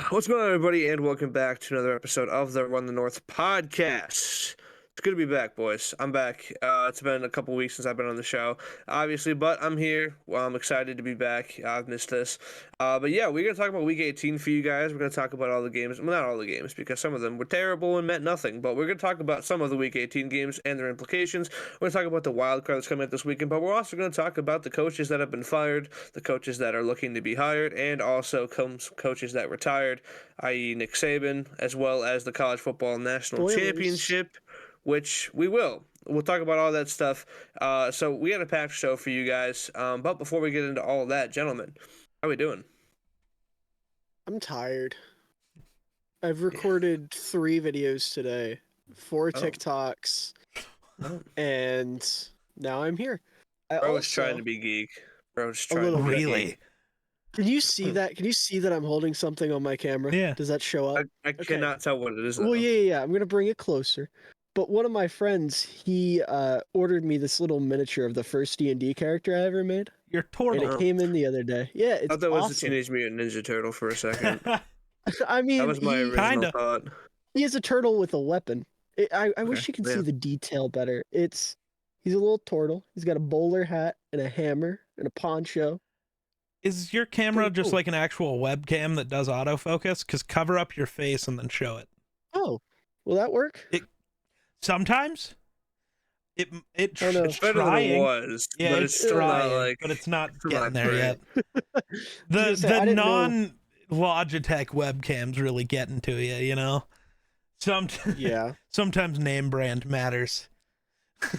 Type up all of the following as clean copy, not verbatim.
What's going on, everybody, and welcome back to another episode of the Run the North podcast. It's good to be back, boys. I'm back. It's been a couple weeks since I've been on the show, obviously, but I'm here. Well, I'm excited to be back. I've missed this. But yeah, we're going to talk about Week 18 for you guys. We're going to talk about all the games. Well, not all the games, because some of them were terrible and meant nothing, but we're going to talk about some of the Week 18 games and their implications. We're going to talk about the wild card that's coming out this weekend, but we're also going to talk about the coaches that have been fired, the coaches that are looking to be hired, and also coaches that retired, i.e. Nick Saban, as well as the College Football National Championship, which we will. We'll talk about all that stuff. So we had a packed show for you guys. But before we get into all of that, gentlemen, how are we doing? I'm tired. I've recorded 3 videos today, 4 TikToks, and now I'm here. Bro was trying to be geek. Bro was trying to be really. Can you see that? Can you see that I'm holding something on my camera? Yeah. Does that show up? I cannot tell what it is. Well, yeah. I'm gonna bring it closer. But one of my friends, he ordered me this little miniature of the first D&D character I ever made. Your turtle. And it came in the other day. Yeah, it's I thought that was the awesome. Teenage Mutant Ninja Turtle for a second. I mean, That was my original thought. He is a turtle with a weapon. I wish you could see the detail better. He's a little turtle. He's got a bowler hat and a hammer and a poncho. Is your camera Pretty just cool. like an actual webcam that does autofocus? Because cover up your face and then show it. Oh, will that work? Sometimes it's Oh, no. It's better trying. than it was, Yeah, but it's it's still trying, not like. but it's not it's getting not there great. yet. I The was gonna say, I the didn't know- non-Logitech webcams really getting to you, you know? Yeah. Sometimes name brand matters.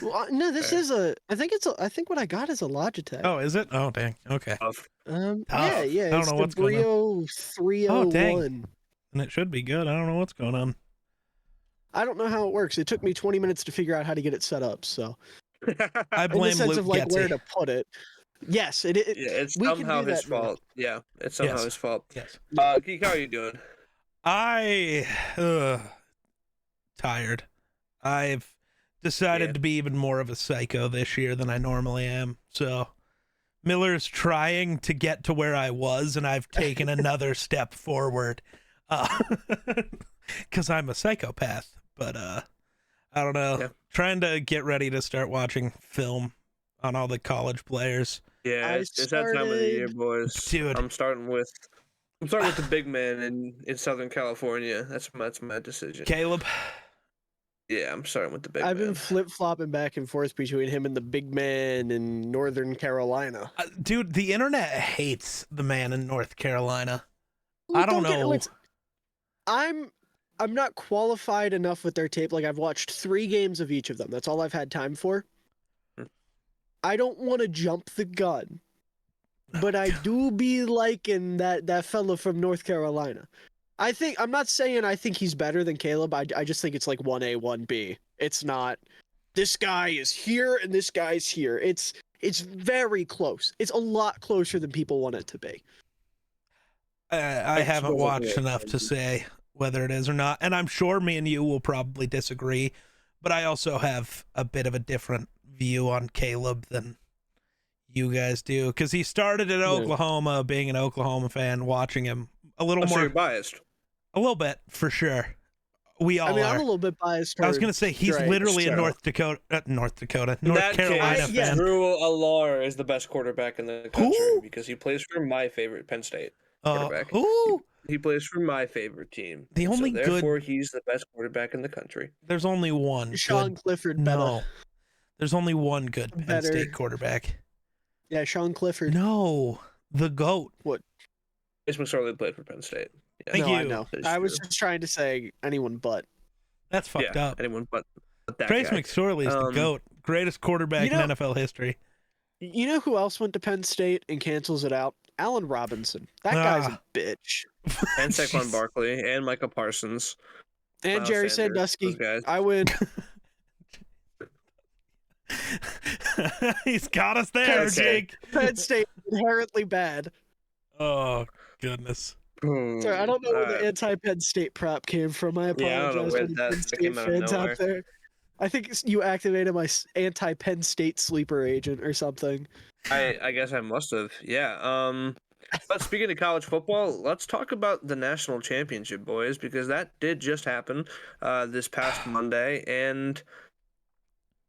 Well, no, this is a. I think what I got is a Logitech. Oh, is it? Oh, dang. Okay. Tough. Yeah. I don't It's know the what's going on. Brio 301. Oh, dang. And it should be good. I don't know what's going on. I don't know how it works. It took me 20 minutes to figure out how to get it set up. So, I in the blame sense Luke of like where Getty. to put it. Yes, it. Yeah, it's we can somehow do his that now. fault. Yeah, it's somehow Yes. his fault. Yes. Geek, how are you doing? Tired. I've decided Yeah. to be even more of a psycho this year than I normally am. So Miller's trying to get to where I was, and I've taken another step forward. Because I'm a psychopath. But I don't know. Yeah. Trying to get ready to start watching film on all the college players. Yeah, I it's that time of the year, started- boys. Dude. I'm starting with the big man in Southern California. That's my decision. Caleb. Yeah, I'm starting with the big I've man. been flip-flopping back and forth between him and the big man in Northern Carolina. Dude, the internet hates the man in North Carolina. Well, I don't know. I'm not qualified enough with their tape. Like, I've watched 3 games of each of them. That's all I've had time for. Hmm. I don't want to jump the gun, but I do be liking that fella from North Carolina. I'm not saying I think he's better than Caleb. I just think it's like 1A, 1B. It's not, this guy is here and this guy's here. It's very close. It's a lot closer than people want it to be. I haven't wasn't watched it. enough to say whether it is or not, and I'm sure me and you will probably disagree, but I also have a bit of a different view on Caleb than you guys do, because he started at Oklahoma, being an Oklahoma fan, watching him a little So more, you're biased. a little bit for sure. We all I mean, are. I'm a little bit biased. I was toward gonna say he's Drake, literally a so- North Carolina, In North that Carolina case, fan. Drew Alar is the best quarterback in the country because he plays for my favorite Penn State quarterback. Ooh, He plays for my favorite team. The only good- therefore, he's the best quarterback in the country. there's only one. Sean good, Clifford. no, there's only one good Penn Better. State quarterback. Yeah, Sean Clifford. No, the GOAT. Chase McSorley played for Penn State. Yeah. Thank No, you. I know. That's I was true. just trying to say anyone but. That's fucked Yeah, up. anyone but that Trace guy. McSorley is the GOAT. Greatest quarterback You know- in NFL history. You know who else went to Penn State and cancels it out? Allen Robinson. That guy's a bitch. And Saquon Jeez. Barkley and Micah Parsons. And Miles Jerry Sanders, Sandusky. those guys. I win. He's got us there, Okay. Jake. Penn State inherently bad. Oh, goodness. Sorry, I don't know where the Alright. anti-Penn State prop came from. I apologize. Yeah, I don't know where to the that Penn State came out of fans nowhere. out there. I think you activated my anti-Penn State sleeper agent or something. I guess I must have. Yeah. But speaking of college football, let's talk about the national championship, boys, because that did just happen this past Monday, and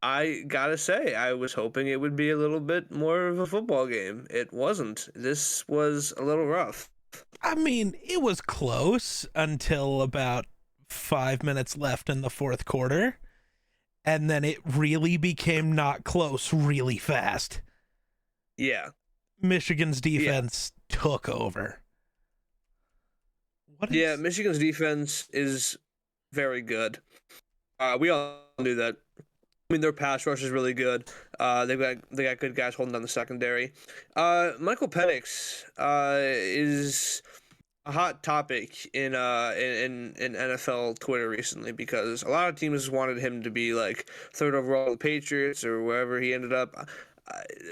I gotta say, I was hoping it would be a little bit more of a football game. It wasn't. This was a little rough. I mean, it was close until about 5 minutes left in the fourth quarter, and then it really became not close really fast. Yeah. Michigan's defense took over. Michigan's defense is very good. We all knew that. I mean, their pass rush is really good. They got good guys holding down the secondary. Michael Penix is a hot topic in NFL Twitter recently because a lot of teams wanted him to be like third overall with the Patriots or wherever he ended up.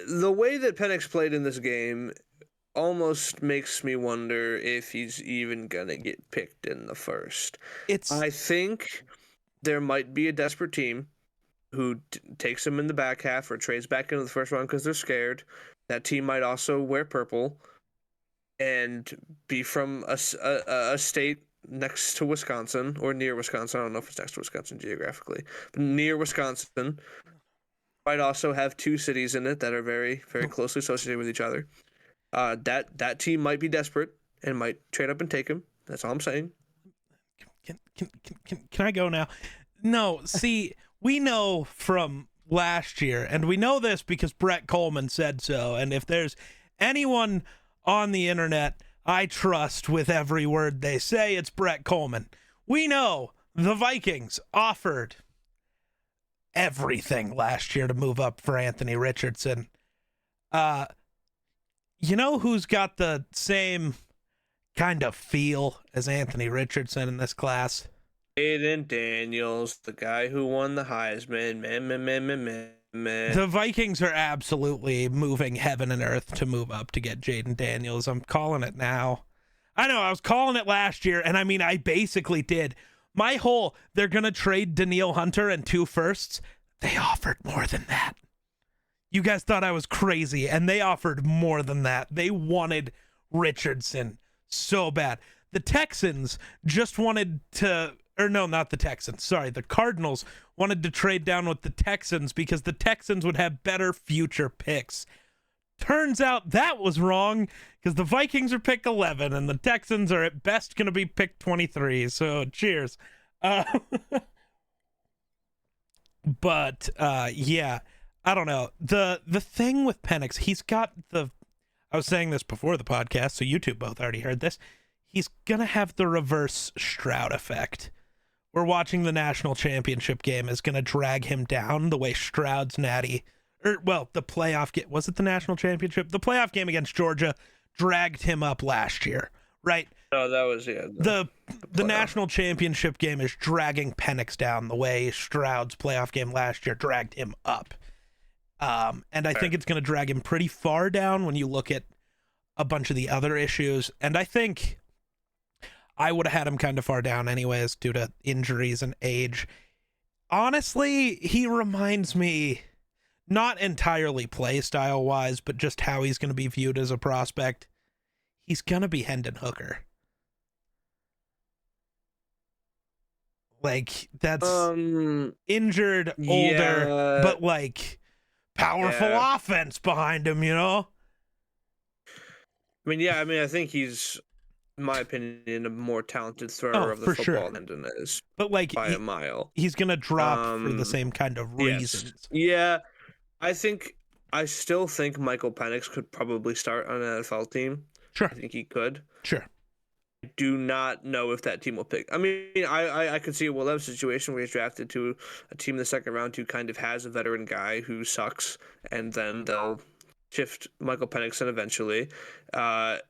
The way that Penix played in this game almost makes me wonder if he's even gonna get picked in the first. I think there might be a desperate team who takes him in the back half or trades back into the first round because they're scared. That team might also wear purple and be from a state next to Wisconsin or near Wisconsin. I don't know if it's next to Wisconsin geographically, but near Wisconsin. Might also have two cities in it that are very, very closely associated with each other. That team might be desperate and might trade up and take him. That's all I'm saying. Can I go now? No, see, we know from last year, and we know this because Brett Coleman said so, and if there's anyone on the internet I trust with every word they say, it's Brett Coleman. We know the Vikings offered everything last year to move up for Anthony Richardson. You know who's got the same kind of feel as Anthony Richardson in this class? Jaden Daniels, the guy who won the Heisman. Man. The Vikings are absolutely moving heaven and earth to move up to get Jaden Daniels. I'm calling it now. I know, I was calling it last year, and I mean, I basically did. My whole, they're going to trade Danielle Hunter and 2 firsts. They offered more than that. You guys thought I was crazy, and they offered more than that. They wanted Richardson so bad. The Texans just wanted to, or no, not the Texans. Sorry, the Cardinals wanted to trade down with the Texans because the Texans would have better future picks. Turns out that was wrong because the Vikings are pick 11 and the Texans are at best going to be pick 23. So cheers. But yeah, I don't know. The thing with Penix, he's got I was saying this before the podcast, so you two both already heard this. He's going to have the reverse Stroud effect. We're watching the national championship game is going to drag him down the way Stroud's the playoff game. Was it the national championship? The playoff game against Georgia dragged him up last year, right? No, that was, the national championship game is dragging Penix down the way Stroud's playoff game last year dragged him up. And I think it's going to drag him pretty far down when you look at a bunch of the other issues. And I think I would have had him kind of far down anyways due to injuries and age. Honestly, he reminds me, not entirely play style wise, but just how he's going to be viewed as a prospect. He's going to be Hendon Hooker. Like, that's injured, older, but like powerful offense behind him, you know? I think he's, in my opinion, a more talented thrower of the football than Hendon is. But like by a mile. He's going to drop for the same kind of reasons. Yes. Yeah. I still think Michael Penix could probably start on an NFL team. Sure. I think he could. Sure. I do not know if that team will pick. I mean, I could see a Will Levis situation where he's drafted to a team in the second round who kind of has a veteran guy who sucks, and then they'll shift Michael Penix in eventually. Why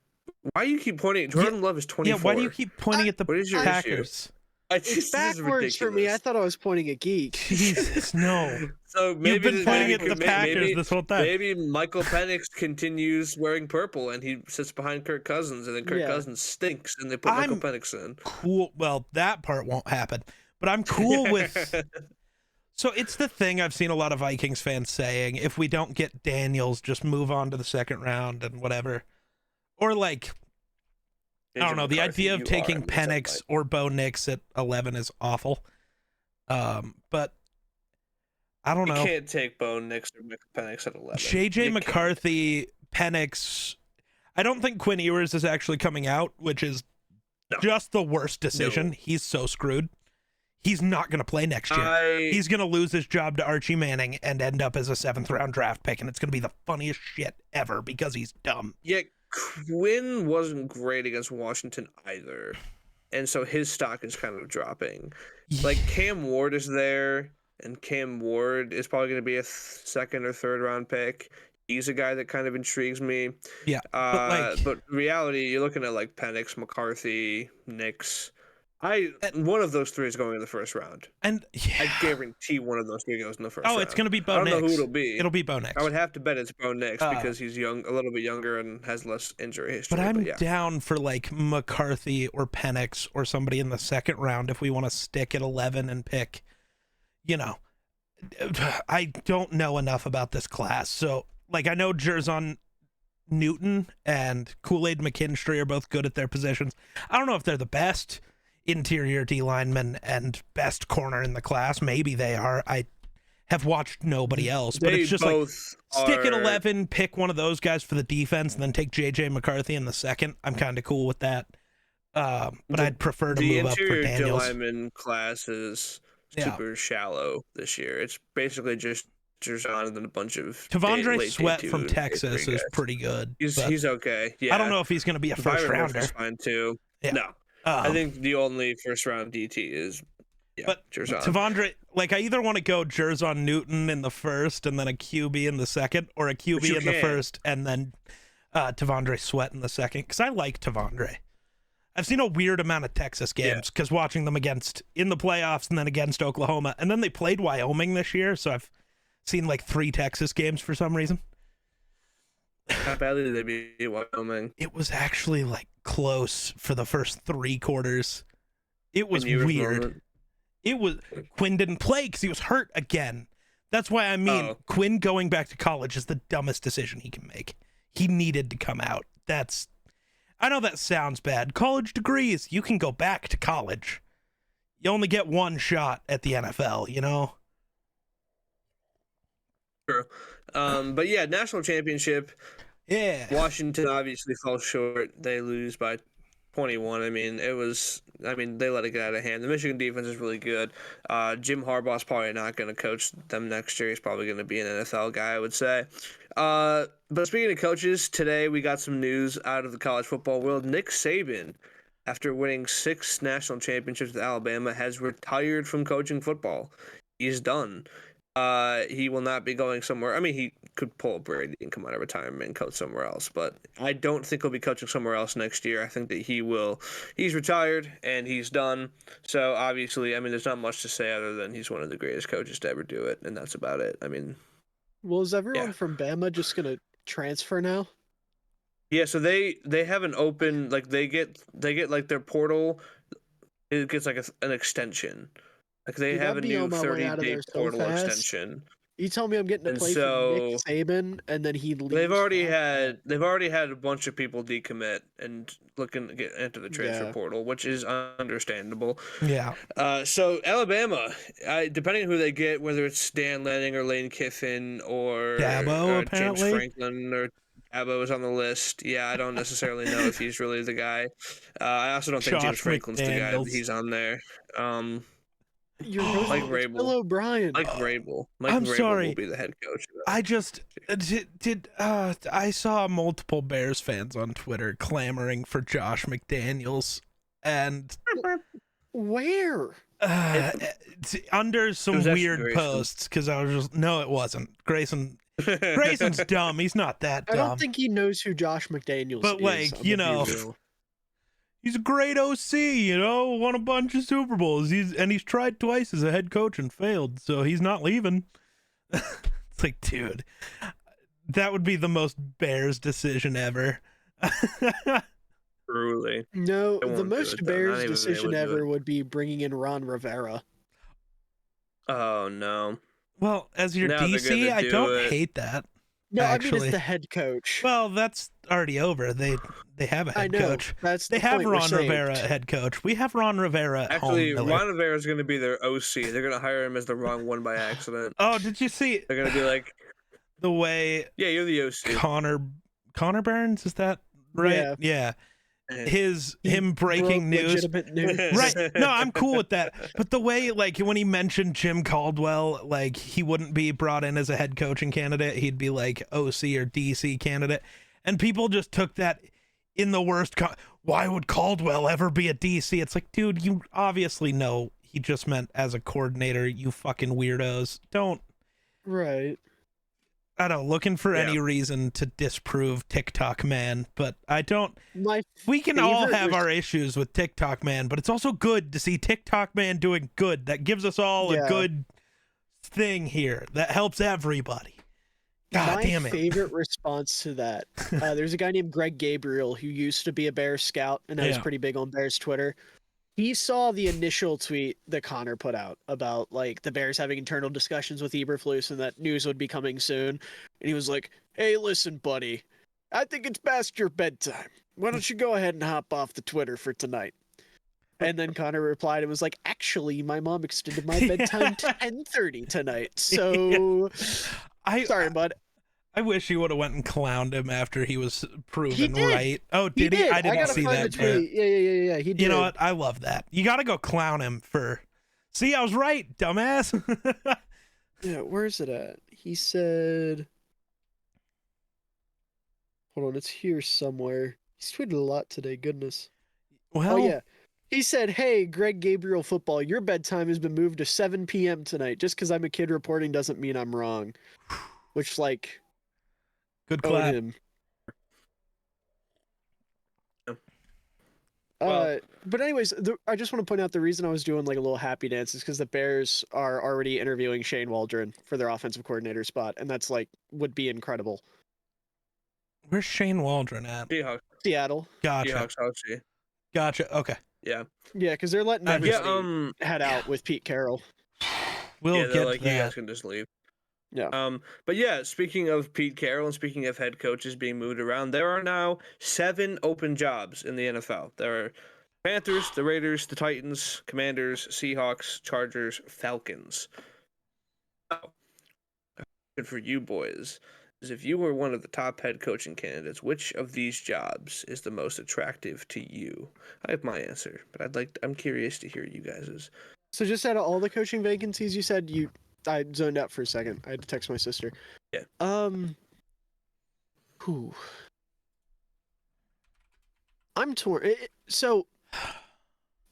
do you keep pointing? Jordan Love is 24. Yeah, why do you keep pointing at the Packers? It's backwards for me. I thought I was pointing at Geek. Jesus, no. So maybe you've been pointing at the Packers this whole time. Maybe Michael Penix continues wearing purple and he sits behind Kirk Cousins, and then Kirk Cousins stinks and they put Michael Penix in. Cool. Well, that part won't happen. But I'm cool with. So it's the thing I've seen a lot of Vikings fans saying: if we don't get Daniels, just move on to the second round and whatever. Or like, I don't know, the McCarthy, idea of you taking are Penix or Bo Nix at 11 is awful. But I don't You know. can't take Bo Nix or Penix at 11. JJ You McCarthy, Penix. I don't think Quinn Ewers is actually coming out, which is just the worst decision. No. He's so screwed. He's not going to play next year. He's going to lose his job to Archie Manning and end up as a 7th-round draft pick, and it's going to be the funniest shit ever because he's dumb. Yeah, Quinn wasn't great against Washington either, and so his stock is kind of dropping. Like, Cam Ward is there, and Cam Ward is probably going to be a 2nd or 3rd round pick. He's a guy that kind of intrigues me. Yeah, but reality, you're looking at like Penix, McCarthy, Nix. One of those 3 is going in the 1st round. And yeah. I guarantee one of those 3 goes in the 1st round. Oh, it's going to be Bo Nix. I don't know who it'll be. It'll be Bo Nix. I would have to bet it's Bo Nix because he's young, a little bit younger, and has less injury history. But I'm down for like McCarthy or Penix or somebody in the 2nd round if we want to stick at 11 and pick. You know, I don't know enough about this class. So, like, I know Jerzon Newton and Kool-Aid McKinstry are both good at their positions. I don't know if they're the best interior D lineman and best corner in the class. Maybe they are. I have watched nobody else, but it's just like stick at 11, pick one of those guys for the defense, and then take JJ McCarthy in the 2nd. I'm kind of cool with that. But I'd prefer to move up for Daniels. The interior D lineman class is super shallow this year. It's basically just Jerzon and then a bunch of Tavondre Sweat from Texas is pretty good. He's okay. Yeah, I don't know if he's going to be a first rounder. Fine too. Yeah. No, I think the only 1st round DT is Jerzon. Tavondre, like, I either want to go Jerzon Newton in the 1st and then a QB in the 2nd, or a QB in the 1st and then Tavondre Sweat in the 2nd, because I like Tavondre. I've seen a weird amount of Texas games because watching them in the playoffs and then against Oklahoma, and then they played Wyoming this year, so I've seen like 3 Texas games for some reason. How badly did they beat Wyoming? It was actually like close for the first 3 quarters. It was weird. Quinn didn't play because he was hurt again. That's why Quinn going back to college is the dumbest decision he can make. He needed to come out. I know that sounds bad. College degrees, you can go back to college. You only get 1 shot at the NFL, you know? True. But yeah, national championship. Yeah. Washington obviously fell short. They lose by 21. They let it get out of hand. The Michigan defense is really good. Jim Harbaugh's probably not going to coach them next year. He's probably going to be an NFL guy, I would say. But speaking of coaches, today we got some news out of the college football world. Nick Saban, after winning 6 national championships with Alabama, has retired from coaching football. He's done. He will not be going somewhere. I mean, he could pull a Brady and come out of retirement and coach somewhere else, but I don't think he'll be coaching somewhere else next year. I think that he's retired and he's done. So obviously, I mean, there's not much to say other than he's one of the greatest coaches to ever do it, and that's about it. I mean, well, is everyone from Bama just gonna transfer now? Yeah, so they have an open, like they get like their portal. It gets like an extension. Like they have a new 30-day portal extension. You tell me I'm getting to play for Nick Saban, and then he leaves. They've already had a bunch of people decommit and looking to get into the transfer portal, which is understandable. Yeah. So Alabama, depending on who they get, whether it's Dan Lanning or Lane Kiffin or Dabo, apparently James Franklin or Dabo is on the list. Yeah, I don't necessarily know if he's really the guy. I also don't think James Franklin's the guy that he's on there. You're like Vrabel. Bill O'Brien. Mike Vrabel. I'm Vrabel sorry. Will be the head coach. I just I saw multiple Bears fans on Twitter clamoring for Josh McDaniels, and where? Under some weird posts, because I was just it wasn't Grayson. Grayson's dumb. He's not that dumb. I don't think he knows who Josh McDaniels is. But he's a great OC, won a bunch of Super Bowls. He's tried twice as a head coach and failed, so he's not leaving. It's like, dude, that would be the most Bears decision ever. Truly. No, the most Bears decision ever would be bringing in Ron Rivera. Oh, no. Well, as your DC, I don't hate that. No, I mean actually. it's the head coach. Well, that's already over. They have a I head know. coach. That's They the have point we're Ron saying. Rivera head coach. We have Ron Rivera at Actually, home. Miller. Ron Rivera is going to be their OC. They're going to hire him as the wrong one by accident. Oh, did you see They're going to be like, the way yeah, you're the OC. Connor Burns, is that right? Yeah. Him breaking news. Legitimate news. Right. No, I'm cool with that. But the way, like, when he mentioned Jim Caldwell, like, he wouldn't be brought in as a head coaching candidate. He'd be like OC or DC candidate. And people just took that in the worst. Why would Caldwell ever be a DC? It's like, dude, you obviously know he just meant as a coordinator, you fucking weirdos. Don't. Right. I don't know, looking for any reason to disprove TikTok man, but I don't. We can all have our issues with TikTok man, but it's also good to see TikTok man doing good. That gives us all a good thing here that helps everybody. God damn it. My favorite response to that, there's a guy named Greg Gabriel who used to be a Bears scout and was pretty big on Bears Twitter. He saw the initial tweet that Connor put out about like the Bears having internal discussions with Eberflus and that news would be coming soon. And he was like, hey, listen, buddy, I think it's past your bedtime. Why don't you go ahead and hop off the Twitter for tonight? And then Connor replied and was like, actually, my mom extended my bedtime to 10:30 tonight. So sorry, bud. I wish he would have went and clowned him after he was proven right. Oh, did he? I didn't see that. Yeah. He did. You know what? I love that. You got to go clown him for. See, I was right, dumbass. Yeah, where is it at? He said. Hold on, it's here somewhere. He's tweeted a lot today. Goodness. Well, oh yeah. He said, hey, Greg Gabriel football, your bedtime has been moved to 7 p.m. tonight. Just because I'm a kid reporting doesn't mean I'm wrong. Which, like. Good clap. But anyways, I just want to point out the reason I was doing like a little happy dance is because the Bears are already interviewing Shane Waldron for their offensive coordinator spot, and that's like would be incredible. Where's Shane Waldron at? Seattle. Gotcha. Gotcha. Okay. Yeah. Yeah, because they're letting everybody head out with Pete Carroll. We'll get like, that. You guys can just leave. Yeah. But yeah, speaking of Pete Carroll and speaking of head coaches being moved around, there are now 7 open jobs in the NFL. There are Panthers, the Raiders, the Titans, Commanders, Seahawks, Chargers, Falcons. Now, good for you boys. Is if you were one of the top head coaching candidates, which of these jobs is the most attractive to you? I have my answer, but I'm curious to hear you guys's. So just out of all the coaching vacancies, you said I zoned out for a second. I had to text my sister. Yeah. Who? I'm torn. So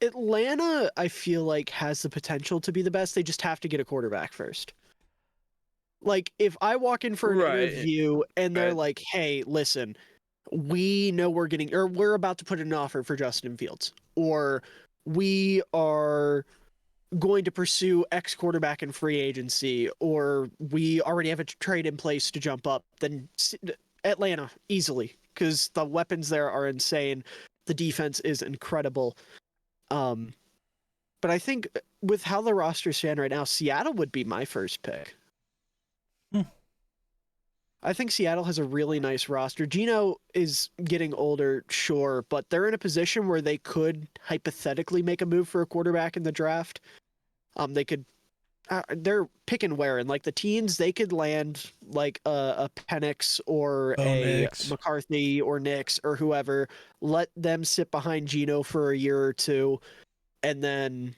Atlanta, I feel like, has the potential to be the best. They just have to get a quarterback first. Like, if I walk in for an interview and they're like, hey, listen, we know we're about to put in an offer for Justin Fields, or we are going to pursue X quarterback in free agency, or we already have a trade in place to jump up, then Atlanta, easily, because the weapons there are insane. The defense is incredible. But I think with how the roster stand right now, Seattle would be my first pick. I think Seattle has a really nice roster. Geno is getting older, sure, but they're in a position where they could hypothetically make a move for a quarterback in the draft. They could. They're picking where in like the teens they could land like a Penix or a McCarthy or Nix or whoever. Let them sit behind Geno for a year or two, and then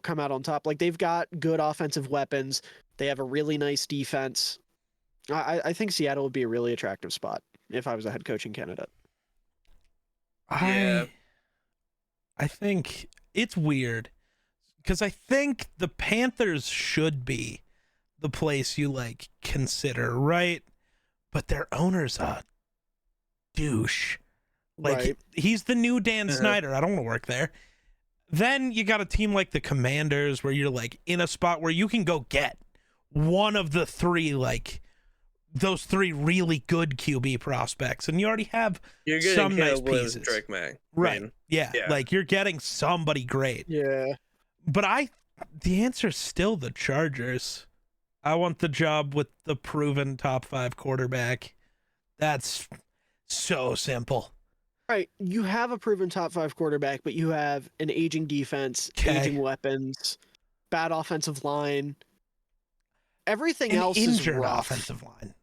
come out on top. Like they've got good offensive weapons. They have a really nice defense. I think Seattle would be a really attractive spot if I was a head coaching candidate. I think it's weird because I think the Panthers should be the place you like consider, right? But their owner's a douche. Like he's the new Dan Snyder. I don't want to work there. Then you got a team like the Commanders where you're like in a spot where you can go get one of the 3 like those 3 really good QB prospects, and you already have some nice pieces. Drake May. Right. Yeah. Like you're getting somebody great. Yeah. But the answer is still the Chargers. I want the job with the proven top 5 quarterback. That's so simple. Right, you have a proven top 5 quarterback, but you have an aging defense, Okay. aging weapons, bad offensive line. Everything An else is injured rough. offensive line.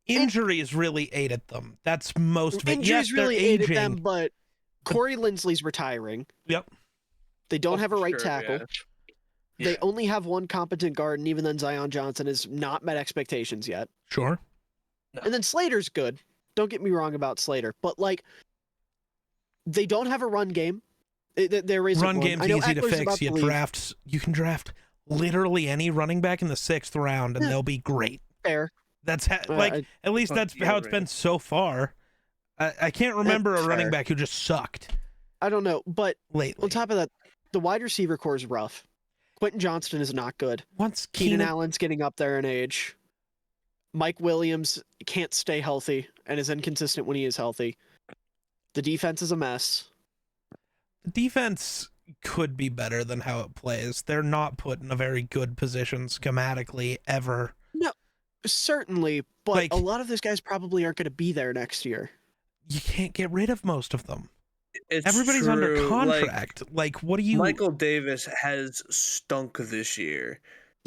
Injuries really aided them. That's most of it. Injuries Yes, they're really aging. aided them, but Corey Linsley's retiring. Yep. They don't have a for right sure, tackle. yeah. They only have one competent guard, and even then, Zion Johnson has not met expectations yet. Sure. No. And then Slater's good. Don't get me wrong about Slater, but like, they don't have a run game. There isn't Run one. game's I know easy to Eckler's about fix. to leave. You can draft literally any running back in the 6th round, and Yeah. they'll be great. Fair. That's at least that's how it's been so far. I can't remember a running fair. back who just sucked I don't know, but lately. on top of that, the wide receiver core is rough. Quentin Johnston is not good. Once Keenan Allen's getting up there in age. Mike Williams can't stay healthy and is inconsistent when he is healthy. The defense is a mess. the defense could be better than how it plays. They're not put in a very good position schematically ever. No, certainly, but Like- a lot of those guys probably aren't going to be there next year. You can't get rid of most of them. It's Everybody's under true, contract. Like, what do you? Michael Davis has stunk this year.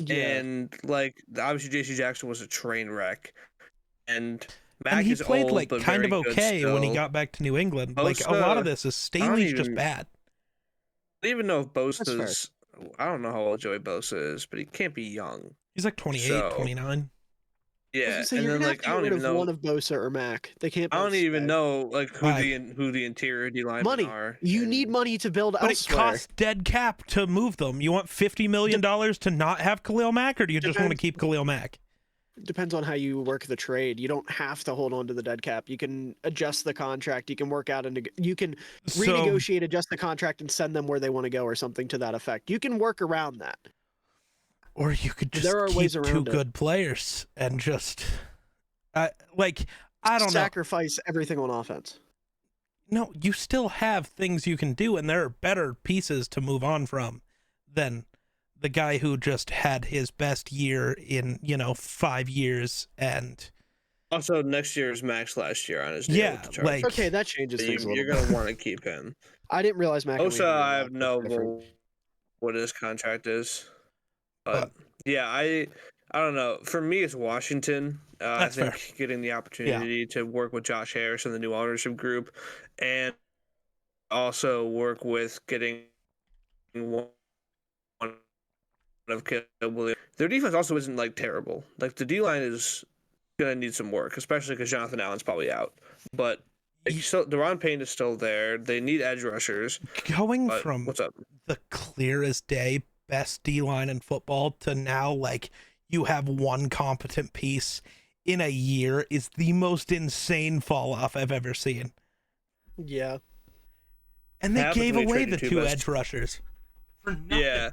And obviously JC Jackson was a train wreck. And Mac and he is played old, like but kind of very good okay when he still. got back to New England. Like a lot of Bosa, this is Staley's just even- bad. I don't even know if That's fair. Bosa's I don't know how old Joey Bosa is, but he can't be young. He's like 28, So- 29. Yeah, Say, and you're then gonna like have to I get don't rid even of know one of Bosa or Mac. They can't. I don't both even stay. know like Why? who the interior D linemen Money. are. You and- need money to build But elsewhere. it costs dead cap to move them. You want $50 million to not have Khalil Mack, or do you just want to Depends. keep Khalil Mack? Depends on how you work the trade. You don't have to hold on to the dead cap. You can adjust the contract. You can work out and you can So, renegotiate, adjust the contract, and send them where they want to go or something to that effect. You can work around that. or you could just There are keep ways two around it. good players and just, I don't know. Sacrifice everything on offense. No, you still have things you can do, and there are better pieces to move on from than the guy who just had his best year in 5 years. And Also, next year's Max last year on his deal Yeah, with the Chargers. like- Okay, that changes So things a you're little gonna bit. want to keep him. I didn't realize Mac. Osa, I have no what his contract is, but yeah, I don't know. For me, it's Washington. I That's think fair. getting the opportunity to work with Josh Harris and the new ownership group, and also work with getting one of Caleb Williams. Their defense also isn't like terrible. Like the D line is gonna need some work, especially because Jonathan Allen's probably out. But Deron Payne is still there. They need edge rushers. going But from what's up? the clear as day best D-line in football to now you have one competent piece in a year is the most insane fall off I've ever seen. Yeah. And they Happens gave when they away trade the your two best. edge rushers for nothing. Yeah.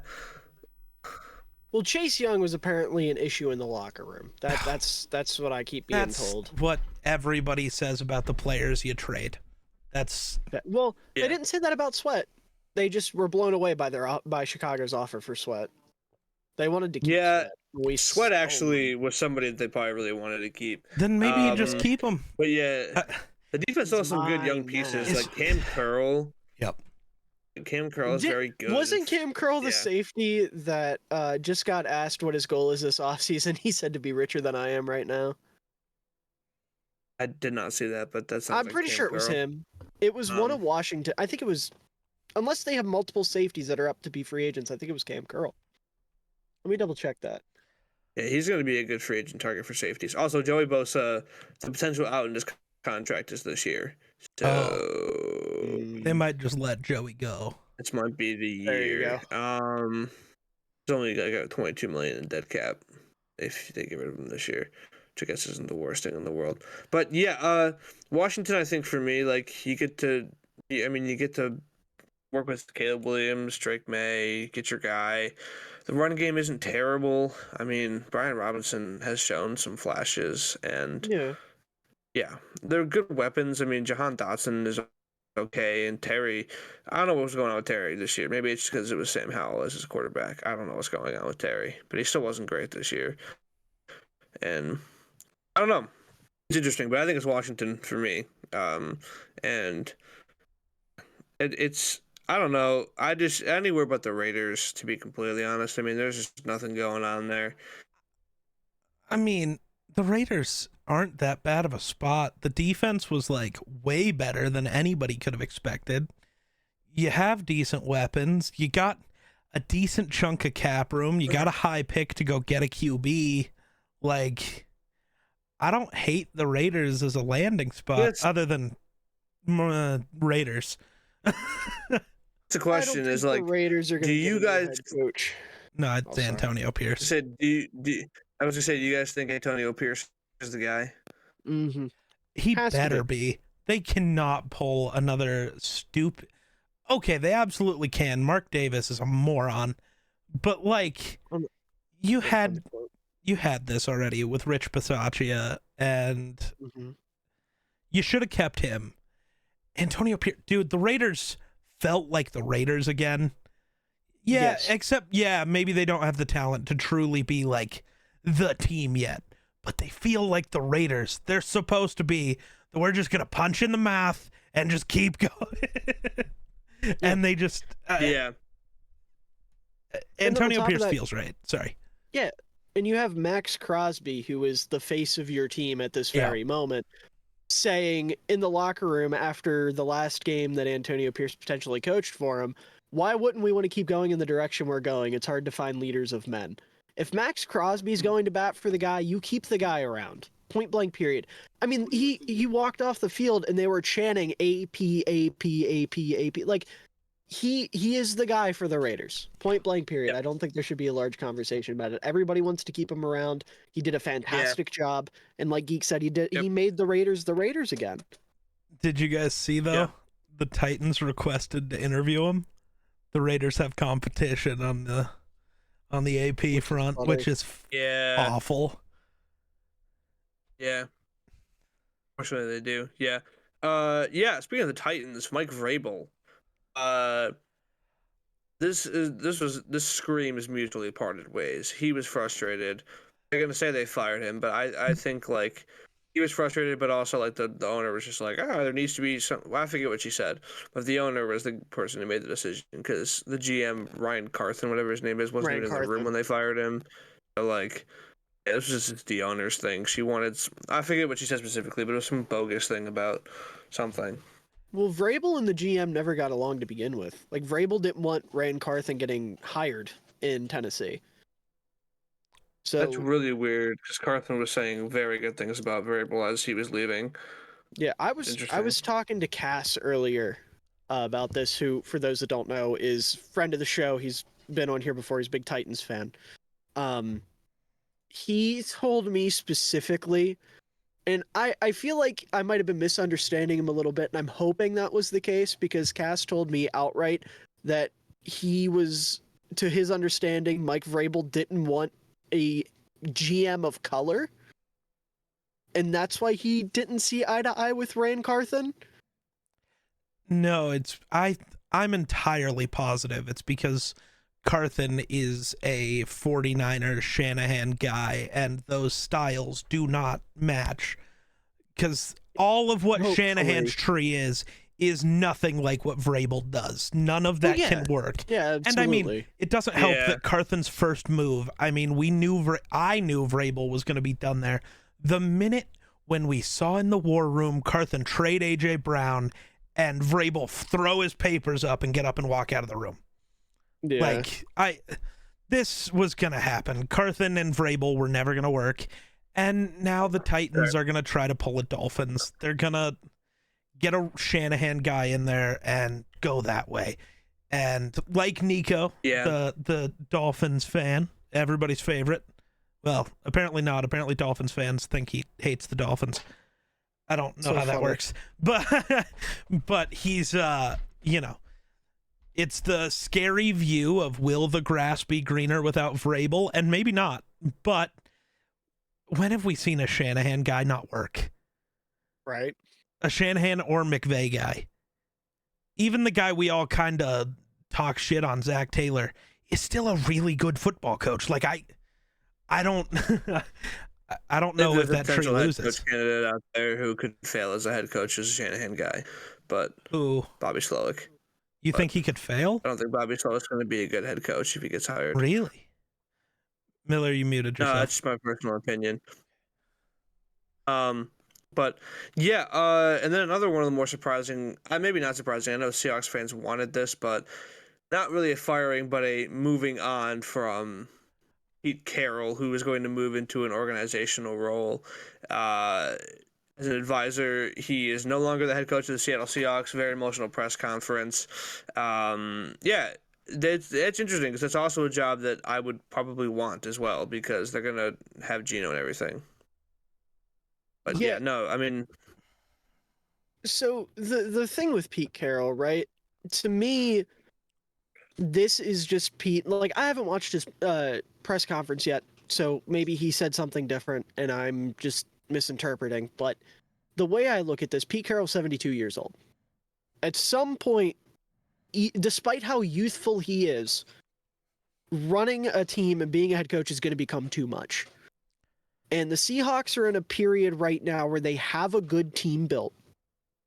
Well, Chase Young was apparently an issue in the locker room. That's what I keep being That's told. what everybody says about the players you trade. That's Well, Yeah. they didn't say that about Sweat. They just were blown away by Chicago's offer for Sweat. They wanted to keep Yeah, Sweat. Sweat actually was somebody that they probably really wanted to keep. then maybe you just Um, keep them. But yeah, the defense still has some good young mine pieces now. like Cam Curl. Yep. Cam Curl is very good. Wasn't Cam Curl the Yeah. safety that just got asked what his goal is this offseason? He said to be richer than I am right now. I did not see that, but that sounds I'm like pretty Cam sure it was Curl. him. It was one Um, of Washington. I think it was, unless they have multiple safeties that are up to be free agents, I think it was Cam Curl. Let me double check that. Yeah, he's going to be a good free agent target for safeties. Also, Joey Bosa, the potential out in his contract is this year. So They might just let Joey go. this might be the There you year. He's only got $22 million in dead cap if they get rid of him this year, which I guess isn't the worst thing in the world. But yeah, Washington, I think for me, you get to work with Caleb Williams, Drake May, get your guy. The run game isn't terrible. I mean, Brian Robinson has shown some flashes, and Yeah. yeah, they're good weapons. I mean, Jahan Dotson is okay, and Terry, I don't know what was going on with Terry this year. Maybe it's because it was Sam Howell as his quarterback. I don't know what's going on with Terry, but he still wasn't great this year. And I don't know. It's interesting, but I think it's Washington for me. And it's I don't know. I just anywhere but the Raiders, to be completely honest. I mean, there's just nothing going on there. I mean, the Raiders aren't that bad of a spot. The defense was like way better than anybody could have expected. You have decent weapons. You got a decent chunk of cap room. You got a high pick to go get a QB. Like, I don't hate the Raiders as a landing spot other than Raiders. The question is like, the Raiders are going do to you guys? head coach? No, it's Antonio Pierce. Said, I was gonna say, do you guys think Antonio Pierce is the guy? Mm-hmm. He better be. They cannot pull another stupid. Okay, they absolutely can. Mark Davis is a moron, but like, you had this already with Rich Bisaccia, and you should have kept him. Antonio Pierce, dude, the Raiders felt like the Raiders again. Yeah, yes. Except, maybe they don't have the talent to truly be like the team yet, but they feel like the Raiders. They're supposed to be. We're just gonna punch in the mouth and just keep going. And they just Antonio Pierce feels right. Sorry. Yeah, and you have Max Crosby, who is the face of your team at this very moment, saying in the locker room after the last game that Antonio Pierce potentially coached for him, why wouldn't we want to keep going in the direction we're going? It's hard to find leaders of men. If Max Crosby's going to bat for the guy, you keep the guy around. Point blank, period. I mean, he walked off the field and they were chanting AP, AP, AP, AP. Like, he is the guy for the Raiders. Point blank, period. Yep. I don't think there should be a large conversation about it. Everybody wants to keep him around. He did a fantastic job. And like Geek said, he made the Raiders again. Did you guys see, though? The Titans requested to interview him. The Raiders have competition on the AP front, which is awful. Yeah. Unfortunately, they do. Yeah. Speaking of the Titans, Mike Vrabel. This screams mutually parted ways. He was frustrated. They're gonna say they fired him, but I think like he was frustrated, but also like the owner was just like, there needs to be some. Well, I forget what she said, but the owner was the person who made the decision because the GM Ryan Carthen, whatever his name is, wasn't even in the room when they fired him. So like, this was just the owner's thing. She wanted, I forget what she said specifically, but it was some bogus thing about something. Well, Vrabel and the GM never got along to begin with. Like, Vrabel didn't want Ryan Carthen getting hired in Tennessee. So that's really weird because Carthen was saying very good things about Vrabel as he was leaving. Yeah, I was talking to Cass earlier about this, who, for those that don't know, is friend of the show. He's been on here before. He's a big Titans fan. He told me specifically, and I feel like I might have been misunderstanding him a little bit, and I'm hoping that was the case because Cass told me outright that he was, to his understanding, Mike Vrabel didn't want a GM of color, and that's why he didn't see eye to eye with Ryan Carthen. No, I'm entirely positive it's because Carthen is a 49ers Shanahan guy, and those styles do not match. Because all of what Shanahan's tree is nothing like what Vrabel does. None of that can work. Yeah, absolutely. And I mean, it doesn't help that Carthen's first move, I mean, I knew Vrabel was going to be done there. The minute when we saw in the war room Carthen trade A.J. Brown and Vrabel throw his papers up and get up and walk out of the room. Yeah. Like, this was going to happen. Carthen and Vrabel were never going to work. And now the Titans are going to try to pull a Dolphins. They're going to get a Shanahan guy in there and go that way. And like Nico, the Dolphins fan, everybody's favorite. Well, apparently not. Apparently Dolphins fans think he hates the Dolphins. I don't know how that works. But he's, it's the scary view of will the grass be greener without Vrabel? And maybe not. But when have we seen a Shanahan guy not work? Right. A Shanahan or McVay guy. even the guy we all kind of talk shit on, Zach Taylor, is still a really good football coach. Like I don't I don't know if that tree loses. Head coach candidate out there who could fail as a head coach is a Shanahan guy, but Bobby Slowick. You think he could fail? I don't think Bobby Slowick's going to be a good head coach if he gets hired. Really? Miller, you muted yourself. No, that's just my personal opinion. But yeah, and then another one of the more surprising, maybe not surprising, I know Seahawks fans wanted this, but not really a firing, but a moving on from Pete Carroll, who is going to move into an organizational role as an advisor. He is no longer the head coach of the Seattle Seahawks. Very emotional press conference. Yeah, that's interesting because it's also a job that I would probably want as well because they're going to have Geno and everything. But yeah, no, I mean... So the thing with Pete Carroll, right? To me, this is just Pete. Like, I haven't watched his press conference yet, so maybe he said something different and I'm just misinterpreting. But the way I look at this, Pete Carroll's 72 years old. At some point, despite how youthful he is, running a team and being a head coach is going to become too much. And the Seahawks are in a period right now where they have a good team built.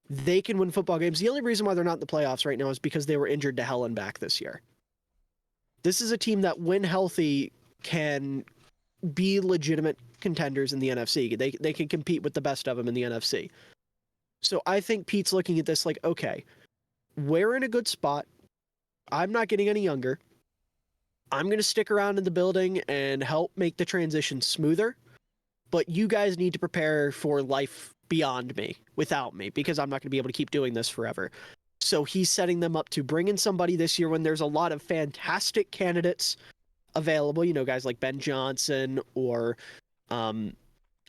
They can win football games. The only reason why they're not in the playoffs right now is because they were injured to hell and back this year. This is a team that, when healthy, can be legitimate contenders in the NFC. They can compete with the best of them in the NFC. So I think Pete's looking at this like, okay, we're in a good spot. I'm not getting any younger. I'm going to stick around in the building and help make the transition smoother. But you guys need to prepare for life beyond me, without me, because I'm not going to be able to keep doing this forever. So he's setting them up to bring in somebody this year when there's a lot of fantastic candidates available. You know, guys like Ben Johnson or, I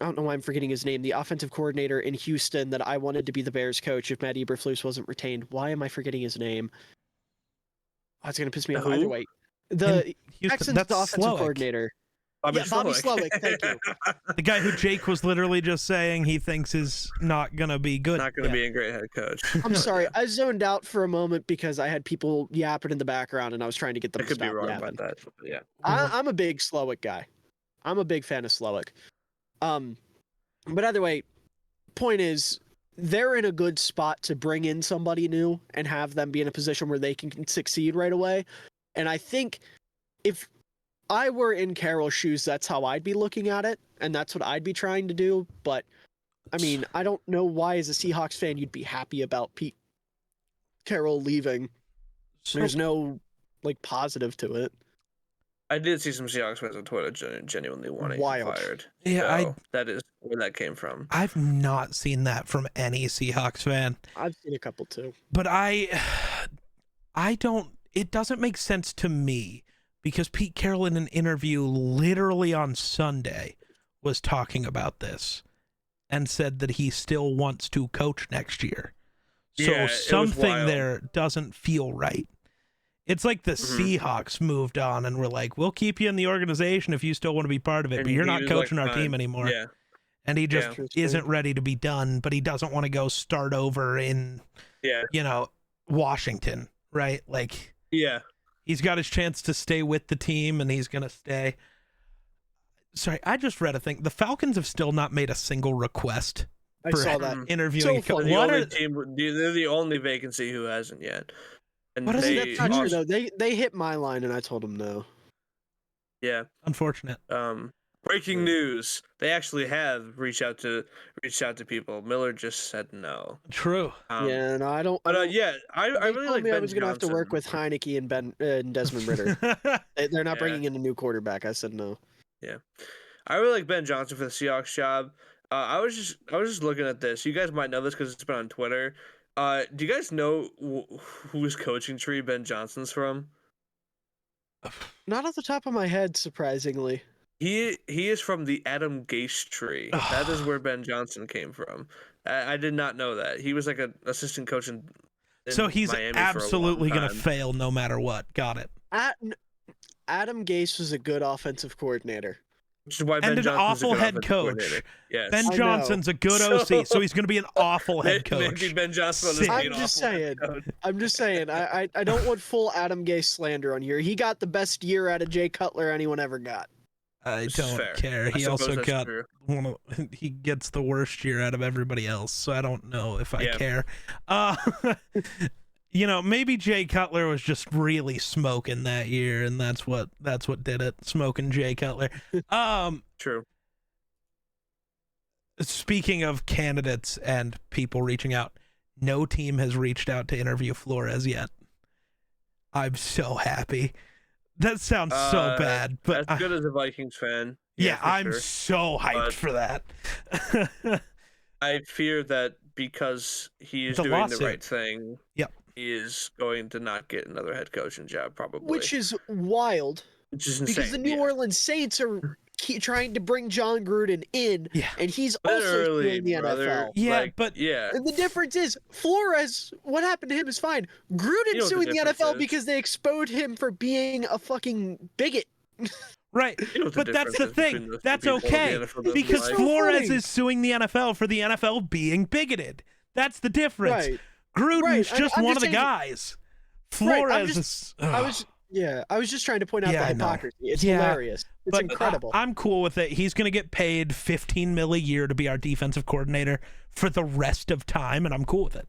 don't know why I'm forgetting his name, the offensive coordinator in Houston that I wanted to be the Bears coach if Matt Eberflus wasn't retained. Why am I forgetting his name? Oh, it's going to piss me off either way. The Texans offensive coordinator. Bobby Slowick, thank you. The guy who Jake was literally just saying he thinks is not going to be good. Not going to be a great head coach. I'm sorry. I zoned out for a moment because I had people yapping in the background and I was trying to get them to stop yapping. I could be wrong about that. Yeah. I'm a big Slowick guy. I'm a big fan of Slowick. But either way, point is, they're in a good spot to bring in somebody new and have them be in a position where they can succeed right away. And I think if I were in Carroll's shoes, that's how I'd be looking at it, and that's what I'd be trying to do. But, I mean, I don't know why, as a Seahawks fan, you'd be happy about Pete Carroll leaving. There's no, positive to it. I did see some Seahawks fans on Twitter genuinely wanting him fired. Yeah, so that is where that came from. I've not seen that from any Seahawks fan. I've seen a couple, too. But it doesn't make sense to me. Because Pete Carroll, in an interview literally on Sunday, was talking about this and said that he still wants to coach next year. So something there doesn't feel right. It's like the Seahawks moved on and were like, we'll keep you in the organization if you still want to be part of it, but you're not coaching our team anymore. Yeah. And he just isn't ready to be done, but he doesn't want to go start over in, Washington, right? Yeah. He's got his chance to stay with the team, and he's going to stay. Sorry, I just read a thing. The Falcons have still not made a single request for interviewing. They're the only vacancy who hasn't yet. And that's not true, though. They hit my line, and I told them no. Yeah. Unfortunate. Breaking news. They actually have reached out to people. Miller just said no. True. No, I don't. But I really like Ben I was going to have to work with Heineke and Desmond Ridder. They're not bringing in a new quarterback. I said no. Yeah. I really like Ben Johnson for the Seahawks job. I was just looking at this. You guys might know this because it's been on Twitter. Do you guys know whose coaching tree Ben Johnson's from? Not off the top of my head, surprisingly. He is from the Adam Gase tree. That is where Ben Johnson came from. I did not know that. He was like an assistant coach in so he's Miami absolutely going to fail no matter what. Got it. Adam Gase was a good offensive coordinator. Which is why Ben and an Johnson's a awful good head offensive coach. coordinator. Yes. Ben I know. Johnson's a good OC, so he's going to be an awful head coach. Maybe Ben Johnson is Sick. an I'm just awful head saying. coach. I'm just saying. I don't want full Adam Gase slander on here. He got the best year out of Jay Cutler anyone ever got. I This is don't fair. care. I He suppose also that's got true. he gets the worst year out of everybody else, so I don't know if I Yeah. care. Maybe Jay Cutler was just really smoking that year, and that's what did it. Smoking Jay Cutler. True. Speaking of candidates and people reaching out, no team has reached out to interview Flores yet. I'm so happy. That sounds so bad, but as good as a Vikings fan. yeah, for I'm sure. so hyped But- for that. I fear that because he is The doing lawsuit. the right thing, Yep. he is going to not get another head coaching job probably. Which is wild Which is insane. because the New yeah. Orleans Saints are trying to bring John Gruden in, Yeah. and he's also Literally, suing the brother. NFL. Yeah, Like, but- yeah. And the difference is Flores. What happened to him is fine. You Gruden's know what the suing the difference NFL is. because they exposed him for being a fucking bigot. Right. You know what the But that's the difference is between thing. those two That's people in the okay. NFL doesn't Because like. Flores funny. is suing the NFL for the NFL being bigoted. That's the difference. Right. Gruden's Right, just I'm one just of the saying- guys. Right, I'm Flores just- is. I was just trying to point out Yeah, the I know. hypocrisy. It's Yeah, hilarious. It's but incredible. I'm cool with it. He's going to get paid $15 million a year to be our defensive coordinator for the rest of time, and I'm cool with it.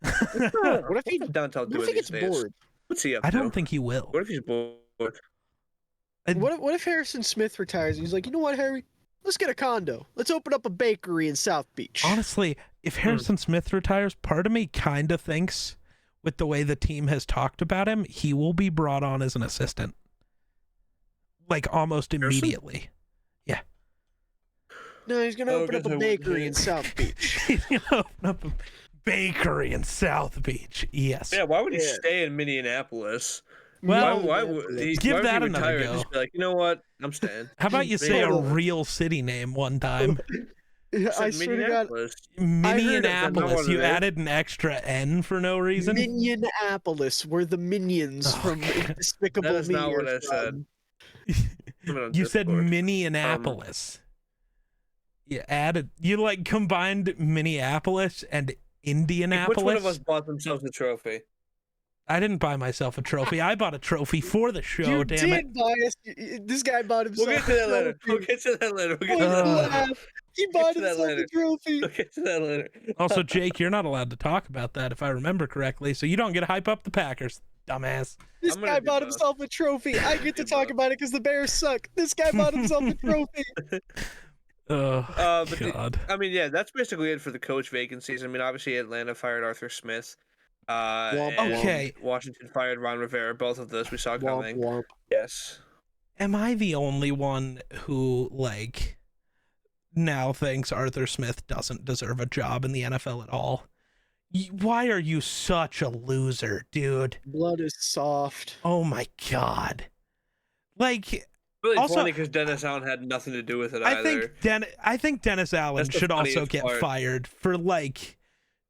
What if he? What's Downtown What doing if he these gets days? bored? What's he up I to? don't think he will. What if he's bored? What if Harrison Smith retires? And he's like, you know what, Harry? Let's get a condo. Let's open up a bakery in South Beach. Honestly, if Harrison Smith retires, part of me kind of thinks, with the way the team has talked about him, he will be brought on as an assistant. Like almost Harrison? immediately. No, he's gonna Oh, open up guess I a wouldn't bakery hate in it. South Beach. He's gonna open up a bakery in South Beach. Yes. Yeah, why would he Yeah. stay in Minneapolis? Well, why would he give why would that he another retire and go. just be like, you know what? I'm staying. How about you say a Totally. real city name one time? Yeah, I Said swear to God, Minneapolis. Minneapolis. what You it is. added an extra N for no reason. Minneapolis, where the minions Oh, from God. Despicable That is Me not what are I said. from. Put it on You said Discord. Minneapolis. You added. You like combined Minneapolis and Indianapolis. Which one of us bought themselves a trophy? I didn't buy myself a trophy. I bought a trophy for the show. You Damn it! did buy us. This guy bought himself. We'll get to that a later. We'll trophy. get to that later. We'll get Oh, to that you later. laugh. He bought to that himself a later. trophy. We'll get to that later. Also, Jake, you're not allowed to talk about that if I remember correctly. So you don't get to hype up the Packers, dumbass. This I'm gonna guy do bought both. himself a trophy. I get to do talk both. about it because the Bears suck. This guy bought himself a trophy. Oh But the- God. I mean, yeah, that's basically it for the coach vacancies. I mean, obviously Atlanta fired Arthur Smith. Womp, And Okay. Washington fired Ron Rivera. Both of those we saw Womp coming. womp. Yes. Am I the only one who like now thinks Arthur Smith doesn't deserve a job in the NFL at all? Why are you such a loser, dude? Blood is soft. Oh my God. Like, Really Also, funny because Dennis Allen had nothing to do with it either. I think Dennis Allen That's the should also funniest get part. fired for like,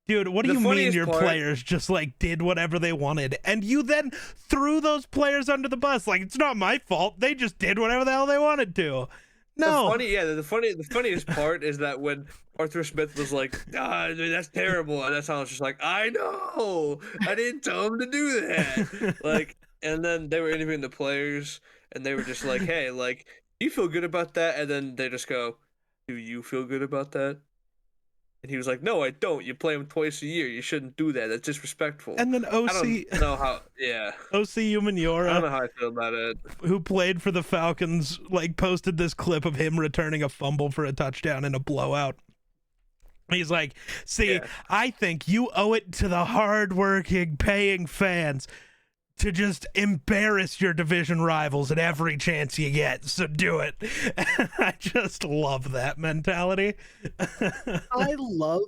dude, what do The you mean funniest your part- players just like did whatever they wanted and you then threw those players under the bus? Like, it's not my fault. They just did whatever the hell they wanted to. No. The funniest part is that when Arthur Smith was like, dude, that's terrible, and that's how I was just like, I know, I didn't tell him to do that. Like, and then they were interviewing the players, and they were just like, hey, like, do you feel good about that? And then they just go, do you feel good about that? And he was like, no, I don't. You play him twice a year. You shouldn't do that. That's disrespectful. And then I don't know how. OC Yeah, I don't Umanora, know how I feel about it. who played for the Falcons, like posted this clip of him returning a fumble for a touchdown in a blowout. He's like, see, Yeah. I think you owe it to the hardworking, paying fans to just embarrass your division rivals at every chance you get. So do it. I just love that mentality. I love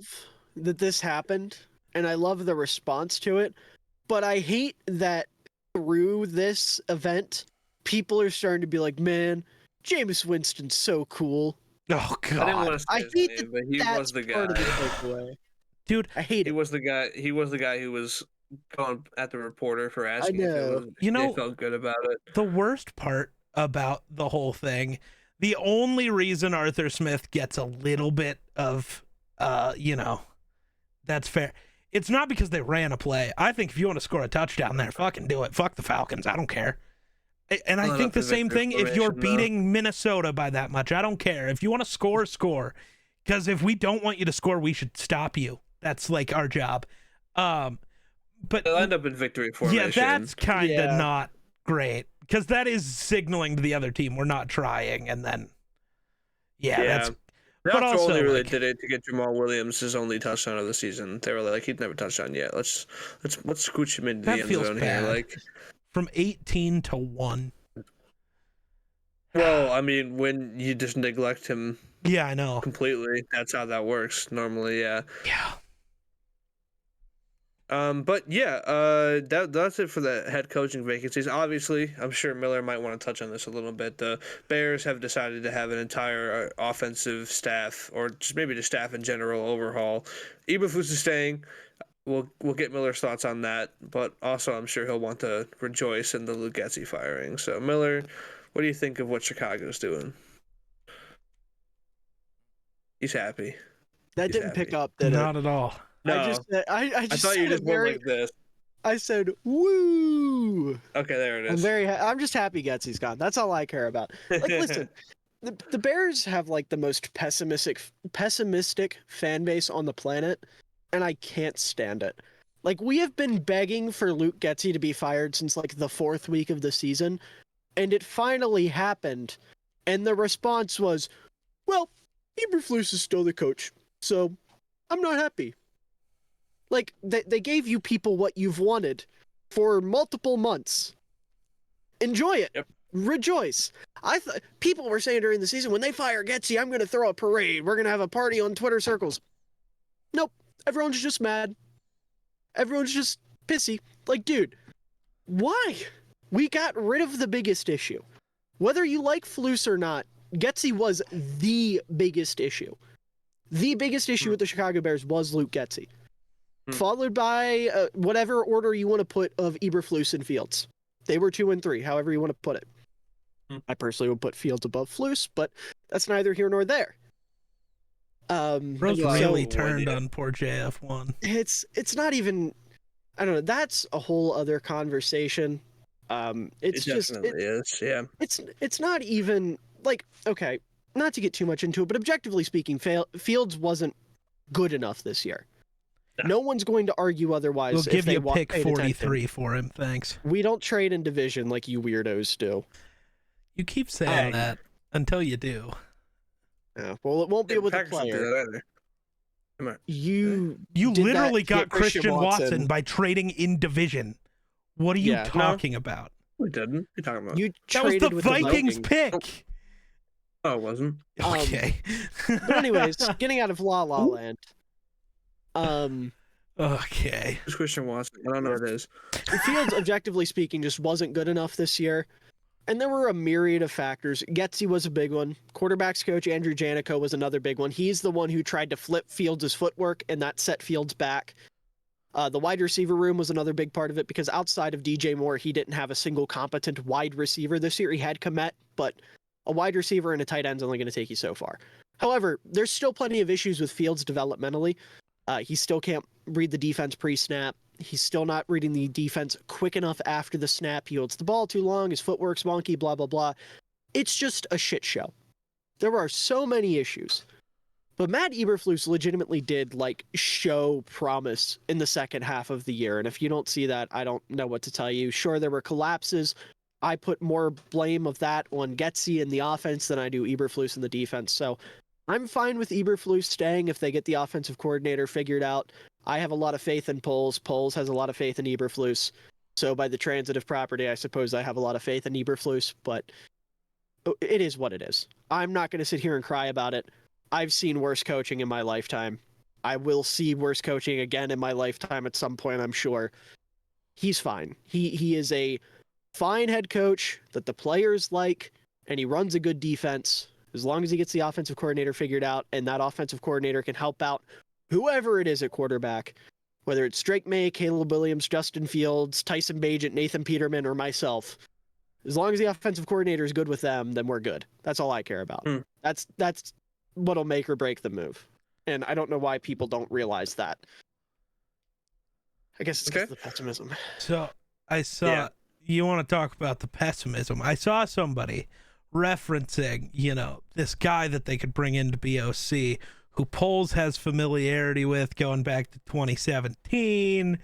that this happened, and I love the response to it, but I hate that through this event, people are starting to be like, man, Jameis Winston's so cool. Oh, I didn't want God. to say I his hate name, but he That's was the part of the guy. takeaway. Dude, I hate He it. was the guy. He was the guy who was going at the reporter for asking if know. it was, You if know- they felt good about it. the worst part about the whole thing The only reason Arthur Smith gets a little bit of, that's fair. It's not because they ran a play. I think if you want to score a touchdown there, fucking do it. Fuck the Falcons. I don't care. And I think the same thing if you're beating Minnesota by that much. I don't care. If you want to score, score. Because if we don't want you to score, we should stop you. That's like our job. But they'll end up in victory formation. Yeah, that's kind of not great. Because that is signaling to the other team we're not trying. And then, that's... But also, only really did it to get Jamal Williams his only touchdown of the season. They were like, he'd never touchdown yet. Let's scooch him into the end zone here. Like from 18 to 1. Well, I mean, when you just neglect him, yeah, I know completely. That's how that works normally. Yeah. Yeah. But yeah, that's it for the head coaching vacancies. Obviously, I'm sure Miller might want to touch on this a little bit. The Bears have decided to have an entire offensive staff, or just maybe the staff in general, overhaul. Eberflus is staying. We'll get Miller's thoughts on that, but also I'm sure he'll want to rejoice in the Luke Getsy firing. So Miller, what do you think of what Chicago's doing? He's happy. That didn't pick up, did it? Not at all. No. I thought you just went like this. I said, woo! Okay, there it is. I'm just happy Getsy's gone. That's all I care about. Like, listen, the Bears have like the most pessimistic fan base on the planet, and I can't stand it. Like, we have been begging for Luke Getsy to be fired since like the 4th week of the season, and it finally happened. And the response was, well, Eberflus is still the coach, so I'm not happy. Like, they gave you people what you've wanted for multiple months. Enjoy it. Yep. Rejoice. People were saying during the season, when they fire Getsy, I'm going to throw a parade. We're going to have a party on Twitter circles. Nope. Everyone's just mad. Everyone's just pissy. Like, dude, why? We got rid of the biggest issue. Whether you like Flus or not, Getsy was the biggest issue. The biggest issue with the Chicago Bears was Luke Getsy. Followed by whatever order you want to put of Eberflus and Fields. They were 2 and 3, however you want to put it. I personally would put Fields above Flus, but that's neither here nor there. Rose really turned on poor JF1. It's not even, I don't know, that's a whole other conversation. It definitely is, yeah. It's not even, like, okay, not to get too much into it, but objectively speaking, Fields wasn't good enough this year. No one's going to argue otherwise. We'll give you a pick 43 for him, thanks. We don't trade in division like you weirdos do. You keep saying that until you do. Yeah, well, it won't be with the player. Come on. You literally got Christian Watson by trading in division. What are you talking about? We didn't. What are you talking about? That was the Vikings pick. Oh, it wasn't. Okay. But anyways, getting out of La La Land. Okay. Who's Christian Watson? I don't know who it is. Fields, objectively speaking, just wasn't good enough this year. And there were a myriad of factors. Getsy was a big one. Quarterbacks coach Andrew Janico was another big one. He's the one who tried to flip Fields' footwork, and that set Fields back. The wide receiver room was another big part of it, because outside of DJ Moore, he didn't have a single competent wide receiver this year. He had Komet, but a wide receiver and a tight end is only going to take you so far. However, there's still plenty of issues with Fields developmentally. He still can't read the defense pre-snap. He's still not reading the defense quick enough after the snap. He holds the ball too long. His footwork's wonky, blah, blah, blah. It's just a shit show. There are so many issues. But Matt Eberflus legitimately did, like, show promise in the second half of the year. And if you don't see that, I don't know what to tell you. Sure, there were collapses. I put more blame of that on Getsy in the offense than I do Eberflus in the defense. So I'm fine with Eberflus staying if they get the offensive coordinator figured out. I have a lot of faith in Poles. Poles has a lot of faith in Eberflus. So by the transitive property, I suppose I have a lot of faith in Eberflus, but it is what it is. I'm not going to sit here and cry about it. I've seen worse coaching in my lifetime. I will see worse coaching again in my lifetime at some point, I'm sure. He's fine. He is a fine head coach that the players like, and he runs a good defense. As long as he gets the offensive coordinator figured out, and that offensive coordinator can help out whoever it is at quarterback, whether it's Drake May, Caleb Williams, Justin Fields, Tyson Bagent, Nathan Peterman, or myself, As long as the offensive coordinator is good with them, then we're good. That's all I care about. That's what'll make or break the move. And I don't know why people don't realize that. I guess it's because of the pessimism. So I saw you want to talk about the pessimism. I saw somebody referencing, this guy that they could bring into BOC who Poles has familiarity with going back to 2017.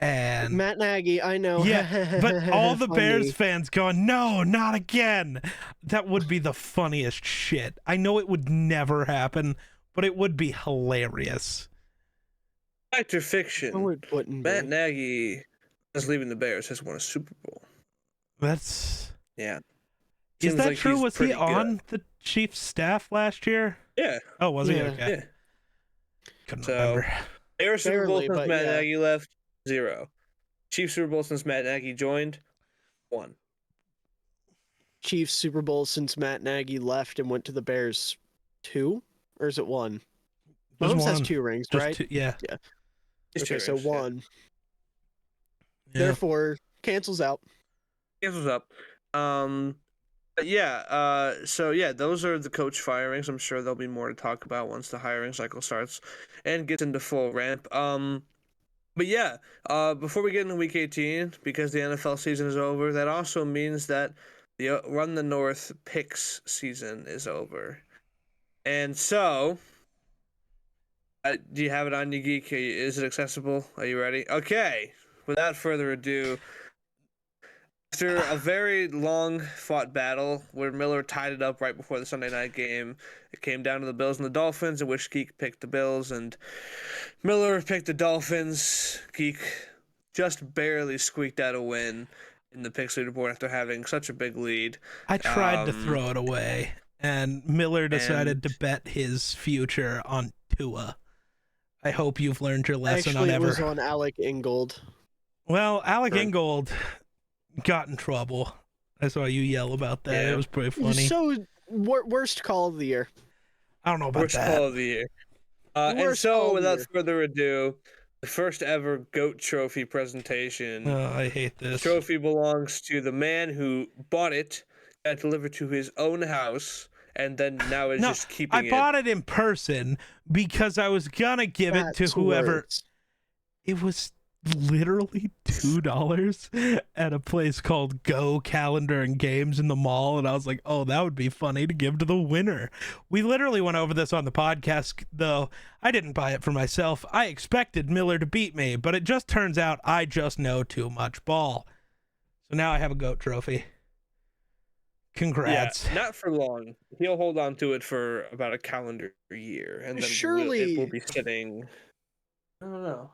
And Matt Nagy, I know. Yeah, but all the Bears fans going, no, not again. That would be the funniest shit. I know it would never happen, but it would be hilarious. Fact or fiction? No, it wouldn't Matt be. Nagy is leaving the Bears, has won a Super Bowl. That's... Yeah. Is that true? Was he good. on the Chiefs staff last year? Yeah. Oh, was he? Yeah. Okay. Yeah. Couldn't remember. Bears Super Bowl Barely, since but Matt yeah. Nagy left, 0. Chiefs Super Bowl since Matt Nagy joined, 1. Chiefs Super Bowl since Matt Nagy left and went to the Bears, 2? Or is it 1? Just Mahomes has one. 2 rings, Just right? two, yeah. Just Okay, two so rings, yeah. 1. Yeah. Therefore, cancels out. Guess what's up? But yeah, so yeah, those are the coach firings. I'm sure there'll be more to talk about once the hiring cycle starts and gets into full ramp. But yeah, before we get into Week 18, because the NFL season is over, that also means that the Run the North picks season is over. And so, do you have it on your Geek? Is it accessible? Are you ready? Okay, without further ado, after a very long-fought battle where Miller tied it up right before the Sunday night game, it came down to the Bills and the Dolphins, in which Geek picked the Bills, and Miller picked the Dolphins. Geek just barely squeaked out a win in the picks leaderboard after having such a big lead. I tried to throw it away, and Miller decided to bet his future on Tua. I hope you've learned your lesson Actually, on ever. it was on Alec Ingold. Well, Alec Sure. Ingold got in trouble. I saw you yell about that. Yeah. It was pretty funny. So, worst call of the year. I don't know about Worst that. call of the year. And Worst so, call of the without year. further ado, the first ever GOAT trophy presentation. Oh, I hate The this. trophy belongs to the man who bought it, got it delivered to his own house, and then now is No, just keeping I bought it in person because I was gonna give it to That's whoever. words. It was literally $2 at a place called Go Calendar and Games in the mall, and I was like, oh, that would be funny to give to the winner. We literally went over this on the podcast, though. I didn't buy it for myself. I expected Miller to beat me, but it just turns out I just know too much ball. So now I have a GOAT trophy. Congrats. Yeah, not for long. He'll hold on to it for about a calendar year, and then Surely- it will be sitting. I don't know.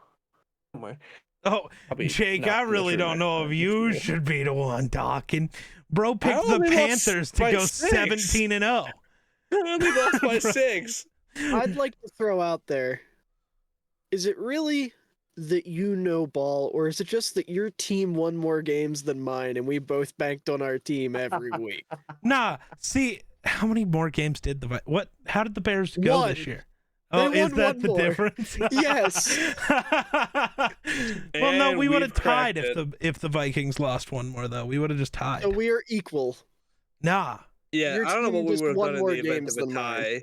Somewhere. Oh, Probably Jake, not I in the really true don't know if next you year. should be the one talking. Bro picked the only lost Panthers to by go 6. 17-0. I only lost by Bro. 6. I'd like to throw out there, is it really that you know ball, or is it just that your team won more games than mine and we both banked on our team every week? Nah, see, how many more games did the what? How did the Bears go One. this year? Oh, They is won that one the more. difference? Yes. Well, no, And we would have we've tied cracked if the Vikings lost one more though. We would have just tied. So we are equal. Nah. Yeah, Your I don't know team what we just would have won done in more the event games of a than mine. tie.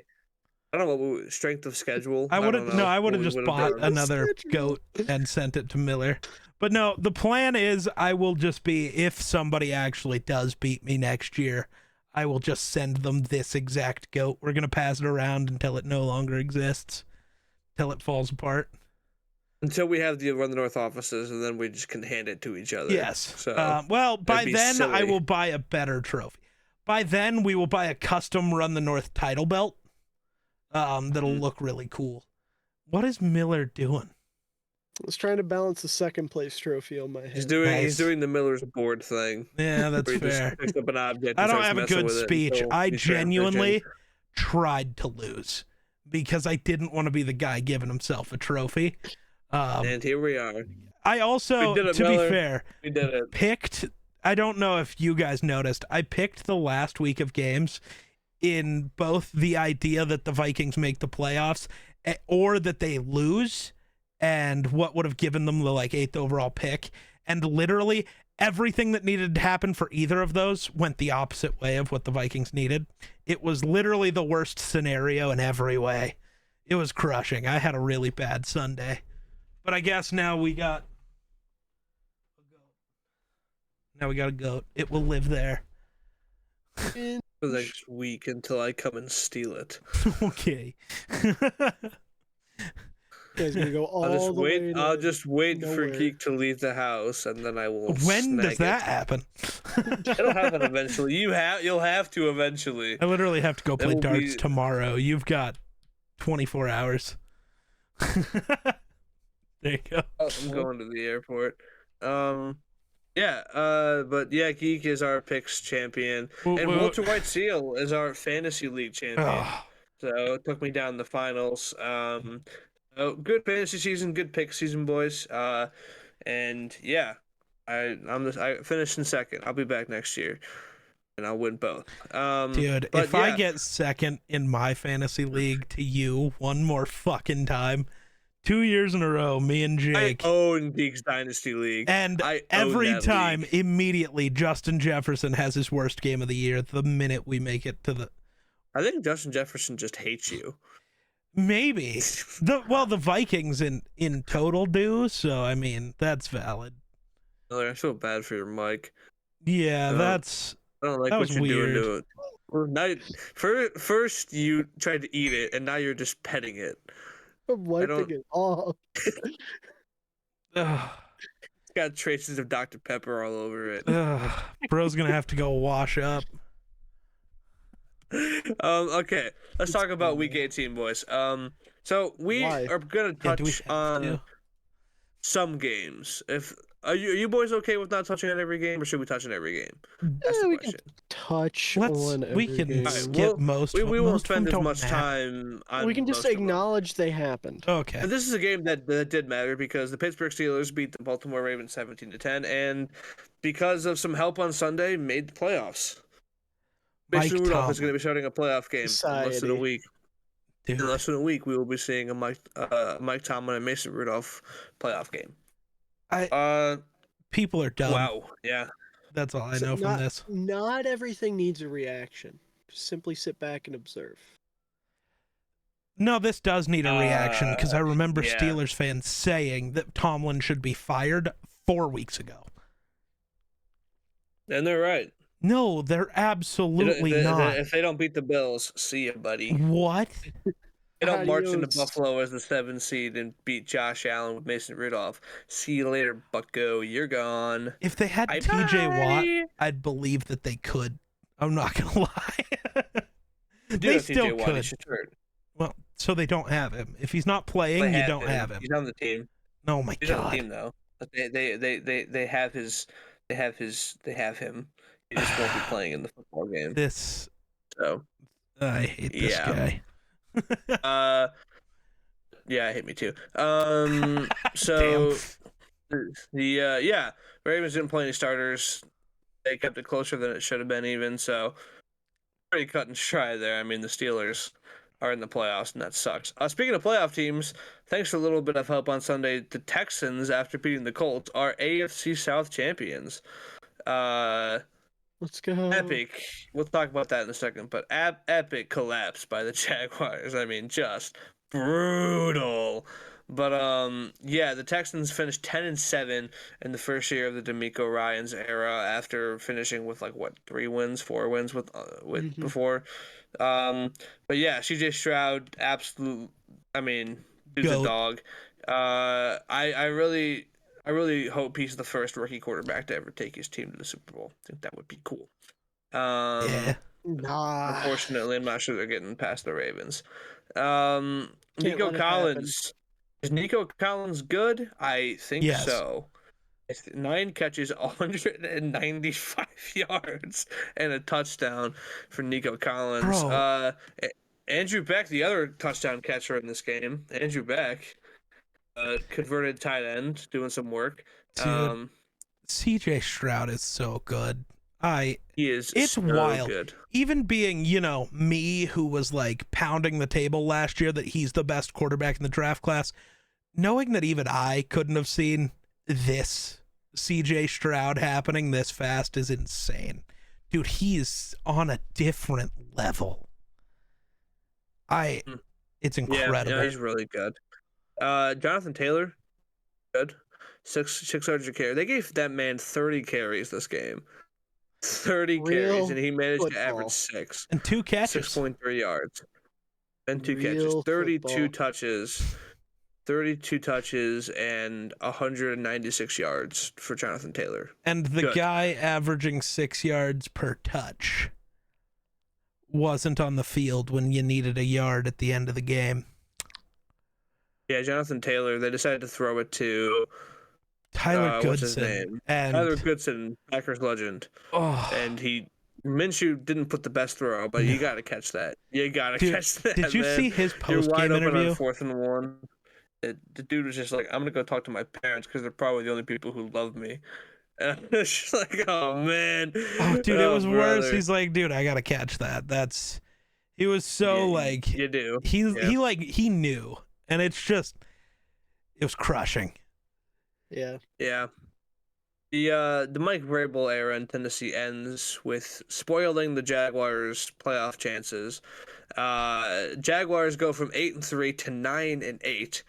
I don't know what strength of schedule. I would have don't know I would what have we just would've bought done. another Schedule. goat and sent it to Miller. But no, the plan is I will just be, if somebody actually does beat me next year, I will just send them this exact goat. We're gonna pass it around until it no longer exists, till it falls apart. Until we have the Run the North offices, and then we just can hand it to each other. Yes. So Well, by be then I silly. will buy a better trophy. By then we will buy a custom Run the North title belt. That'll look really cool. What is Miller doing? I was trying to balance the second place trophy on my he's head. doing Nice. he's doing the Miller's board thing. Yeah, that's where he just fair. picks up an object. I and don't starts have a messing good with it speech. until I he's trying to genuinely finish tried to lose because I didn't want to be the guy giving himself a trophy. it. And here we are. I also, We did it, to be Miller. fair, We did it. picked, I don't know if you guys noticed, I picked the last week of games in both the idea that the Vikings make the playoffs or that they lose and what would have given them the 8th overall pick. And literally everything that needed to happen for either of those went the opposite way of what the Vikings needed. It was literally the worst scenario in every way. It was crushing. I had a really bad Sunday. But I guess now we got a goat. It will live there. For the next week until I come and steal it. Okay. Guys gonna go all the way to I'll just wait for nowhere. Geek to leave the house, and then I will. When does snag that happen? It'll happen eventually. You'll have to eventually. I literally have to go That play will darts be- tomorrow. You've got 24 hours. There you go. I'm going to the airport. But Geek is our picks champion, and Walter White Seal is our fantasy league champion. Oh, So it took me down the finals. Good fantasy season, good pick season, boys. And yeah, I finished in second. I'll be back next year, and I'll win both. dude, but if I get second in my fantasy league to you one more fucking time, 2 years in a row, me and Jake. I own Geek's Dynasty League. And I own every that time, league. immediately, Justin Jefferson has his worst game of the year the minute we make it to the... I think Justin Jefferson just hates you. Maybe. The Vikings in total do, so, I mean, that's valid. I feel bad for your mic. Yeah, No. that's... I don't like That what was you're doing weird. to it. Well, now, first you tried to eat it, and now you're just petting it. I'm wiping don't- it off. Ugh, It's got traces of Dr. Pepper all over it. bro's gonna have to go wash up. Okay, let's talk about Week 18, boys. So we Why? are gonna Yeah, do we touch have on to? some games. Are you boys okay with not touching on every game, or should we touch on every game? That's Yeah, the we can question. touch We on every can game. Alright, skip well, most We of them. won't Most of them spend as don't much matter. time on. We can just most of them. acknowledge they happened. Okay. And this is a game that did matter because the Pittsburgh Steelers beat the Baltimore Ravens 17-10, and because of some help on Sunday, made the playoffs. Mason Mike Rudolph is Tomlin. going to be starting a playoff game in less than a Society. week. Dude, In less than a week, we will be seeing a Mike Tomlin and Mason Rudolph playoff game. people are dumb. Wow, yeah. That's all I So know from this. Not everything needs a reaction. Just simply sit back and observe. No, this does need a reaction because I remember yeah. Steelers fans saying that Tomlin should be fired 4 weeks ago. And they're right. No, they're absolutely not. If they don't beat the Bills, see ya, buddy. What? They don't march into Adios. Buffalo as the 7th seed and beat Josh Allen with Mason Rudolph. See you later, bucko. You're gone. If they had TJ Watt, I'd believe that they could. I'm not gonna lie. They still Watt. could. He's hurt. Well, so they don't have him. If he's not playing, They you don't have him. He's on the team. Oh my He's on the god. team though. But they have him. He just won't be playing in the football game. This So I hate this Yeah. guy. yeah, it hit me too. So Ravens didn't play any starters. They kept it closer than it should have been even, so pretty cut and dry there. I mean, the Steelers are in the playoffs, and that sucks. Speaking of playoff teams, thanks for a little bit of help on Sunday. The Texans, after beating the Colts, are AFC South champions. Let's go. Epic. We'll talk about that in a second, but epic collapse by the Jaguars. I mean, just brutal. But the Texans finished 10-7 in the first year of the DeMeco Ryans era after finishing with 4 wins with before. But yeah, CJ Stroud, absolute. I mean, dude's Goat. a dog. I really hope he's the first rookie quarterback to ever take his team to the Super Bowl. I think that would be cool. Yeah. Nah. Unfortunately, I'm not sure they're getting past the Ravens. Can't Nico let it Collins. Is Nico Collins good? I think Yes. so. 9 catches, 195 yards, and a touchdown for Nico Collins. Bro. Andrew Beck, the other touchdown catcher in this game. Andrew Beck, converted tight end, doing some work. Dude, CJ Stroud is so good. He is It's so wild. good. Even being, me who was pounding the table last year that he's the best quarterback in the draft class, knowing that even I couldn't have seen this CJ Stroud happening this fast is insane. Dude, he is on a different level. It's incredible. Yeah, he's really good. Jonathan Taylor, good. 600 carries. They gave that man 30 carries this game. 30 carries, and he managed to average 6. And 2 catches. 6.3 yards. And 2 catches. Real 32 football. touches. 32 touches and 196 yards for Jonathan Taylor. And the Good. guy averaging 6 yards per touch wasn't on the field when you needed a yard at the end of the game. Yeah, Jonathan Taylor, they decided to throw it to Tyler what's his Goodson. name? And Tyler Goodson, Packers legend. And Minshew didn't put the best throw, but you got to catch that. You got to catch that. Did you man. see his You're wide post-game open interview? on 4th and 1. The dude was just like, I'm going to go talk to my parents because they're probably the only people who love me. And it's just like, oh, man. Oh, dude, it was worse. brother. He's like, dude, I got to catch that. He was so like, You do. he knew. And it was crushing. Yeah. Yeah. The Mike Vrabel era in Tennessee ends with spoiling the Jaguars' playoff chances. Jaguars go from 8-3 to 9-8,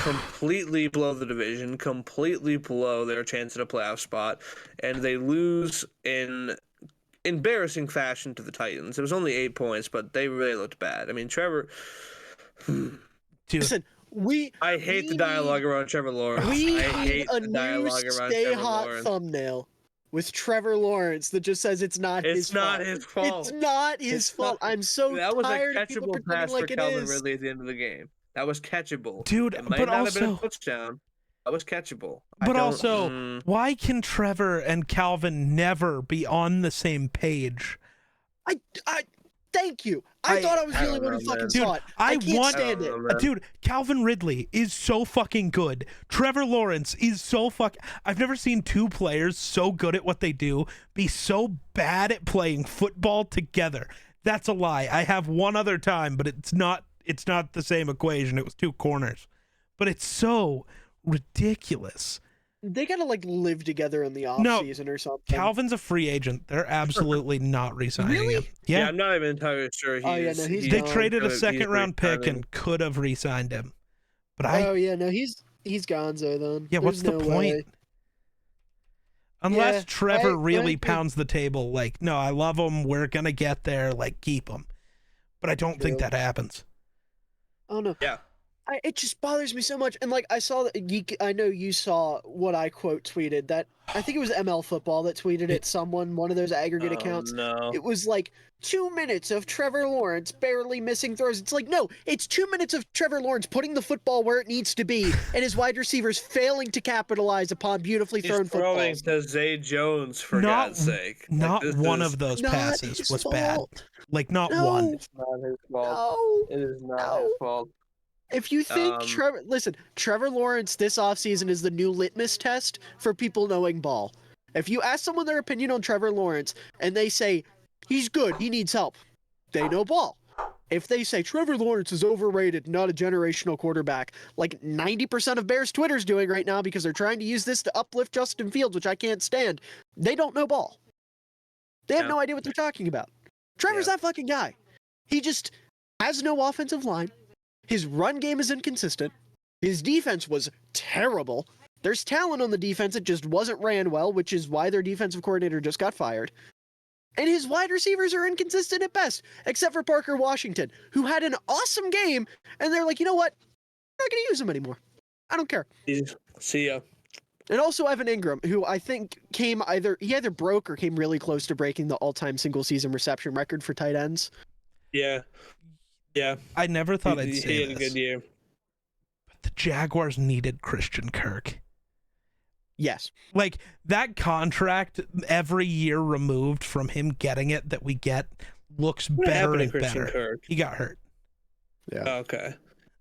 completely blow the division, completely blow their chance at a playoff spot, and they lose in embarrassing fashion to the Titans. It was only 8 points, but they really looked bad. I mean, Trevor. Dude, Listen, I hate the dialogue around Trevor Lawrence. We I need hate a the new dialogue around Stay Trevor Hot Lawrence. thumbnail with Trevor Lawrence that just says it's not his It's not fault. his fault. It's not his It's fault. not- I'm so That was a tired of people catchable pretending pass like for it Calvin is. Ridley at the end of the game. That was catchable. Dude, It might but not have been a also, touchdown. That was catchable. but also, why can Trevor and Calvin never be on the same page? I thank you. I thought I was the I only don't one who know, fucking man. saw it. I can't want- stand it. Dude, Calvin Ridley is so fucking good. Trevor Lawrence is so I've never seen two players so good at what they do be so bad at playing football together. That's a lie. I have one other time, but it's not the same equation. It was two corners. But it's so ridiculous. They gotta like live together in the off season or something. Calvin's a free agent. They're absolutely not re-signing Really? him. Yeah, Yeah. I'm not even entirely sure. He's They gone. traded a he's second round pick re-signing. and could have re-signed him. But he's gonzo then. yeah, what's the There's no point? way. Unless Yeah, Trevor I really agree. pounds the table, like, no, I love him. We're going to get there. Like, keep him. But I don't think True. that happens. Oh no. Yeah. It just bothers me so much. And like I saw that Geek, I know you saw what I quote tweeted that I think it was ML Football that tweeted at someone, one of those aggregate accounts. No. It was like 2 minutes of Trevor Lawrence barely missing throws. It's like, no, it's 2 minutes of Trevor Lawrence putting the football where it needs to be and his wide receivers failing to capitalize upon beautifully He's thrown throwing footballs. to Zay Jones, for Not- God's sake. Not this one is of those Not passes his was bad. fault. Like, not No. one. It's not his fault. No. It is not No. his fault. If you think Um, Trevor Lawrence this offseason is the new litmus test for people knowing ball. If you ask someone their opinion on Trevor Lawrence and they say, he's good, he needs help, they know ball. If they say Trevor Lawrence is overrated, not a generational quarterback, like 90% of Bears Twitter's doing right now because they're trying to use this to uplift Justin Fields, which I can't stand, they don't know ball. They have Yeah. no idea what they're talking about. Trevor's that fucking guy. He just has no offensive line. His run game is inconsistent. His defense was terrible. There's talent on the defense, it just wasn't ran well, which is why their defensive coordinator just got fired. And his wide receivers are inconsistent at best, except for Parker Washington, who had an awesome game, and they're like, you know what? I'm not going to use him anymore. I don't care. See ya. And also Evan Ingram, who I think he either broke or came really close to breaking the all-time single-season reception record for tight ends. Yeah. Yeah. I never thought I'd He say had a this. good year. But the Jaguars needed Christian Kirk. Yes. Like, that contract every year removed from him getting it that we get looks What better happened to and Christian better. Kirk? He got hurt. Yeah. Okay.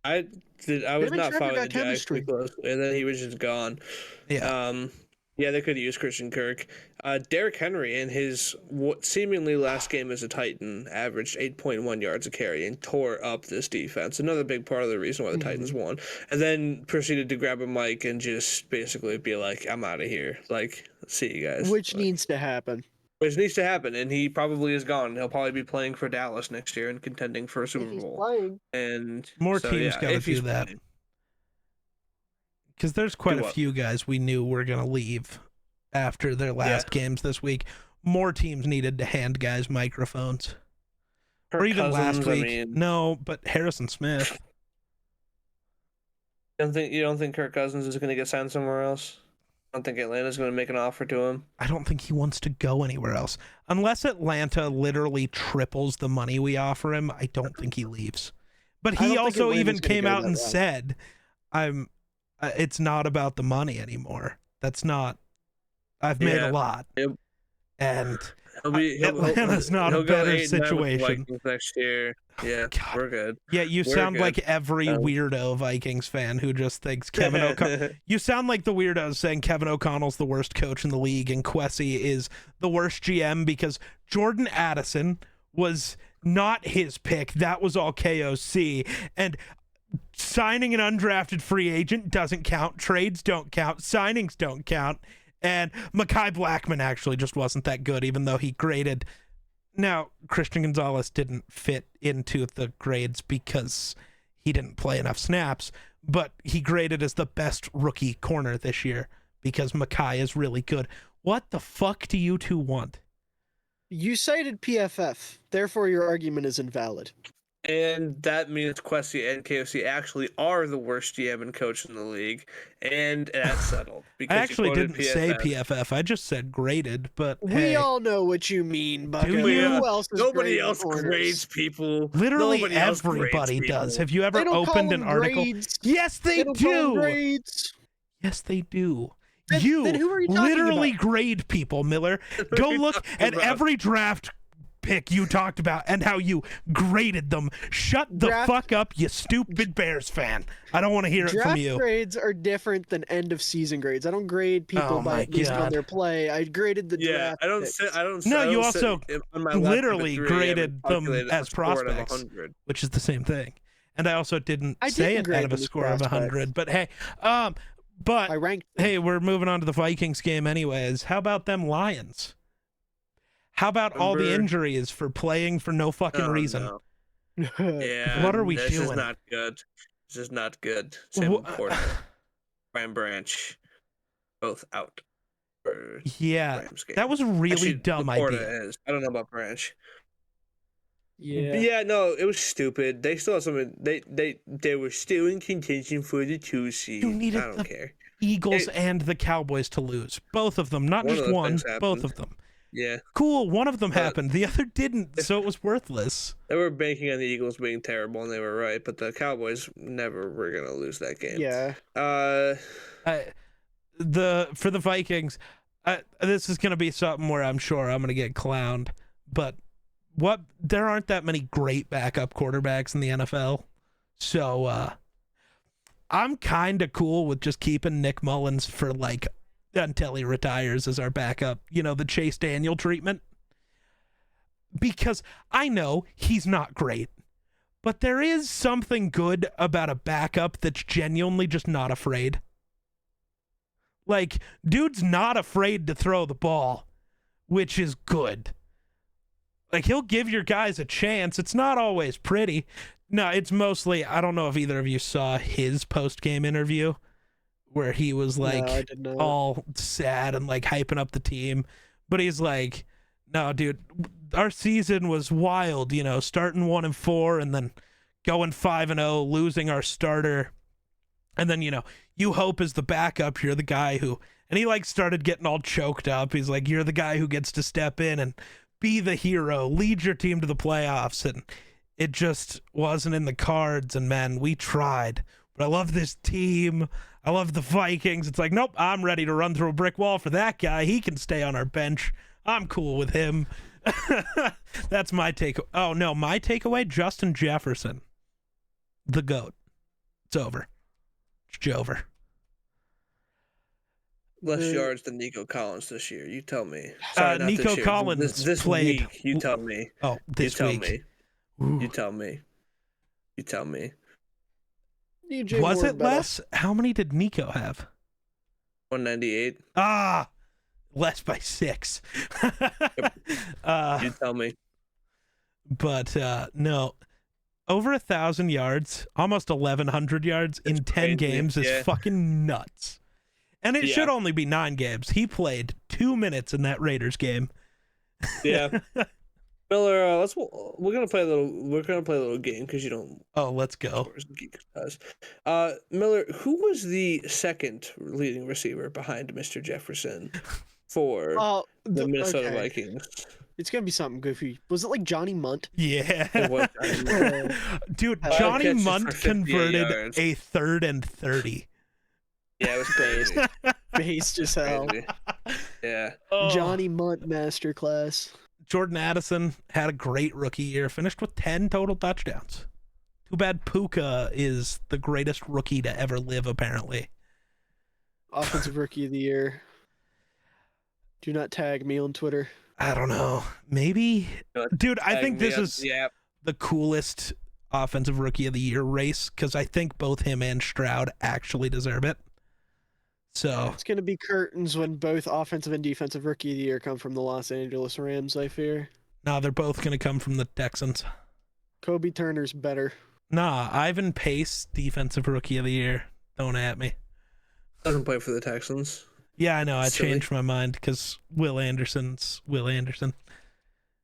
I was and not Trevor following got the Jags chemistry. too closely, and then he was just gone. Yeah. Yeah, they could use Christian Kirk. Derrick Henry in his seemingly last game as a Titan averaged 8.1 yards a carry and tore up this defense. Another big part of the reason why the Titans won. And then proceeded to grab a mic and just basically be like, I'm out of here. Like, see you guys. Which needs to happen. Which needs to happen, and he probably is gone. He'll probably be playing for Dallas next year and contending for a Super Bowl. Playing. And more teams got to do that. Because there's quite a few guys we knew were going to leave after their last games this week. More teams needed to hand guys microphones. Kirk or even Cousins, last week. No, but Harrison Smith. You don't think Kirk Cousins is going to get signed somewhere else? I don't think Atlanta's going to make an offer to him. I don't think he wants to go anywhere else. Unless Atlanta literally triples the money we offer him, I don't think he leaves. But he also even came out and said, it's not about the money anymore. That's not, I've made a lot. Yep. And Atlanta's not a better situation. Next year. Yeah, we're good. Yeah, we're sound good. Like every weirdo Vikings fan who just thinks Kevin O'Connell. You sound like the weirdos saying Kevin O'Connell's the worst coach in the league and Kwesi is the worst GM because Jordan Addison was not his pick. That was all KOC. And signing an undrafted free agent doesn't count. Trades don't count. Signings don't count. And Mekhi Blackmon actually just wasn't that good, even though he graded. Now, Christian Gonzalez didn't fit into the grades because he didn't play enough snaps, but he graded as the best rookie corner this year because Mekhi is really good. What the fuck do you two want? You cited PFF, therefore your argument is invalid. And that means Kwesi and KOC actually are the worst GM and coach in the league, and that's settled. I actually didn't say PFF. I just said graded, but we all know what you mean, Bucko. Who else Nobody else grades people. Literally everybody does. Have you ever opened an article? Grades. Yes, they do. Yes, they do. You literally grade people, Miller. Go look at every draft pick you talked about and how you graded them. Shut the fuck up, you stupid Bears fan. I don't want to hear it from you. Draft grades are different than end of season grades. I don't grade people based on their play. I graded the draft. I don't. No, you also literally graded them as prospects, which is the same thing. And I also didn't say it out of a score of 100. But hey, but I ranked. Hey, we're moving on to the Vikings game anyways. How about them Lions? How about all the injuries for playing for no fucking reason? No. Yeah. What are we doing? This is not good. This is not good. Sam Porter, Brian Branch, both out. Yeah, that was a really dumb idea. I don't know about Branch. Yeah. No, it was stupid. They still have something. They were still in contention for the 2 seed. You needed I don't care. Eagles and the Cowboys to lose. Both of them, not just one. Both of them. Yeah. Cool. One of them happened. The other didn't, so it was worthless. They were banking on the Eagles being terrible, and they were right. But the Cowboys never were gonna lose that game. Yeah. For the Vikings, this is gonna be something where I'm sure I'm gonna get clowned. But there aren't that many great backup quarterbacks in the NFL, so I'm kind of cool with just keeping Nick Mullins for until he retires as our backup, the Chase Daniel treatment. Because I know he's not great, but there is something good about a backup that's genuinely just not afraid. Dude's not afraid to throw the ball, which is good. He'll give your guys a chance. It's not always pretty. No, it's mostly, I don't know if either of you saw his post-game interview, where he was all sad and hyping up the team, but he's like, no, dude, our season was wild, starting 1-4 and then going 5-0, losing our starter. And then, you hope as the backup, you're the guy who, and he started getting all choked up. He's like, you're the guy who gets to step in and be the hero, lead your team to the playoffs. And it just wasn't in the cards. And man, we tried, but I love this team. I love the Vikings. It's nope, I'm ready to run through a brick wall for that guy. He can stay on our bench. I'm cool with him. That's my take. Oh, no, my takeaway, Justin Jefferson. The GOAT. It's over. It's over. less The- yards than Nico Collins this year? You tell me. Sorry, not Nico this year. Collins this played. week. You tell me. Oh, this you tell week. me. Ooh. You tell me. You tell me. DJ Was Ward it better. less? How many did Nico have? 198. Ah, less by 6. You tell me. But no, over 1,000 yards, almost 1,100 yards in 10 crazy, games is yeah. fucking nuts. And it Yeah. should only be 9 games. He played 2 minutes in that Raiders game. Yeah. Miller, we're gonna play a little game because you don't. Oh, let's go. Geek does. Miller, who was the second leading receiver behind Mr. Jefferson for the Minnesota Vikings? It's gonna be something goofy. Was it like Johnny Munt? It Yeah. was Johnny Munt. Dude, Five Johnny catches for Munt 58 converted yards. a 3rd and 30. Yeah, it was crazy. Based as hell. Crazy. Yeah. Oh. Johnny Munt masterclass. Jordan Addison had a great rookie year, finished with 10 total touchdowns. Too bad Puka is the greatest rookie to ever live, apparently. Offensive Rookie of the Year. Do not tag me on Twitter. I don't know. Maybe. Dude, I think this is Yeah. the coolest offensive rookie of the year race because I think both him and Stroud actually deserve it. So, It's gonna be curtains when both offensive and defensive Rookie of the Year come from the Los Angeles Rams, I fear. nah, they're both going to come from the Texans. Kobe Turner's better. Nah, Ivan Pace, defensive rookie of the year. Don't at me. Doesn't play for the Texans. Yeah, I know. I Silly. changed my mind because Will Anderson's Will Anderson.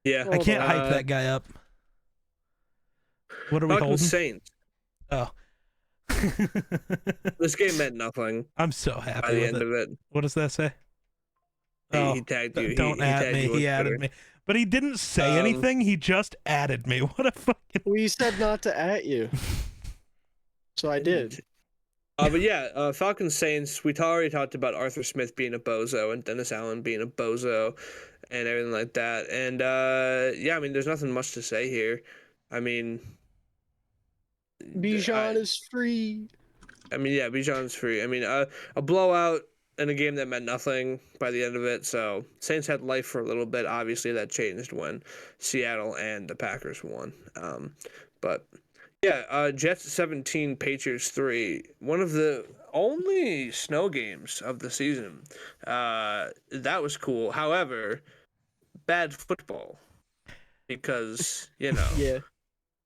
Yeah. I can't Uh, hype that guy up. What are we Falcons holding? Saints. Oh. This game meant nothing I'm so by happy the with end it. of it. What does that say? He tagged you. Don't he add tagged me. you on He added Twitter. me. But he didn't say anything. He just added me. What a fucking... We said not to at you. So I did. But yeah, Falcons Saints. We already talked about Arthur Smith being a bozo and Dennis Allen being a bozo, and everything like that. And yeah, I mean, there's nothing much to say here. I mean, Bijan is free. I mean, yeah, Bijan's free. I mean, a blowout in a game that meant nothing by the end of it. So Saints had life for a little bit. Obviously, that changed when Seattle and the Packers won. But yeah, Jets 17, Patriots 3. One of the only snow games of the season. That was cool. However, bad football because Yeah.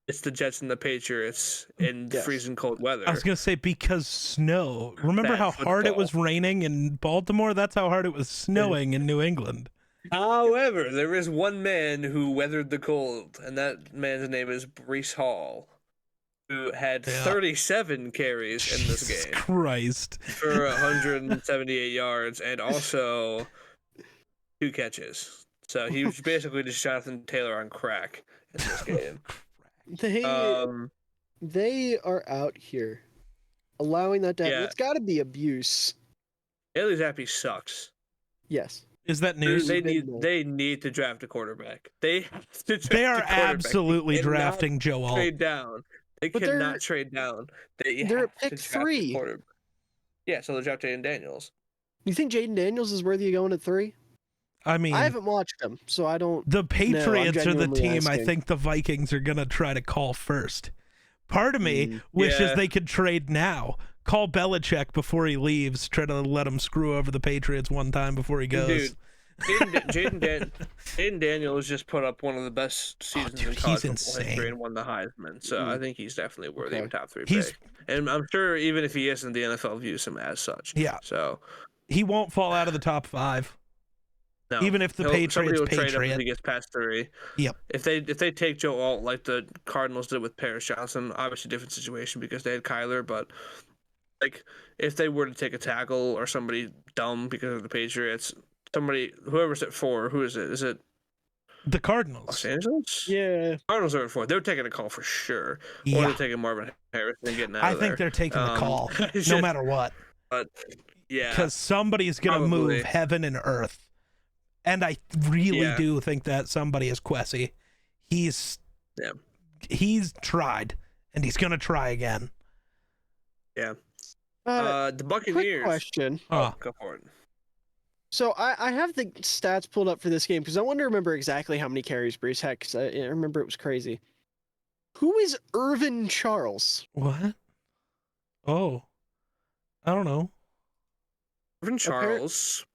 it's the Jets and the Patriots in Yes. freezing cold weather. I was going to say because snow. Remember Bad how hard it football. was raining in Baltimore? That's how hard it was snowing in New England. However, there is one man who weathered the cold, and that man's name is Breece Hall, who had Yeah. 37 carries in this Jesus game Christ. for 178 yards and also 2 catches. So he was basically just Jonathan Taylor on crack in this game. They are out here allowing that to happen. Yeah. It's got to be abuse. Bailey Zappi sucks. Yes. Is that news? They need to draft a quarterback. They have to draft They are a quarterback. absolutely They cannot drafting Joe Alt. trade down. They But cannot trade down. they're have at to pick draft a 3. quarterback. Yeah, so they'll draft Jaden Daniels. You think Jaden Daniels is worthy of going at 3? I mean, I haven't watched him, so I don't. the Patriots are the genuinely team I asking. think the Vikings are going to try to call first. Part of me wishes Yeah. they could trade now. Call Belichick before he leaves. Try to let him screw over the Patriots one time before he goes. Dude, Jaden Daniels just put up one of the best seasons dude, in college he's football history insane. and won the Heisman. So I think he's definitely worthy of a Okay. top 3 He's- pick. And I'm sure even if he isn't, the NFL views him as such. Yeah. So He won't fall out of the top 5. no. Even if the Somebody Patriots will trade him if Patriot. he gets past 3. Yep. If they take Joe Alt like the Cardinals did with Paris Johnson, obviously different situation because they had Kyler, but like if they were to take a tackle or somebody dumb because of the Patriots, whoever's at 4, who is it? Is it The Los Cardinals. Angeles? Yeah. Cardinals are at 4. They're taking a call for sure. Or Yeah. they're taking Marvin Harrison and getting out I of there. think they're taking the call, it's no just- matter what. But yeah, Because somebody's going to Probably. move heaven and earth. And I really Yeah. do think that somebody is Quessy. He's tried, and he's going to try again. yeah. Uh, The quick Buccaneers. question. Oh. Go for it. So I have the stats pulled up for this game because I want to remember exactly how many carries Brees had because I remember it was crazy. Who is Irvin Charles? What? Oh, I don't know. Irvin Charles.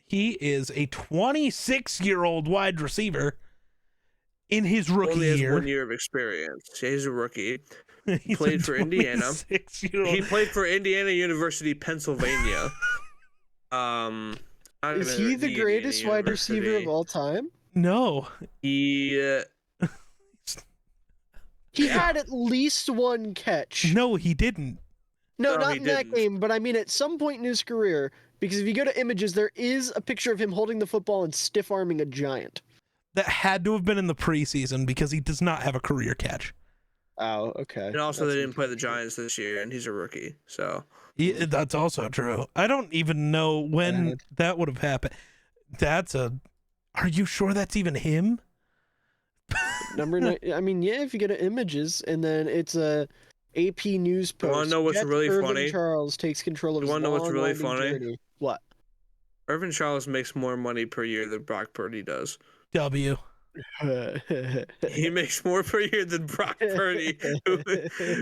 He is a 26-year-old wide receiver in his rookie Only has year. 1 year of experience. Yeah, he's a rookie. He's Played a for Indiana. 26-year-old. He played for Indiana University, Pennsylvania. Not Is even he the Indiana greatest wide receiver of University. all time? No. He He Yeah. had at least one catch. No, he didn't. No, No, not he in that didn't. game, but I mean at some point in his career, because if you go to images, there is a picture of him holding the football and stiff arming a giant. That had to have been in the preseason because he does not have a career catch. Oh, okay. and also That's they didn't play the unfortunate. Giants this year, and he's a rookie. So That's also true. I don't even know when Bad. that would have happened. Are you sure that's even him? Number 9. I mean, yeah, if you go to images, and then it's a AP News post. wanna know what's Jets really Irvin funny? Charles takes control of You his wanna know what's really long-winding funny? journey. What? Irvin Charles makes more money per year than Brock Purdy does. W. He makes more per year than Brock Purdy,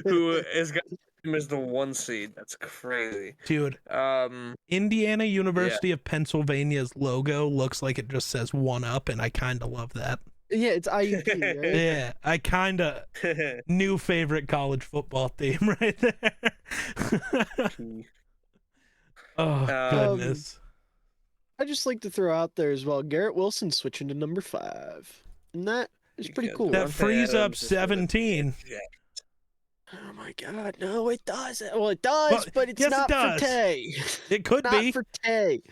who has got him as the 1 seed. That's crazy. Dude, Indiana University of Pennsylvania's logo looks like it just says 1-up, and I kind of love that. Yeah, it's IUP, right? Yeah, I kind of new favorite college football team right there. Oh, goodness. I just like to throw out there as well, Garrett Wilson switching to number 5. And that is pretty cool. That Devontae frees up Adams is for the 17. Yeah. Oh my god, no, it doesn't. Well, it does, Well, but it's yes, it not does. for Tay. It could Not be. for Tay.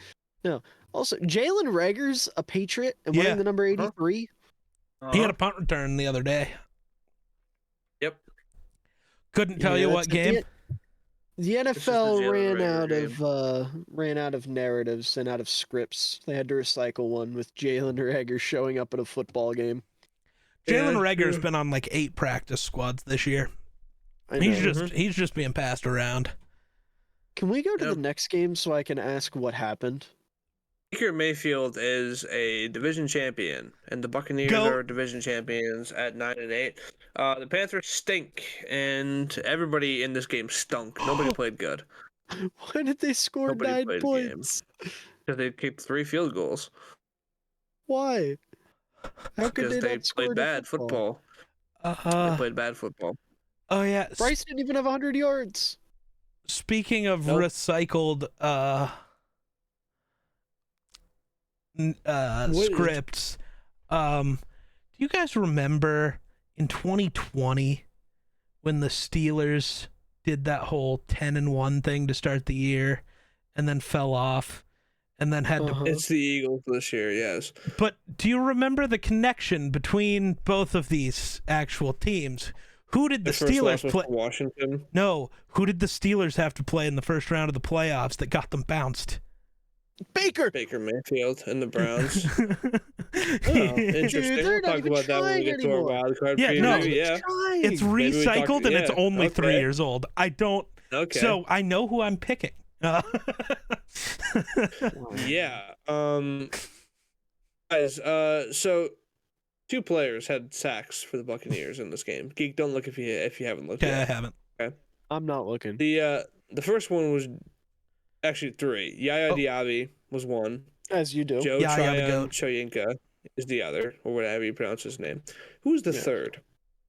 No. Also, Jalen Rager's a Patriot and Yeah. wearing the number 83. He had a punt return the other day. Yep. Couldn't tell Yeah, you what that's game. The just the NFL Jalen Reagor ran out of narratives and out of scripts. They had to recycle one with Jalen Rager showing up at a football game. Jalen Yeah, Rager's true. been on like 8 practice squads this year. I He's know. he's just being passed around. Can we go to Yep. the next game so I can ask what happened? Baker Mayfield is a division champion, and the Buccaneers Go. are division champions at 9-8. The Panthers stink, and everybody in this game stunk. Nobody played good Why did they score Nobody 9 played a game. points? because they kicked 3 field goals Why? How could because they they not score played the bad football. They played bad football. Oh yeah. Bryce didn't even have 100 yards. Speaking of Nope. recycled is- scripts, do you guys remember in 2020 when the Steelers did that whole 10-1 thing to start the year and then fell off and then had to Uh-huh. It's the Eagles this year, yes. But do you remember the connection between both of these actual teams? Who did the The first loss Steelers was play? to Washington. No, who did the Steelers have to play in the first round of the playoffs that got them bounced? Baker! Baker Mayfield and the Browns. Dude, Interesting. they're We'll not talk even about that when we trying get to our anymore. wild card Yeah, preview. no. Yeah. Trying. It's Maybe we talk- recycled and it's yeah, only 3 okay. years old. I don't. Okay. So I know who I'm picking. Yeah. Guys, so 2 players had sacks for the Buccaneers in this game. Geek, don't look if you haven't looked Okay, I yet. haven't. I'm not looking. The first one was actually 3. Yaya Oh. Diaby was 1. As you do. Joe Yaya the Tryon goat. Shoyinka is the other, or whatever you pronounce his name. Who's the Yeah. third?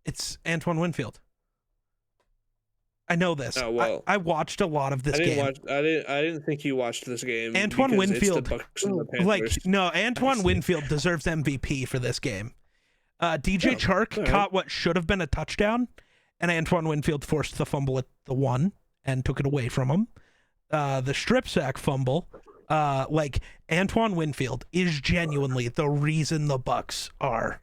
It's Antoine Winfield. I know this. Oh, well. I watched a lot of this I didn't game. watch. I didn't think you watched this game. Antoine because Winfield- It's the Bucs and the Panthers. Like, no, Antoine Obviously. Winfield deserves MVP for this game. DJ Yeah, Chark all right. caught what should have been a touchdown, and Antoine Winfield forced the fumble at the 1 and took it away from him. The strip sack fumble, like Antoine Winfield is genuinely the reason the Bucs are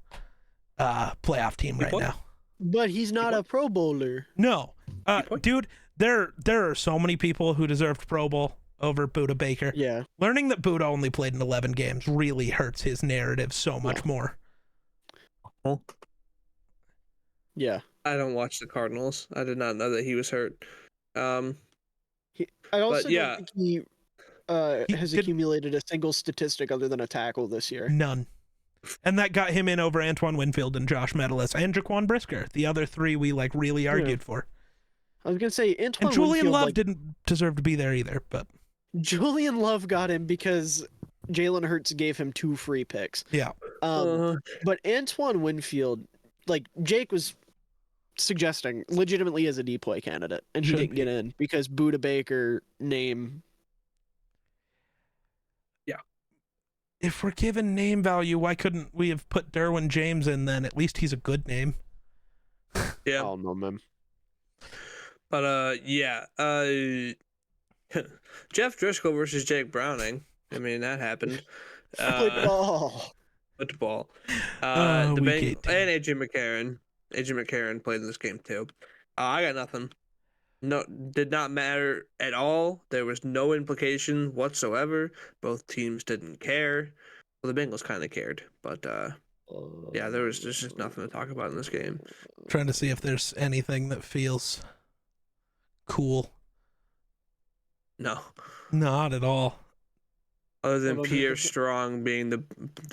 playoff team right What? now. But he's not a Pro Bowler. No, point. dude, there are so many people who deserved Pro Bowl over Buda Baker. Yeah. Learning that Buda only played in 11 games really hurts his narrative so much more. Yeah. I don't watch the Cardinals. I did not know that he was hurt. I also yeah. don't think he. He has did- accumulated a single statistic other than a tackle this year. None. And that got him in over Antoine Winfield and Josh Metellus and Jaquan Brisker. The other three we like really argued for. I was gonna say And Antoine Julian Winfield, Love like, didn't deserve to be there either, but Julian Love got him because Jalen Hurts gave him 2 free picks. yeah. But Antoine Winfield, like Jake was suggesting, legitimately is a D-play candidate, and he Should didn't be. get in because Buda Baker name. If we're given name value, why couldn't we have put Derwin James in then? At least he's a good name. Yeah. Oh no, man. But yeah. Jeff Driscoll versus Jake Browning. I mean, that happened. Football. Football. Oh, The week 18. and AJ McCarron. AJ McCarron played in this game too. I got nothing. No, did not matter at all. There was no implication whatsoever. Both teams didn't care. Well, the Bengals kind of cared, but yeah, there's just nothing to talk about in this game. Trying to see if there's anything that feels cool. No, Not at all. other than Hold on, Pierre hold on. Strong being the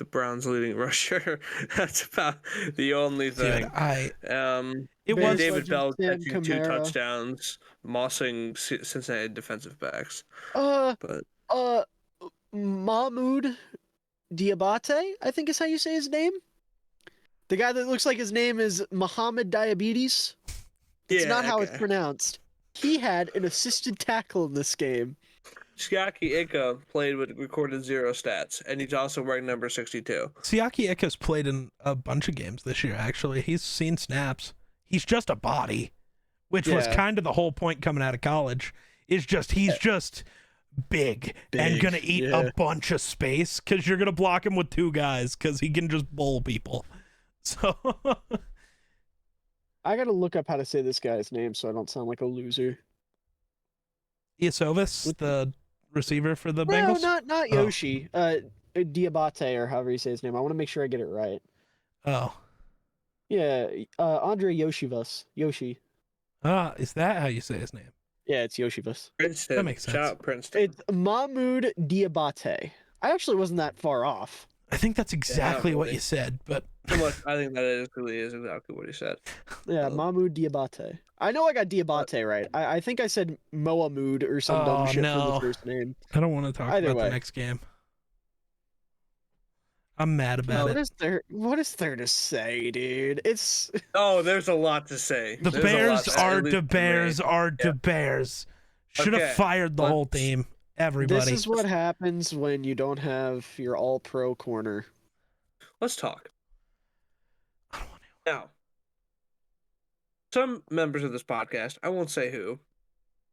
Browns' leading rusher. That's about the only thing. Dude, it Bears was David legend Bell Sam catching 2 Kamara. touchdowns, mossing Cincinnati defensive backs. But Mahmoud Diabate, I think is how you say his name. The guy that looks like his name is Muhammad Diabetes. It's yeah, not how okay. it's pronounced. He had an assisted tackle in this game. Siaki Ika played with recorded 0 stats, and he's also ranked number 62. Siaki Ika's played in a bunch of games this year, actually. He's seen snaps. He's just a body, which was Yeah. kind of the whole point coming out of college. He's just big and Big, gonna eat yeah. a bunch of space because you're gonna block him with 2 guys because he can just bowl people. So I gotta look up how to say this guy's name so I don't sound like a loser. Iasovis, the receiver for the No, Bengals. not Oh. Yoshi. Diabate or however you say his name. I want to make sure I get it right. Oh, Yeah, Andre Yoshivas. Yoshi. is that how you say his name? Yeah, it's Yoshivas. Princeton. That makes Shout sense. out Princeton. It's Mahmoud Diabate. I actually wasn't that far off. I think that's exactly what really. you said, but So much, I think that really is exactly what he said. Yeah, Mahmoud Diabate. I know I got Diabate right. I think I said Mohamud or some dumb Oh, shit for no. the first name. I don't want to talk Either about way. the next game. I'm mad about it. What is there to say, dude? It's Oh, there's a lot to say. The There's a lot Bears to say, are at least the for me. Bears are Yeah. the Bears. Should have Okay, fired the whole let's- team. Everybody. this is what happens when you don't have your all-pro corner. Let's talk. I don't want to. Now, some members of this podcast, I won't say who,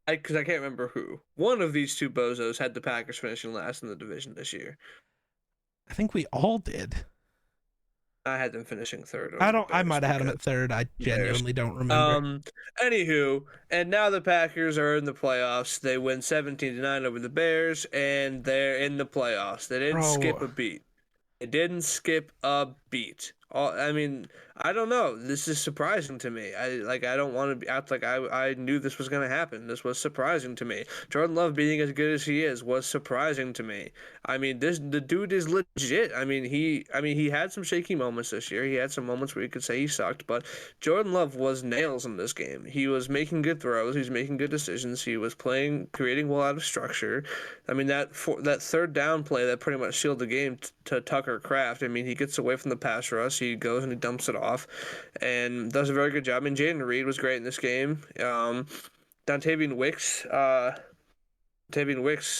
because I can't remember who. One of these 2 bozos had the Packers finishing last in the division this year. I think we all did. I had them finishing 3rd. I don't. I might have had him at 3rd. I genuinely don't remember. Anywho, and now the Packers are in the playoffs. They win 17-9 over the Bears, and they're in the playoffs. They didn't skip a beat. They didn't skip a beat. I mean, I don't know. This is surprising to me. I don't want to act like I knew this was going to happen. This was surprising to me. Jordan Love being as good as he is was surprising to me. I mean, the dude is legit. I mean, he had some shaky moments this year. He had some moments where you could say he sucked, but Jordan Love was nails in this game. He was making good throws. He was making good decisions. He was creating well out of structure. I mean, that 3rd down play that pretty much sealed the game to Tucker Kraft. I mean, he gets away from the pass rush. He goes and he dumps it off and does a very good job. I mean, Jaden Reed was great in this game. Dontavian Wicks,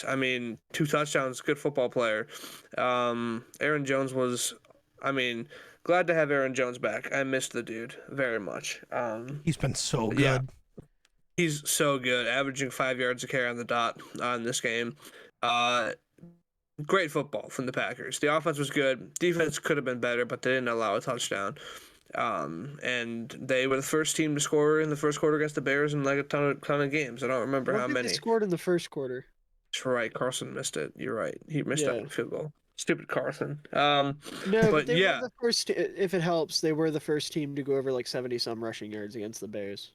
I mean, 2 touchdowns, good football player. Aaron Jones was, I mean, glad to have Aaron Jones back. I missed the dude very much. He's been so good. yeah. He's so good, averaging 5 yards a carry on the dot in this game. Great football from the Packers. The offense was good. Defense could have been better, but they didn't allow a touchdown. And they were the first team to score in the first quarter against the Bears in like a ton of games. I don't remember how many. They scored in the first quarter. That's right. Carson missed it. You're right. He missed that field goal. Stupid Carson. No, but they yeah. were the first. If it helps, they were the first team to go over like 70-some rushing yards against the Bears.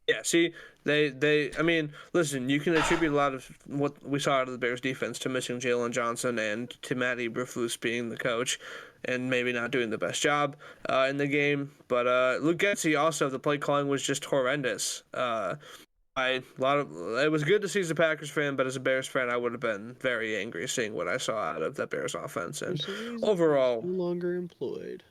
Yeah, see, I mean, listen, you can attribute a lot of what we saw out of the Bears defense to missing Jalen Johnson and to Matt Eberflus being the coach and maybe not doing the best job in the game. But Luke Getsy also, the play calling was just horrendous. It was good to see as a Packers fan, but as a Bears fan, I would have been very angry seeing what I saw out of that Bears offense. And overall, no longer employed.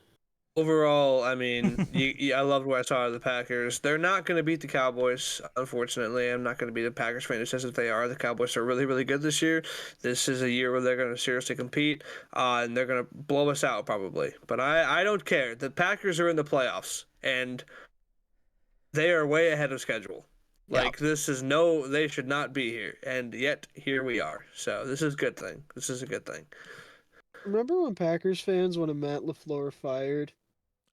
Overall, I mean, I loved what I saw of the Packers. They're not going to beat the Cowboys, unfortunately. I'm not going to be the Packers fan who says that they are. The Cowboys are really, really good this year. This is a year where they're going to seriously compete, and they're going to blow us out probably. But I don't care. The Packers are in the playoffs, and they are way ahead of schedule. Like, they should not be here, and yet here we are. So this is a good thing. This is a good thing. Remember when Packers fans wanted Matt LaFleur fired?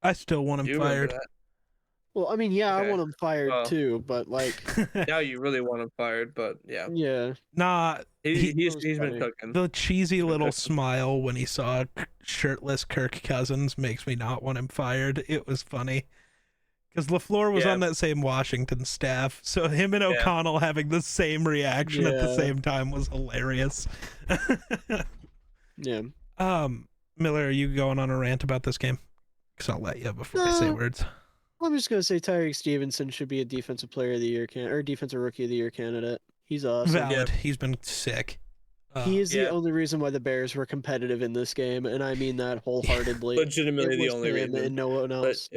I still want him fired. Well, I mean, yeah, Okay. I want him fired too, but like, now you really want him fired, but yeah. Yeah. Nah, he's been cooking. The cheesy little smile when he saw shirtless Kirk Cousins makes me not want him fired. It was funny. Because LaFleur was on that same Washington staff, so him and O'Connell having the same reaction at the same time was hilarious. Yeah. Miller, are you going on a rant about this game? Because I'll let you before I say words. I'm just gonna say Tyreek Stevenson should be a defensive player of the year or defensive rookie of the year candidate. He's awesome. Valid. Yeah. He's been sick. He is the only reason why the Bears were competitive in this game, and I mean that wholeheartedly. Legitimately the only reason, and no one else.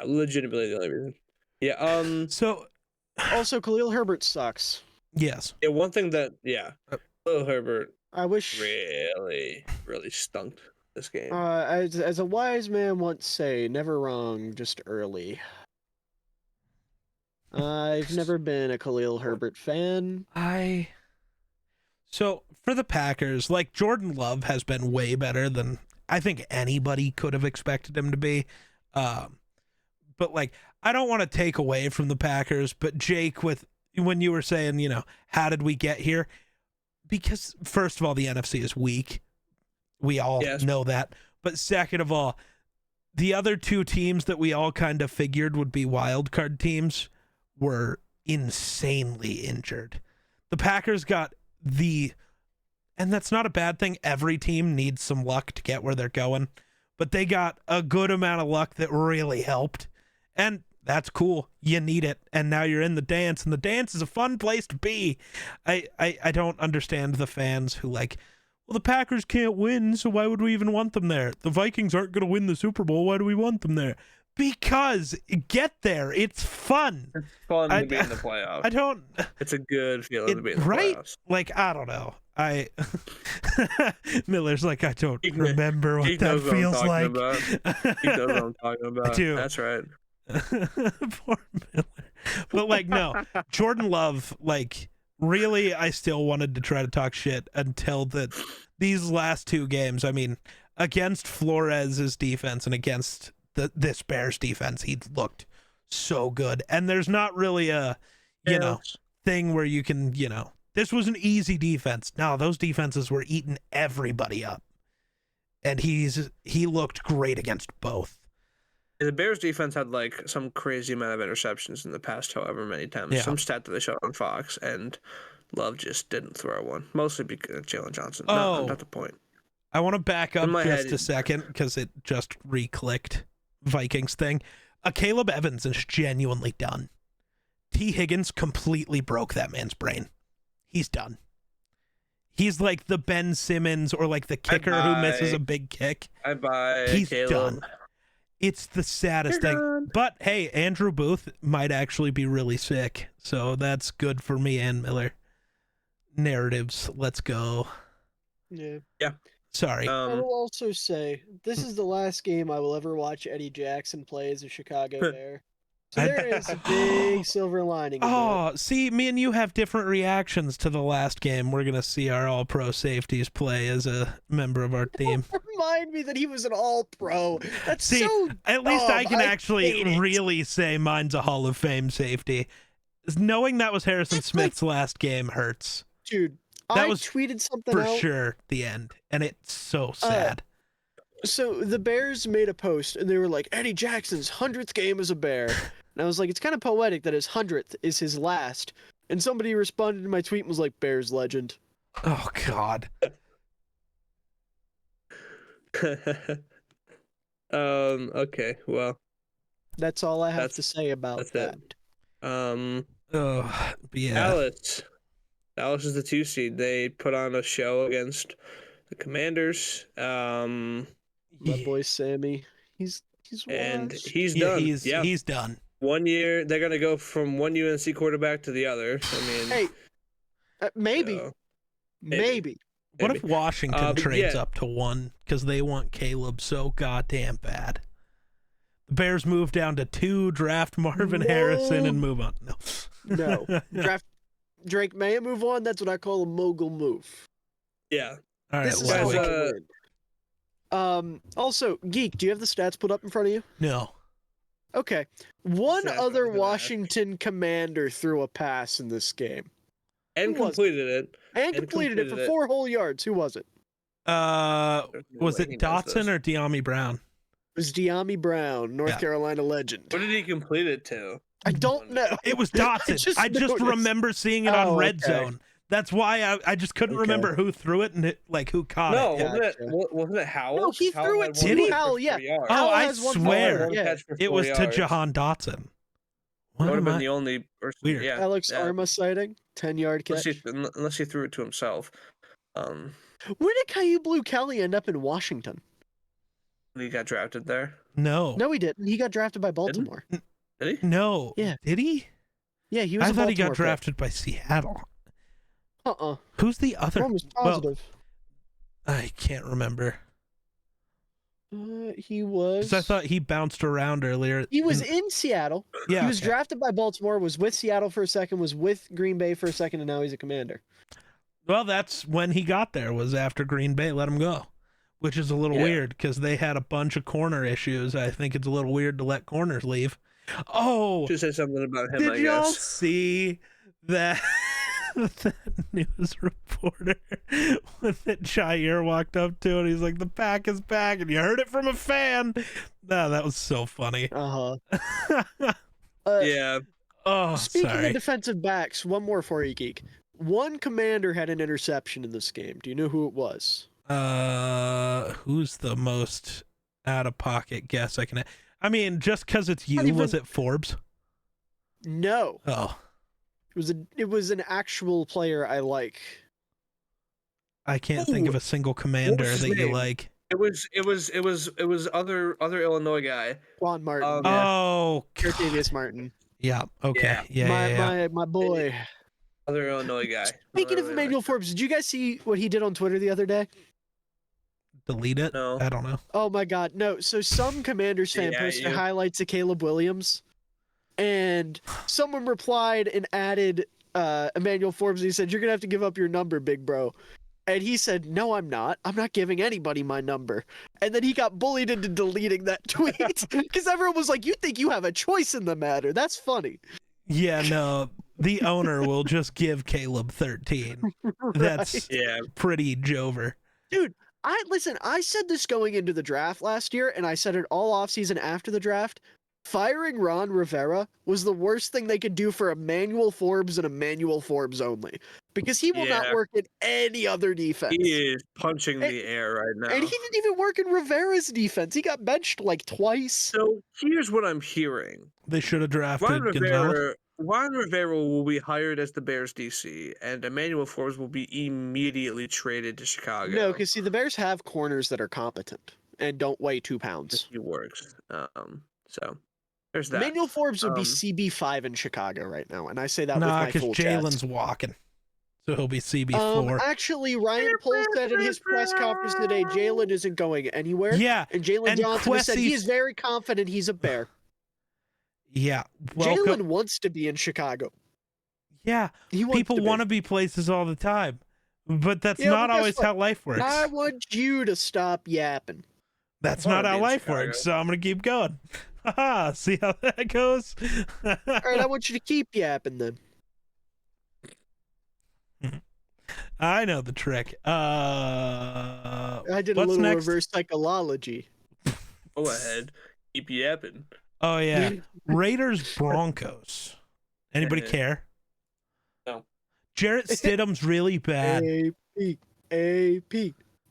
Legitimately the only reason. Yeah. So, also Khalil Herbert sucks. Yes. Yeah. One thing that Khalil Herbert. I wish really, really stunk this game. As a wise man once say, never wrong, just early. I've never been a Khalil Herbert fan. So for the Packers, like Jordan Love has been way better than I think anybody could have expected him to be. But like, I don't want to take away from the Packers, but Jake, when you were saying, how did we get here? Because first of all, the NFC is weak. We all know that. But second of all, the other two teams that we all kind of figured would be wildcard teams were insanely injured. The Packers got and that's not a bad thing. Every team needs some luck to get where they're going, but they got a good amount of luck that really helped. And that's cool. You need it. And now you're in the dance, and the dance is a fun place to be. I don't understand the fans who well, the Packers can't win, so why would we even want them there? The Vikings aren't going to win the Super Bowl. Why do we want them there? Because get there. It's fun. It's fun to be in the playoffs. It's a good feeling to be in the playoffs. Like, I don't know. Miller's like, I don't remember what that feels like. He knows what I'm talking about. I do. That's right. Poor Miller. But no, Jordan Love, really, I still wanted to try to talk shit until these last two games. I mean, against Flores' defense and against this Bears defense, he looked so good. And there's not really a, thing where you can, this was an easy defense. No, those defenses were eating everybody up. And he looked great against both. The Bears defense had some crazy amount of interceptions in the past however many times. Some stat that they showed on Fox, and Love just didn't throw one. Mostly because of Jalen Johnson. Not the point. I want to back up just a second because it just re-clicked Vikings thing. Caleb Evans is genuinely done. T. Higgins completely broke that man's brain. He's done. He's like the Ben Simmons or the kicker who misses a big kick. He's Caleb. Done. It's the saddest thing. But hey, Andrew Booth might actually be really sick. So that's good for me and Miller. Narratives. Let's go. Yeah. Sorry. I will also say, this is the last game I will ever watch Eddie Jackson play as a Chicago Bear. So there is a big silver lining. See, me and you have different reactions to the last game. We're going to see our all-pro safeties play as a member of our team. Remind me that he was an all-pro. That's see, so at least dumb. I can actually really say mine's a Hall of Fame safety. Knowing that was Harrison Smith's last game hurts. Dude, that I was tweeted something for out. sure the end, and it's so sad. So the Bears made a post, and they were like, Eddie Jackson's 100th game as a Bear. And I was like, it's kind of poetic that his 100th is his last. And somebody responded to my tweet and was like, Bears legend. Oh God. Okay, well, That's all I have That's- to say about that's that. it. But yeah. Dallas is the 2 seed. They put on a show against the Commanders. My boy Sammy, he's And washed. he's Yeah, done. he's done. 1 year, they're gonna go from one UNC quarterback to the other. I mean, Hey, maybe, so, maybe. What if Washington but trades yeah. up to 1 because they want Caleb so goddamn bad? The Bears move down to 2, draft Marvin Harrison, and move on. No. No. Draft Drake May move on. That's what I call a mogul move. yeah. All right, This is guys, how Leslie. I can win. Also, Geek, do you have the stats put up in front of you? No. Okay. One That's what I other was gonna ask. Washington commander threw a pass in this game. And Who was completed it. And completed it for 4 whole yards. Who was it? Was He it knows Dotson this. or De'Ami Brown? It was De'Ami Brown, North Yeah. Carolina legend. What did he complete it to? I don't know. It was Dotson. I just noticed. remember seeing it on Oh, Red okay. Zone. That's why I just couldn't Okay. remember who threw it and who caught No, it. wasn't it Howell? No, he Howell threw had it one to catch for Howell, 4 yeah. yards. Oh, Howell I has one swear. more, One yeah. catch for It 4 was to yards. Jahan Dotson. What That would have am been I- the only person. Weird. Yeah, Alex yeah. Arma sighting, 10-yard catch. Unless he threw it to himself. Where did Caillou Blue Kelly end up in Washington? He got drafted there. No. No, he didn't. He got drafted by Baltimore. Did he? No. Yeah. Did he? Yeah, he was. I a thought he got Baltimore drafted by Seattle. pick. Who's the other? Almost positive. I can't remember. He was. 'Cause I thought he bounced around earlier. he was in Seattle. Yeah. He was okay. drafted by Baltimore. Was with Seattle for a second. Was with Green Bay for a second, and now he's a Commander. Well, that's when he got there, was after Green Bay let him go, which is a little Yeah. weird because they had a bunch of corner issues. I think it's a little weird to let corners leave. Oh, Should say something about him. did I y'all guess. see that, that news reporter that Jair walked up to and he's like, "The pack is back," and you heard it from a fan? No, that was so funny. Uh huh. Yeah. Oh, Speaking sorry. of defensive backs, one more for you, Geek. One Commander had an interception in this game. Do you know who it was? Who's the most out of pocket guess I can? I mean, just because it's you, Not even- was it Forbes? No, Oh, it was an actual player I like. I can't think of a single commander his that you name? like. It was other Illinois guy. Juan Martin. Yeah. Oh, God. Artavius Martin. Yeah. Okay. Yeah. my, Yeah. Yeah. my boy. Other Illinois guy. Speaking of Really Emmanuel like- Forbes, did you guys see what he did on Twitter the other day? Delete it. No. I don't know. Oh my God, no! So some Commanders fan Yeah, posted you- highlights of Caleb Williams, and someone replied and added Emmanuel Forbes. And he said, "You're gonna have to give up your number, big bro." And he said, "No, I'm not. I'm not giving anybody my number." And then he got bullied into deleting that tweet because everyone was like, "You think you have a choice in the matter? That's funny." Yeah. No. The owner will just give Caleb 13. That's Yeah. pretty Jover. Dude, I said this going into the draft last year, and I said it all offseason after the draft. Firing Ron Rivera was the worst thing they could do for Emmanuel Forbes and Emmanuel Forbes only, because he will not Yeah. work in any other defense. He is punching And- the air right now. And he didn't even work in Rivera's defense. He got benched like twice. So here's what I'm hearing. They should have drafted Ron Gonzalez. Rivera will be hired as the Bears DC, and Emmanuel Forbes will be immediately traded to Chicago. No, because see, the Bears have corners that are competent and don't weigh 2 if pounds. he works. So there's that. Emmanuel Forbes would be Um, CB5 in Chicago right now, and I say that Nah, with my because full chest. Jalen's walking, so he'll be CB4. Actually, Ryan Pohl said in his press conference today, Jalen isn't going anywhere. Yeah. And Jalen and Johnson has said he Kwesi's- is very confident he's a Bear. Yeah. Jalen Welcome. wants to be in Chicago. Yeah. He wants People to want be. to be places all the time, but that's Yeah, not but guess always what? how life works. I want you to stop yapping. That's I wanna not how be in life Chicago. works, so I'm gonna keep going. Haha, see how that goes? All right, I want you to keep yapping then. I know the trick. I did a what's little next? reverse psychology. Go ahead. Keep yapping. Oh yeah, Raiders Broncos. Anybody care? No. Jarrett Stidham's really bad. AP.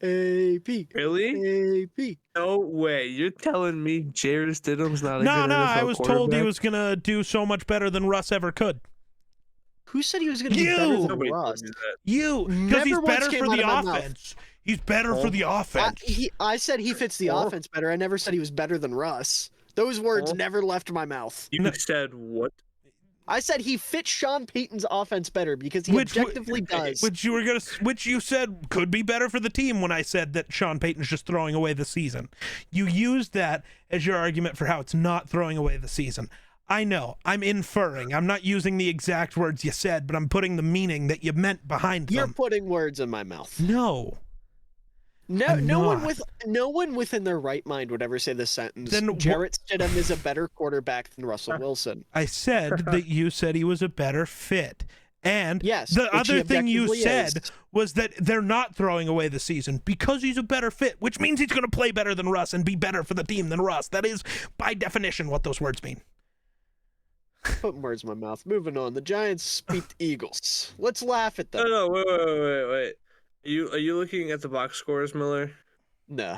Really? AP. No way. You're telling me Jarrett Stidham's not a No, good no, NFL I was told he quarterback? was gonna do so much better than Russ ever could. Who said he was going to be You! better than Nobody told Russ? you that. You, because Never he's once better came for out the of my mouth. offense. He's better for the offense. I said he fits the Oh. offense better. I never said he was better than Russ. Those words Oh. never left my mouth. You No. said what? I said he fits Sean Payton's offense better because he objectively does. Which you said could be better for the team when I said that Sean Payton's just throwing away the season. You used that as your argument for how it's not throwing away the season. I know. I'm inferring. I'm not using the exact words you said, but I'm putting the meaning that you meant behind You're them. putting words in my mouth. No. No, I'm no one not. no one within their right mind would ever say this sentence. Then Jarrett Stidham is a better quarterback than Russell Wilson. I said that you said he was a better fit. And Yes, the which he other thing you objectively said is. was that they're not throwing away the season because he's a better fit, which means he's going to play better than Russ and be better for the team than Russ. That is, by definition, what those words mean. Putting words in my mouth. Moving on. The Giants beat the Eagles. Let's laugh at them. No, wait. Are you looking at the box scores, Miller? No.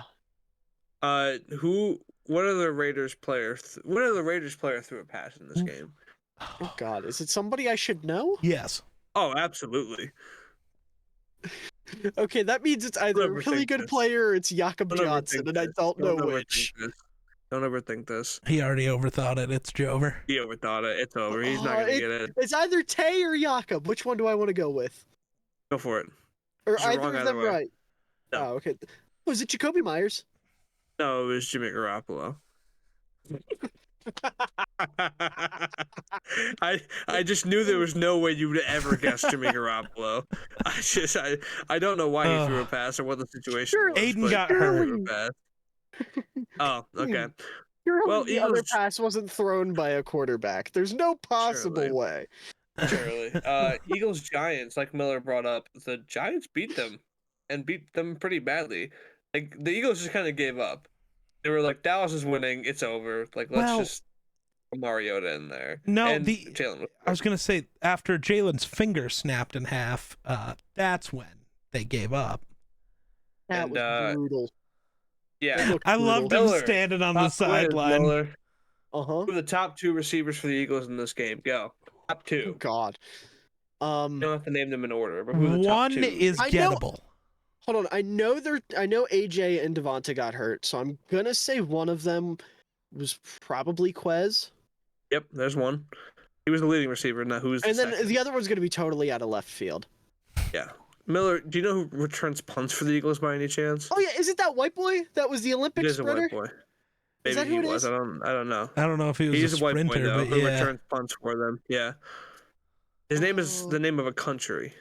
What are the Raiders player? What are the Raiders player threw a pass in this game? Oh God, is it somebody I should know? Yes. Oh, absolutely. Okay, that means it's either a Don't really overthink good this. player or it's Jakob Don't Johnson, overthink and I this. don't know Don't which. overthink this. Don't overthink this. He already overthought it. It's Jover. He overthought it. It's over. He's not gonna get it. It's either Tay or Jakob. Which one do I want to go with? Go for it. Or You're either wrong of either them way. right? No. Oh, okay. Was it Jacoby Myers? No, it was Jimmy Garoppolo. I just knew there was no way you would ever guess Jimmy Garoppolo. I don't know why he threw a pass or what the situation Sure, was. Aiden but got he hurt. threw a pass. Oh, okay. Surely Well, the other Eagles- pass wasn't thrown by a quarterback. There's no possible Surely. way. Surely. Eagles Giants, like Miller brought up, the Giants beat them and beat them pretty badly. Like the Eagles just kind of gave up. They were like, Dallas is winning, it's over. Like let's just put Mariota in there. No, and the- Jalen. I was going to say, after Jalen's finger snapped in half, that's when they gave up. That And, was brutal. It Yeah. looked I loved brutal. him Miller, standing on the Top quiz, sideline. Miller. Uh-huh. Who are the top two receivers for the Eagles in this game? Go. Top Oh, two. God. You don't have to name them in order, but who are the top One two? is I know- gettable. Hold on. I know AJ and Devonta got hurt, so I'm gonna say one of them was probably Quez. Yep, there's one. He was the leading receiver. Now who's the And then second? the other one's gonna be totally out of left field. Yeah. Miller, do you know who returns punts for the Eagles by any chance? Oh yeah, is it that white boy that was the He Olympic is a sprinter? white boy. Is Maybe that who he it was. is? I don't know. I don't know if he was He's a a white boy sprinter, though, but who yeah. returns punts for them. Yeah. His name is Oh. the name of a country.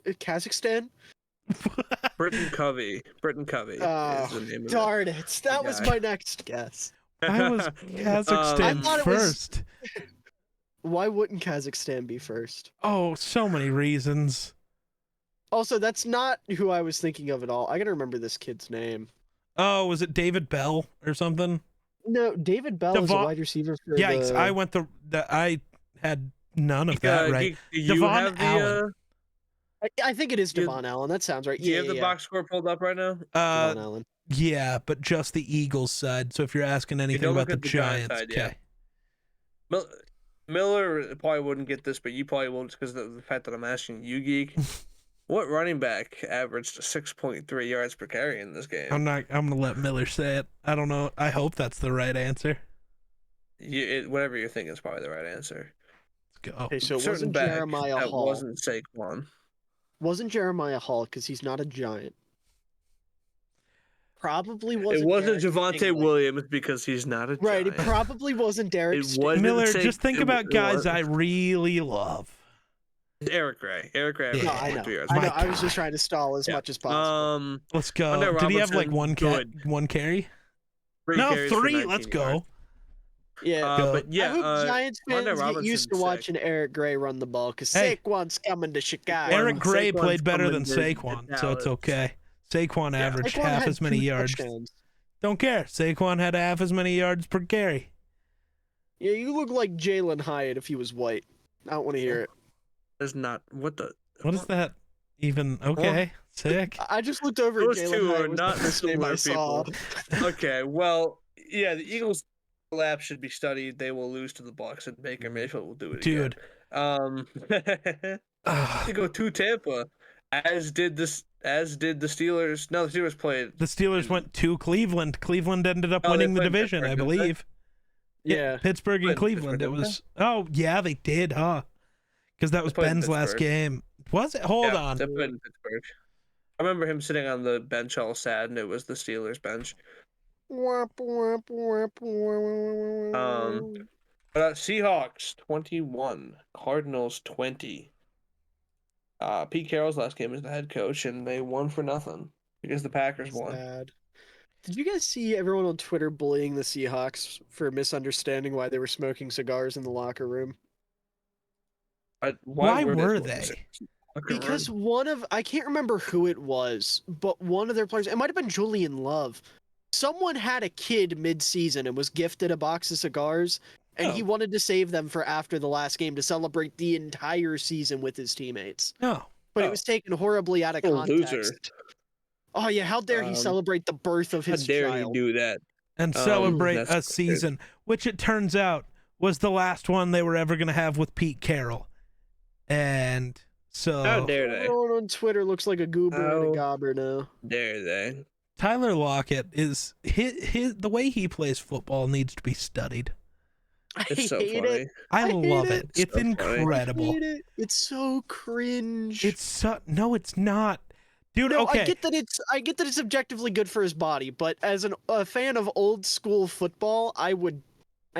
Kazakhstan? Britton Covey. Britton Covey Oh, is the name of darn it. That was guy. my next guess. it. I was I Kazakhstan thought it was- first. Why wouldn't Kazakhstan be first? Oh, so many reasons. Also, that's not who I was thinking of at all. I gotta remember this kid's name. Oh, was it David Bell or something? No, David Bell is a Devon- wide receiver for Yikes! the... I went I had none of that right. Do you Devon have the Allen. I think it is You- Devon Allen. That sounds right. do you Yeah, have the box score pulled up right now? Devon Allen. Yeah, but just the Eagles side. So if you're asking anything don't about look the at the Giants Giants, side, yeah. okay. Miller probably wouldn't get this, but you probably will just because of the fact that I'm asking you, Geek. What running back averaged 6.3 yards per carry in this game? I'm gonna let Miller say it. I don't know. I hope that's the right answer. Whatever you're thinking is probably the right answer. Let's go. Okay, so it Certain wasn't back Jeremiah that Hall. wasn't Saquon. Wasn't Jeremiah Hall because he's not a giant. Probably wasn't. It wasn't Derek Javante Stingley. Williams because he's not a Right, it giant. probably wasn't Derek. It Stingley. wasn't Miller, Sa- just think it about guys was- I really love. Eric Gray. Eric Gray. Yeah. No, averaged I know. 6.3 yards. I know. My I was God. just trying to stall as Yeah. much as possible. Let's go. Wonder Did he have like Robinson, one carry? Three No, carries for 3. 19 Let's yards. go. Yeah. Go. But yeah, I hope Giants fans Wanda get used to Robinson's watching Eric Gray run the ball because Hey. Saquon's coming to Chicago. Eric Gray Saquon's played better coming than to Saquon, so it's Dallas. okay. Saquon Yeah. averaged Saquon half had as many 2 yards. touchdowns. Don't care. Saquon had half as many yards per carry. Yeah, you look like Jalen Hyatt if he was white. I don't want to hear it. There's not what the. What is that even? Okay, sick. I just looked over at Those Jalen two Hyatt. are Was not the first name I similar saw. people. Okay, well, yeah, the Eagles' collapse should be studied. They will lose to the Bucs, and Baker Mayfield will do it Dude. again. To go to Tampa, as did the Steelers. No, the Steelers played. The Steelers went to Cleveland. Cleveland ended up Oh, they winning the played division, I Pittsburgh, didn't they? believe. Yeah. Pittsburgh and Played Cleveland. Pittsburgh, It didn't was. Oh, yeah, they did, huh? Because that was played in Ben's last Pittsburgh. game. Was it? Hold Yeah, on. they played in Pittsburgh. I remember him sitting on the bench all sad, and it was the Steelers bench. Seahawks 21, Cardinals 20. Pete Carroll's last game as the head coach, and they won for nothing because the Packers won. Sad. Did you guys see everyone on Twitter bullying the Seahawks for misunderstanding why they were smoking cigars in the locker room? Why were they? Because I can't remember who it was, but one of their players, it might have been Julian Love. Someone had a kid mid-season and was gifted a box of cigars, and he wanted to save them for after the last game to celebrate the entire season with his teammates. No. But it was taken horribly out of context. Loser. Oh yeah, how dare he celebrate the birth of How his dare child? you do that? And celebrate that's a weird. season, which it turns out was the last one they were ever going to have with Pete Carroll. And so. How dare they? Everyone on Twitter looks like a goober and How a gobber now. dare they? Tyler Lockett is his the way he plays football needs to be studied. It's so hate funny. it. I hate love it. it. It's So funny. incredible. Hate it. It's so cringe. It's so no, it's not, dude. No, Okay, I get that it's objectively good for his body, but as a fan of old school football, I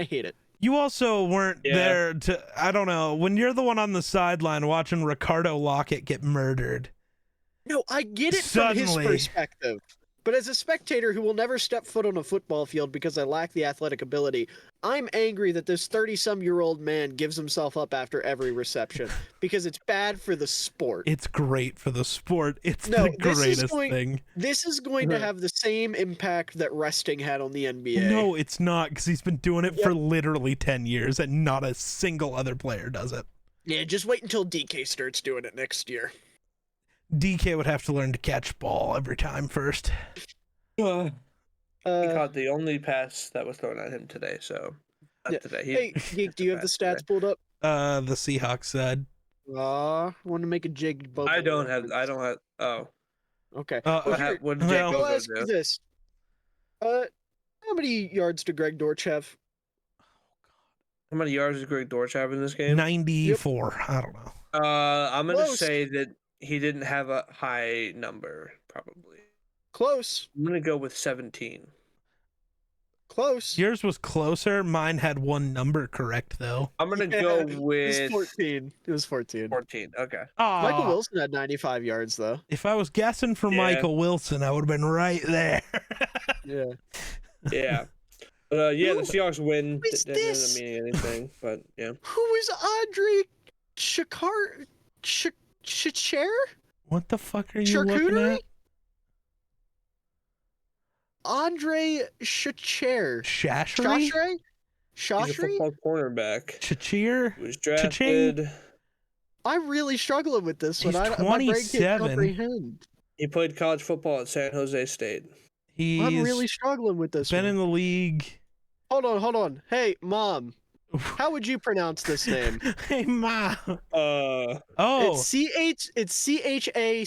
hate it. you also weren't Yeah. there to. I don't know when you're the one on the sideline watching Ricardo Lockett get murdered. No, I get it from his Suddenly. perspective. But as a spectator who will never step foot on a football field because I lack the athletic ability, I'm angry that this 30-some-year-old man gives himself up after every reception because it's bad for the sport. It's great for the sport. It's No, the greatest thing. This is going to have the same impact that resting had on the NBA. No, it's not, because he's been doing it for literally 10 years, and not a single other player does it. Yeah, just wait until DK starts doing it next year. DK would have to learn to catch ball every time first. He caught the only pass that was thrown at him today. So not Yeah. today. Hey, Geek, do you have the stats pulled up? The Seahawks side. I want to make a Jig Bobo I don't have. reference. Oh, Okay. Uh, Well, here, what did well, Jake I'll Bobo ask you do? this. How many yards did Greg Dortch have? How many yards did Greg Dortch have in this game? 94. I don't know. I'm gonna Close. say that he didn't have a high number. Probably. Close. I'm gonna go with 17. Close. Yours was closer. Mine had one number correct, though. I'm gonna Yeah, go It with was 14. It was 14. 14. Okay. Michael Oh, Wilson had 95 yards, though. if I was guessing for Yeah. Michael Wilson, I would have been right there. Yeah. Yeah. But yeah, the Who Seahawks win. is That this? doesn't mean anything. But yeah. Who is Andre Shacher? What the fuck are you looking Charcuterie? at? Andre Shacher. Shashery? Shashre? He's a Shashre? football cornerback. Chachir? He was Cha-ching. drafted. I'm really struggling with this one. He's My brain 27. can't comprehend. He played college football at San Jose State. He's I'm really struggling with this been one. in the league. Hold on. Hey, Mom. How would you pronounce this name? Hey, Ma. Uh, Oh, It's Chachere.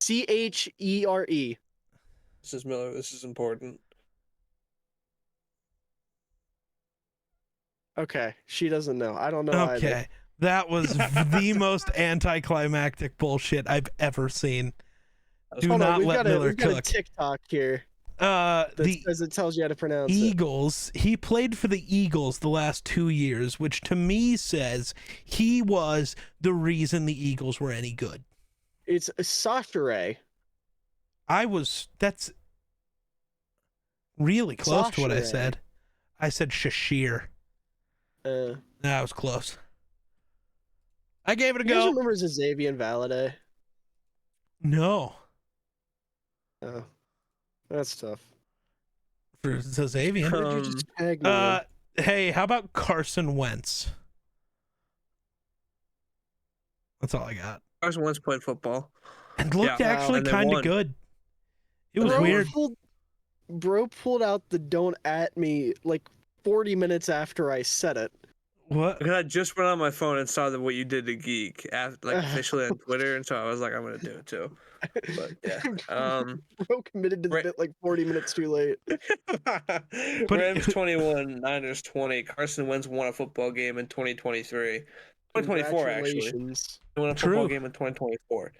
Chere. Mrs. Miller, this is important. Okay, she doesn't know. I don't know either. okay. That was the most anticlimactic bullshit I've ever seen. Do Hold on, not let Miller we've got a cook. TikTok here The that says it tells you how to pronounce it. Eagles, he played for the Eagles the last 2 years, which to me says he was the reason the Eagles were any good. It's Chachere. That's really close to what I Chachere. said. I said Shashir. That was close. I gave it a You guys go. remember Xavier Valade? No. Oh, that's tough. For Zazavian. What did you just tag me in? Hey, how about Carson Wentz? That's all I got. Carson Wentz played football. And looked Yeah. actually And they kind of won. good. It was Bro, weird. Bro pulled out the "don't at me" like 40 minutes after I said it. What? Because I just went on my phone and saw what you did to Geek, officially on Twitter, and so I was like, I'm gonna do it too. But yeah, Bro committed to the bit like 40 minutes too late. Rams 21, Niners 20. Carson Wentz won a football game in 2023. 2024 actually. Congratulations. He won a football True. game in 2024.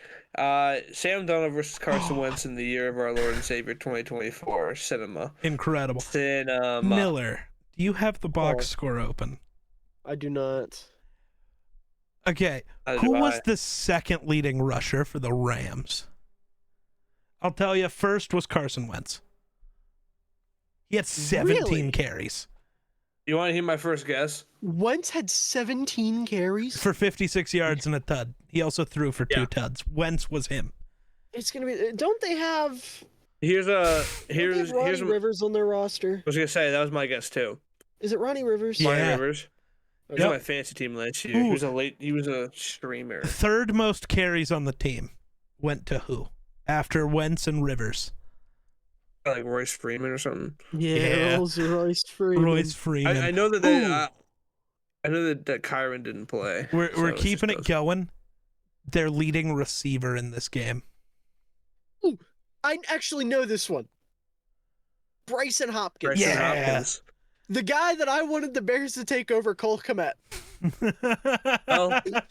Sam Darnold versus Carson Wentz in the year of our Lord and Savior 2024. Cinema. Incredible. Cinema. Miller, do you have the box score open? I do not. Okay, Neither who do was I. the second leading rusher for the Rams? I'll tell you, first was Carson Wentz. He had 17 Really? carries You want to hear my first guess? Wentz had 17 carries. for 56 yards and a tud. He also threw for 2 Yeah. tuds. Wentz was him. It's gonna be. Don't they have? Here's Ronnie Rivers on their roster. I was gonna say that was my guess too. Is it Ronnie Rivers? Yeah. Ronnie Rivers. He was Yep. on my fantasy team last year. Ooh. He was a streamer. Third most carries on the team went to who? After Wentz and Rivers. Like Royce Freeman or something. Yeah. it was Royce Freeman. Royce Freeman. I know that they. Ooh. I know that Kyron didn't play. We're so it's keeping just it those. going. Their leading receiver in this game. I actually know this one. Bryson Hopkins. Bryson Yeah. Hopkins. The guy that I wanted the Bears to take over Cole Kmet. Well, here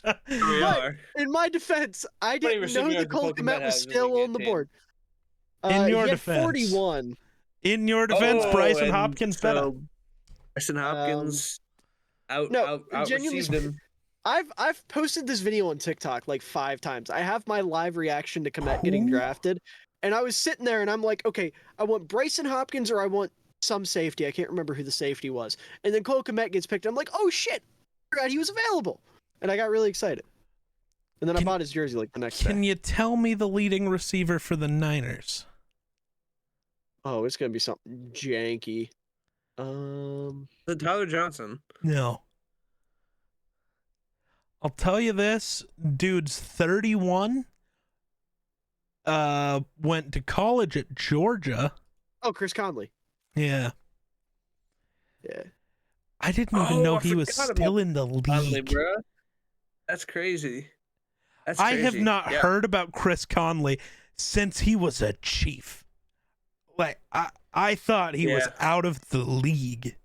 we But- are. In my defense, I many didn't know receiving that yards Cole Cole Kmet Kmet was has in the still league on the team? board. In your he had defense. 41. In your defense, Oh, Bryson and Hopkins better. so Bryson Hopkins out genuinely received him. I've posted this video on TikTok like 5 times. I have my live reaction to Kmet getting drafted, and I was sitting there and I'm like, okay, I want Bryson Hopkins or I want some safety. I can't remember who the safety was. And then Cole Kmet gets picked. I'm like, oh shit, I forgot he was available, and I got really excited. And then I bought his jersey like the next day. Can you tell me the leading receiver for the Niners? Oh, it's gonna be something janky. Tyler Johnson. No. I'll tell you this, dude's 31. Went to college at Georgia. Oh, Chris Conley. Yeah. Yeah. I didn't even know I he was forgot still about in the Conley, league. bro. That's crazy. That's I crazy. have not Yeah. heard about Chris Conley since he was a Chief. Like I thought he was Yeah. out of the league.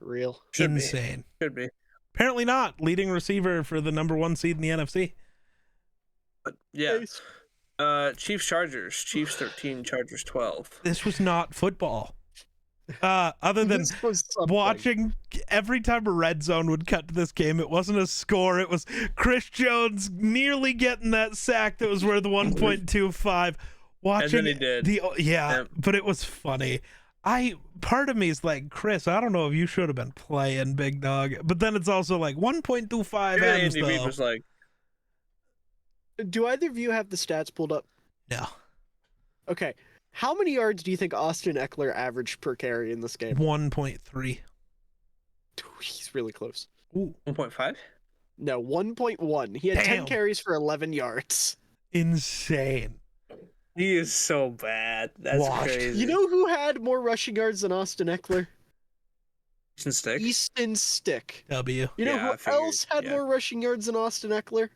Real. Should be. Insane. Should be. Apparently not. Leading receiver for the #1 seed in the NFC. But yeah. Nice. Chiefs Chargers. Chiefs 13, Chargers 12. This was not football. Other than This was something. watching every time a red zone would cut to this game, it wasn't a score. It was Chris Jones nearly getting that sack that was worth 1.25. Watching And then he did. Yeah, but it was funny. Part of me is like, Chris, I don't know if you should have been playing, big dog. But then it's also like 1.25 Even M's Andy Reid though. was like, Do either of you have the stats pulled up? No, Okay. How many yards do you think Austin Eckler averaged per carry in this game? 1.3. He's really close. Ooh, 1.5? No, 1.1. He had 10 Damn. carries for 11 yards. insane. He is so bad. That's Washed. crazy. You know who had more rushing yards than Austin Eckler? Easton Stick? Easton Stick. W. You know Yeah, I who figured, else had yeah. more rushing yards than Austin Eckler?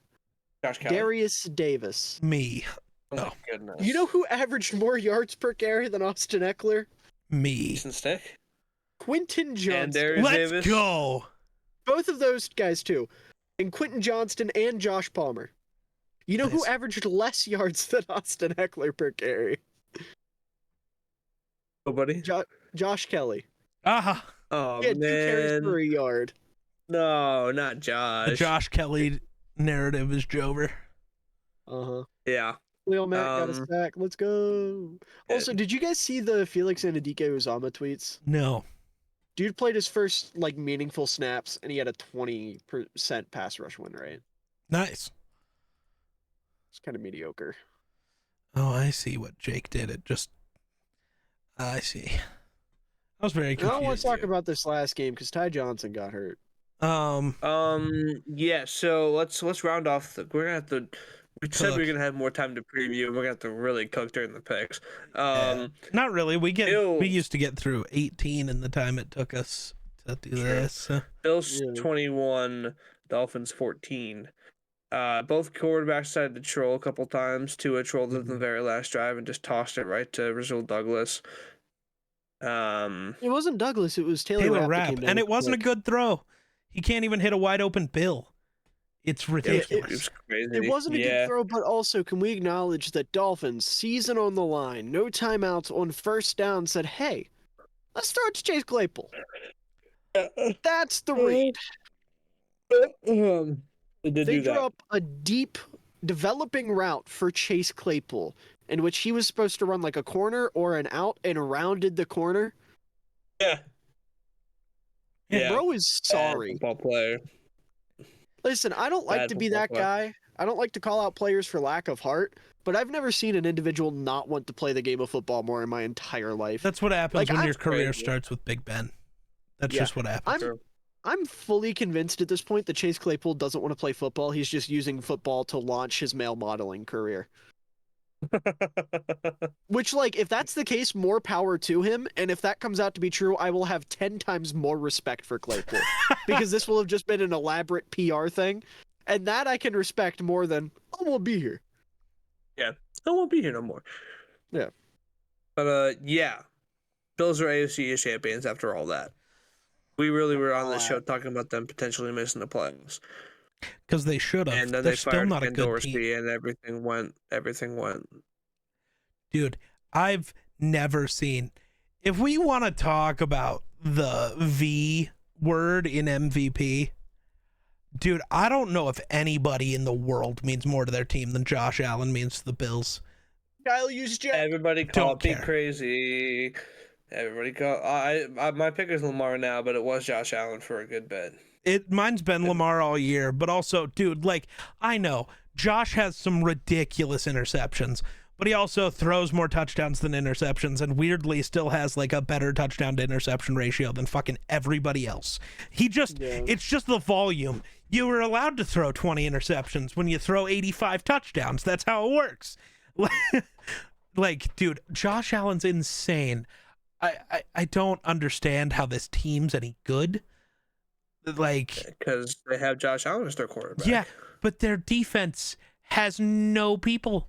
Josh Kelly. Darius Davis. Me. Oh my Oh. goodness. You know who averaged more yards per carry than Austin Eckler? Me. Easton Stick? Quentin And Johnson. Darius Let's Davis? go. Both of those guys too. And Quentin Johnston and Josh Palmer. You know who Nice. averaged less yards than Austin Eckler per carry? Nobody? Josh Kelly. Ah, Oh, He had 2 carries man. per yard. No, not the Josh. Josh Kelly narrative is Jover. Uh-huh. Yeah. Leo Matt got a Um, sack. Let's go. Also, did you guys see the Felix Anadike Uzama tweets? No. Dude played his first like meaningful snaps, and he had a 20% pass rush win rate. Nice. It's kind of mediocre. Oh, I I see what Jake did. I see. I was very I confused. don't want to talk about this last game because Ty Johnson got hurt. Yeah. So let's round off. We're gonna have to. We said we were Cook. gonna have more time to preview. We're gonna have to really cook during the picks. Not really. We Bills, used to get through 18 in the time it took us to do this. So. Bills Yeah. 21, Dolphins 14. Both quarterbacks decided to troll a couple times. Tua trolled it in the very last drive and just tossed it right to Rasul Douglas. It wasn't Douglas. It was Taylor Rapp. And it wasn't a good throw. He can't even hit a wide open Bill. It's ridiculous. It was crazy. It wasn't a good throw, but also can we acknowledge that Dolphins, season on the line, no timeouts on first down, said, hey, let's throw it to Chase Claypool. That's the read. They drew up a deep, developing route for Chase Claypool, in which he was supposed to run like a corner or an out and rounded the corner. Yeah. Bro is sorry. Football player. Listen, I don't like to be that guy. I don't like to call out players for lack of heart, but I've never seen an individual not want to play the game of football more in my entire life. That's what happens when your career starts with Big Ben. That's just what happens. I'm fully convinced at this point that Chase Claypool doesn't want to play football. He's just using football to launch his male modeling career. Which, like, if that's the case, more power to him. And if that comes out to be true, I will have 10 times more respect for Claypool. Because this will have just been an elaborate PR thing. And that I can respect more than, I won't be here. Yeah, I won't be here no more. Yeah. But, yeah. Bills are AFC East champions after all that. We really were on this show talking about them potentially missing the playoffs. Because they should have. And then They're they still fired not a Ken good Dorsey, team. and everything went. Dude, I've never seen. If we want to talk about the V word in MVP, dude, I don't know if anybody in the world means more to their team than Josh Allen means to the Bills. Kyle used Jack. Everybody called me crazy. Everybody called. My pick is Lamar now, but it was Josh Allen for a good bit. Mine's been Lamar all year, but also, dude, like, I know Josh has some ridiculous interceptions, but he also throws more touchdowns than interceptions, and weirdly still has like a better touchdown to interception ratio than fucking everybody else. It's just the volume. You were allowed to throw 20 interceptions when you throw 85 touchdowns. That's how it works. Like, dude, Josh Allen's insane. I don't understand how this team's any good. Like, because they have Josh Allen as their quarterback. Yeah, but their defense has no people.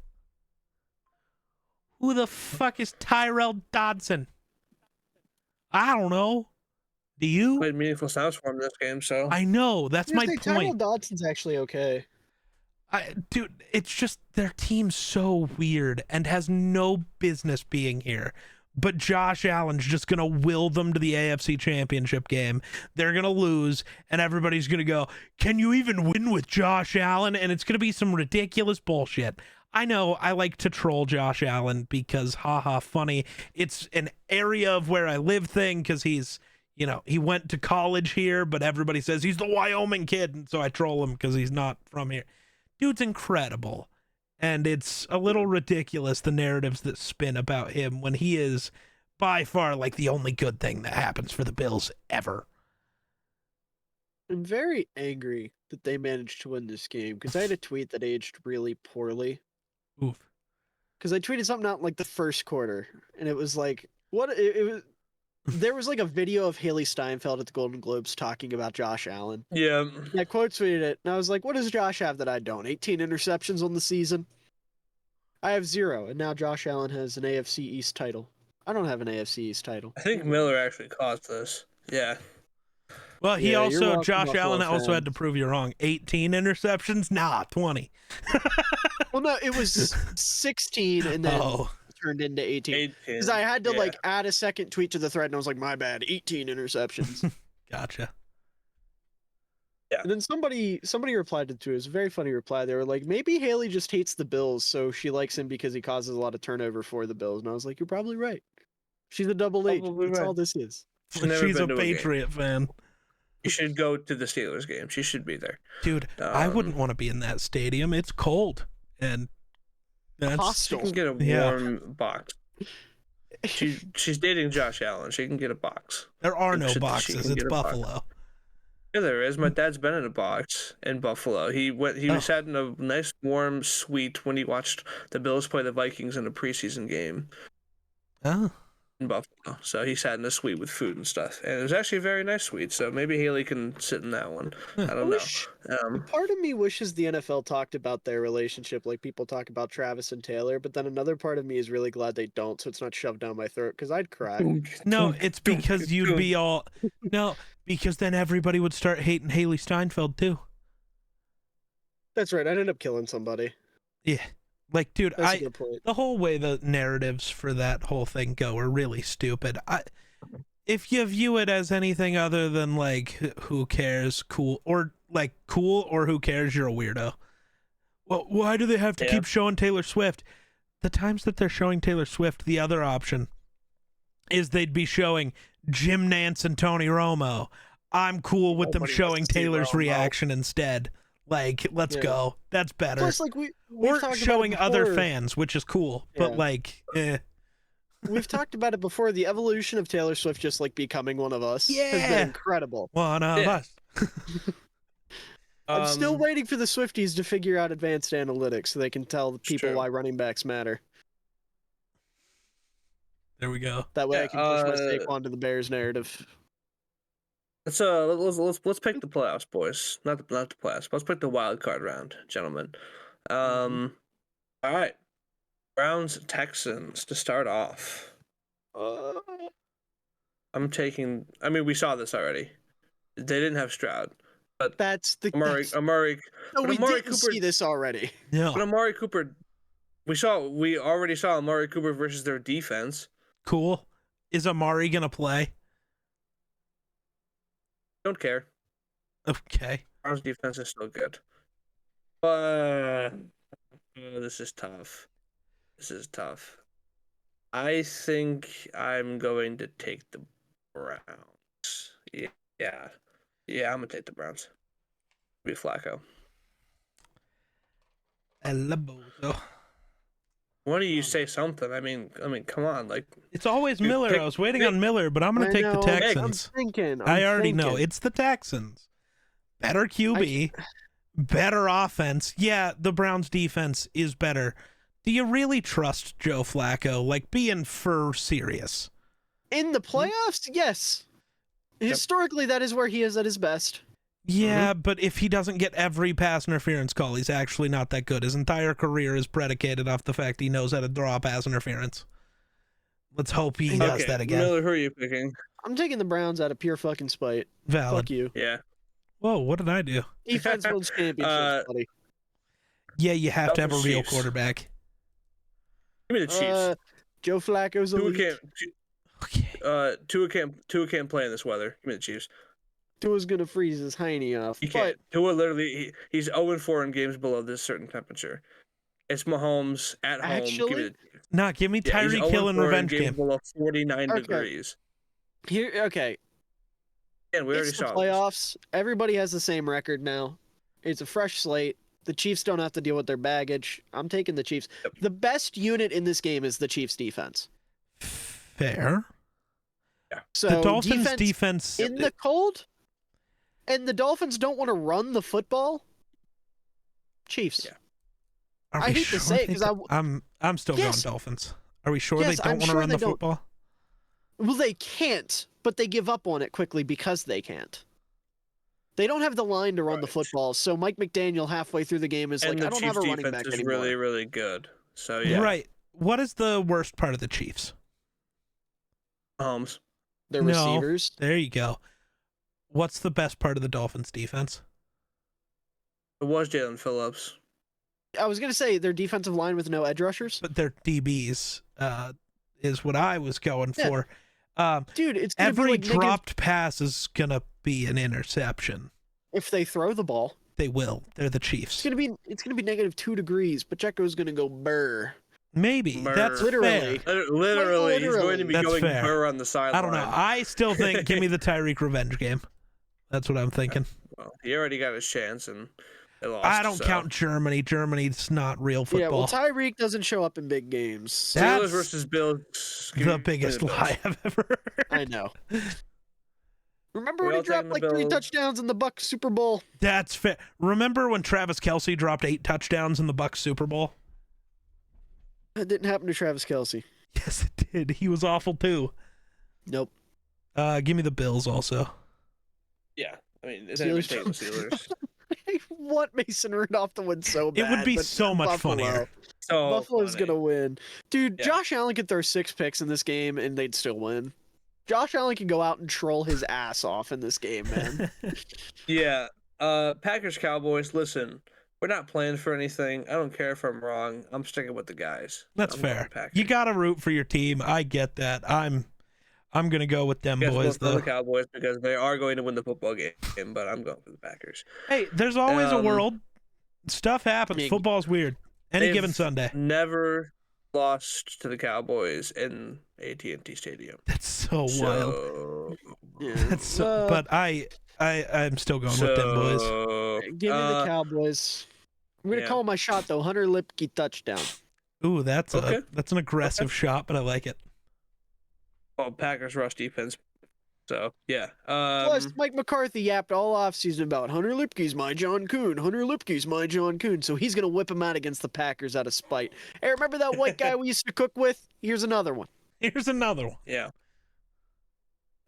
Who the fuck is Tyrell Dodson? I don't know. Do you? Played meaningful snaps for him this game, so I know, that's my point. Tyrell Dodson's actually okay. Dude, it's just their team's so weird and has no business being here. But Josh Allen's just going to will them to the AFC Championship game. They're going to lose, and everybody's going to go, can you even win with Josh Allen? And it's going to be some ridiculous bullshit. I know I like to troll Josh Allen because, haha, funny. It's an area of where I live thing because he's, he went to college here, but everybody says he's the Wyoming kid, and so I troll him because he's not from here. Dude's incredible. And it's a little ridiculous, the narratives that spin about him when he is by far like the only good thing that happens for the Bills ever. I'm very angry that they managed to win this game because I had a tweet that aged really poorly. Oof. Because I tweeted something out in like the first quarter, and it was like, there was like a video of Haley Steinfeld at the Golden Globes talking about Josh Allen. yeah. And I quote tweeted it, and I was like, what does Josh have that I don't? 18 interceptions on the season? I have 0, and now Josh Allen has an AFC East title. I don't have an AFC East title. I think Miller actually caused this. Yeah. Well, Josh Allen also fan. had to prove you wrong. 18 interceptions? Nah, 20. Well, no, it was 16 and then turned into 18. Because I had to add a second tweet to the thread, and I was like, my bad, 18 interceptions. Gotcha. Yeah. And then somebody replied to it. It was a very funny reply. They were like, maybe Haley just hates the Bills, so she likes him because he causes a lot of turnover for the Bills. And I was like, you're probably right. She's a double H. That's all this is. She's a Patriot fan. You should go to the Steelers game. She should be there. Dude, I wouldn't want to be in that stadium. It's cold. And She hostile. can get a Yeah. warm box. She's dating Josh Allen. She can get a box. There are no She boxes. can It's get a box. Buffalo. Yeah, there is. My dad's been in a box in Buffalo. He sat in a nice warm suite when he watched the Bills play the Vikings in a preseason game Oh. in Buffalo. So he sat in a suite with food and stuff, and it was actually a very nice suite. So maybe Haley can sit in that one. I don't know. Part of me wishes the NFL talked about their relationship like people talk about Travis and Taylor, but then another part of me is really glad they don't, so it's not shoved down my throat, because I'd cry. No, it's because you'd be all... No, because then everybody would start hating Haley Steinfeld, too. That's right, I'd end up killing somebody. Yeah. Like, dude, That's a good point. the whole way the narratives for that whole thing go are really stupid. If you view it as anything other than, like, who cares, cool, or who cares, you're a weirdo. Well, why do they have to keep showing Taylor Swift? The times that they're showing Taylor Swift, the other option is they'd be showing Jim Nance and Tony Romo. I'm cool with them showing Taylor's reaction instead. Like, let's go. That's better. Plus, like, we've or talked showing about it other before. fans, which is cool. But, like, We've talked about it before. The evolution of Taylor Swift just, like, becoming one of us has Yeah. been incredible. one of us. I'm still waiting for the Swifties to figure out advanced analytics so they can tell people true. why running backs matter. There we go. That way I can push my Saquon to the Bears narrative. Let's pick the playoffs, boys. Not the playoffs. Let's pick the wild card round, gentlemen. All right, Browns Texans to start off. I'm taking. I mean, we saw this already. They didn't have Stroud, but That's the Amari. No, we Amari didn't Cooper- see this already. No. But Amari Cooper, we already saw Amari Cooper versus their defense. Cool. Is Amari going to play? Don't care. Okay. Browns defense is still good, but this is tough. I think I'm going to take the Browns. Yeah. I'm gonna take the Browns. Be Flacco. Elabozo. Why don't you say something? I mean, come on, like It's always Dude, Miller. pick- I was waiting pick- on Miller, but I'm going to take the Texans. I'm thinking. I already know. It's the Texans. Better QB, better offense. Yeah, the Browns defense is better. Do you really trust Joe Flacco? Like, being for serious. In the playoffs, yes. Historically, that is where he is at his best. Yeah, but if he doesn't get every pass interference call, he's actually not that good. His entire career is predicated off the fact he knows how to draw pass interference. Let's hope he does that again. Miller, who are you picking? I'm taking the Browns out of pure fucking spite. Valid. Fuck you. Yeah. Whoa, what did I do? Defense wins championships, buddy. Yeah, you have to have a Dolphins, real Chiefs. quarterback. Give me the Chiefs. Joe Flacco's elite. Okay. Tua can't play in this weather. Give me the Chiefs. Tua's gonna freeze his hiney off. He can't. Tua literally, he's 0-4 in games below this certain temperature. It's Mahomes at home. Actually? Nah, give me He's Tyreek Hill in 0-4 revenge games game. below 49 Okay. degrees. Okay. And we already It's the saw playoffs. Everybody has the same record now. It's a fresh slate. The Chiefs don't have to deal with their baggage. I'm taking the Chiefs. Yep. The best unit in this game is the Chiefs defense. Fair. So The Dolphins defense in the cold, and the Dolphins don't want to run the football. Chiefs. Yeah. Are I we hate to sure say it, they 'cause I- don't- I'm still Yes. going Dolphins. Are we sure Yes, they don't I'm want to sure run they the don't. football? Well, they can't, but they give up on it quickly because they can't. They don't have the line to run the Right. football, so Mike McDaniel halfway through the game is And like, the I don't Chiefs have a running defense back is anymore. really, really good. So yeah, Right. What is the worst part of the Chiefs? Mahomes. Their No. receivers. There you go. What's the best part of the Dolphins defense? It was Jalen Phillips. I was gonna say their defensive line with no edge rushers. But their DBs is what I was going Yeah. for. Dude, it's gonna Every be like dropped pass is gonna be an interception. if they throw the ball. They will. They're the It's Chiefs. gonna be negative 2 degrees. Pacheco's gonna go burr. Maybe. Brr. That's Literally. fair. Literally, he's going to be That's going fair. burr on the sideline. I don't know. I still think give me the Tyreek revenge game. That's what I'm thinking. Well, he already got his chance, and They lost, I don't so. count Germany. Germany's not real football. Yeah, well, Tyreek doesn't show up in big games. Steelers That's versus Bills. Give the me biggest Bills. lie I've ever heard. I know. Remember We when he all taking dropped the like 3 Bills. touchdowns in the Bucs Super Bowl? That's fair. Remember when Travis Kelce dropped 8 touchdowns in the Bucs Super Bowl? That didn't happen to Travis Kelce. Yes, it did. He was awful too. Nope. Give me the Bills also. Yeah, I mean, is anybody Steelers. taking the Steelers? I want Mason Rudolph to win so bad. It would be but so much Buffalo. funnier. So Buffalo's funny. gonna win. Dude, Yeah. Josh Allen could throw 6 picks in this game and they'd still win. Josh Allen can go out and troll his ass off in this game, man. Yeah. Packers Cowboys. Listen, we're not playing for anything. I don't care if I'm wrong. I'm sticking with the guys. That's I'm fair. going Packers. You gotta root for your team. I get that. I'm gonna go with them You guys boys both know though. the Cowboys because they are going to win the football game, but I'm going for the Packers. Hey, there's always a world. Stuff happens. Big. Football's weird. Any They've given Sunday. Never lost to the Cowboys in AT&T Stadium. That's so wild. So, Yeah. That's so, but I'm still going with them boys. Give me the Cowboys. I'm gonna yeah. call my shot though. Hunter Lipke touchdown. Ooh, that's Okay. that's an aggressive shot, but I like it. Well, Packers rush defense. So yeah. Plus, Mike McCarthy yapped all offseason about Hunter Lipke's my John Kuhn. Hunter Lipke's my John Kuhn. So he's gonna whip him out against the Packers out of spite. Hey, remember that white guy we used to cook with? Here's another one. Here's another one. Yeah.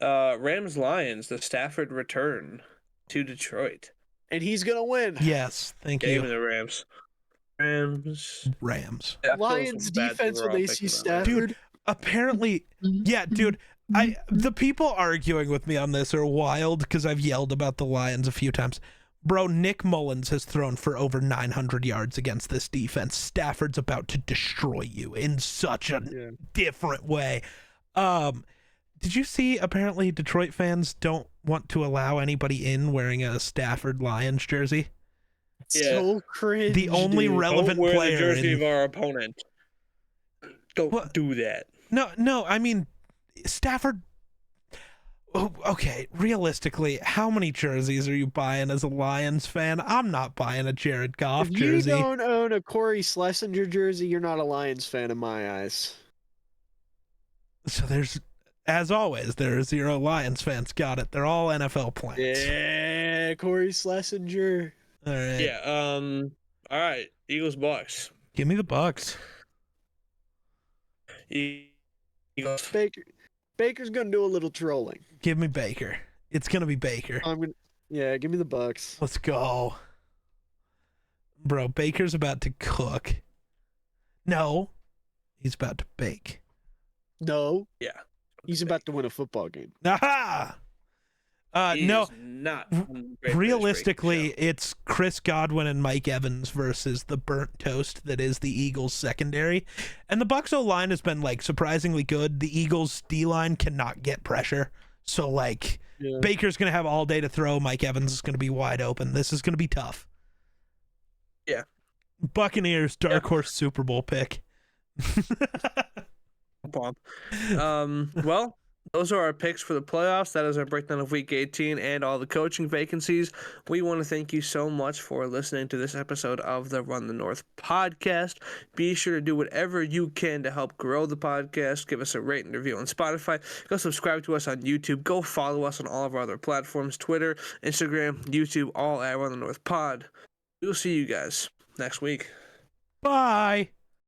Rams Lions, the Stafford return to Detroit. And he's gonna win. Yes, thank Game you. of the Rams. Rams. Yeah, I feel Lions so bad defense that we're when all they see picking them. Stafford. Apparently, yeah, dude. The people arguing with me on this are wild because I've yelled about the Lions a few times. Bro, Nick Mullins has thrown for over 900 yards against this defense. Stafford's about to destroy you in such a different way. Did you see apparently Detroit fans don't want to allow anybody in wearing a Stafford Lions jersey? Yeah. So cringe. The only dude. relevant Don't wear player the jersey in- of our opponent. Don't What? do that. No, I mean Stafford. Oh, okay, realistically, how many jerseys are you buying as a Lions fan? I'm not buying a Jared Goff If jersey. you don't own a Corey Schlesinger jersey, you're not a Lions fan in my eyes. So there's, as always, there are 0 Lions fans. Got it. They're all NFL plants. Yeah, Corey Schlesinger. All right. Yeah. All right. Eagles Bucks. Give me the Bucks. Eagles. Baker's gonna do a little trolling. Give me Baker. It's gonna be Baker. Yeah, give me the Bucks. Let's go. Bro, Baker's about to cook. No, he's about to bake. No, Yeah. he's about to win a football game. Aha! He No, is not from the Great British realistically, Baking it's Chris Godwin and Mike Evans versus the burnt toast that is the Eagles secondary. And the Bucs O-line has been like surprisingly good. The Eagles D-line cannot get pressure. So like Yeah. Baker's going to have all day to throw. Mike Evans is going to be wide open. This is going to be tough. Yeah. Buccaneers dark horse Super Bowl pick. Bomb. Well, those are our picks for the playoffs. That is our breakdown of Week 18 and all the coaching vacancies. We want to thank you so much for listening to this episode of the Run the North podcast. Be sure to do whatever you can to help grow the podcast. Give us a rate and review on Spotify. Go subscribe to us on YouTube. Go follow us on all of our other platforms, Twitter, Instagram, YouTube, all at Run the North Pod. We'll see you guys next week. Bye.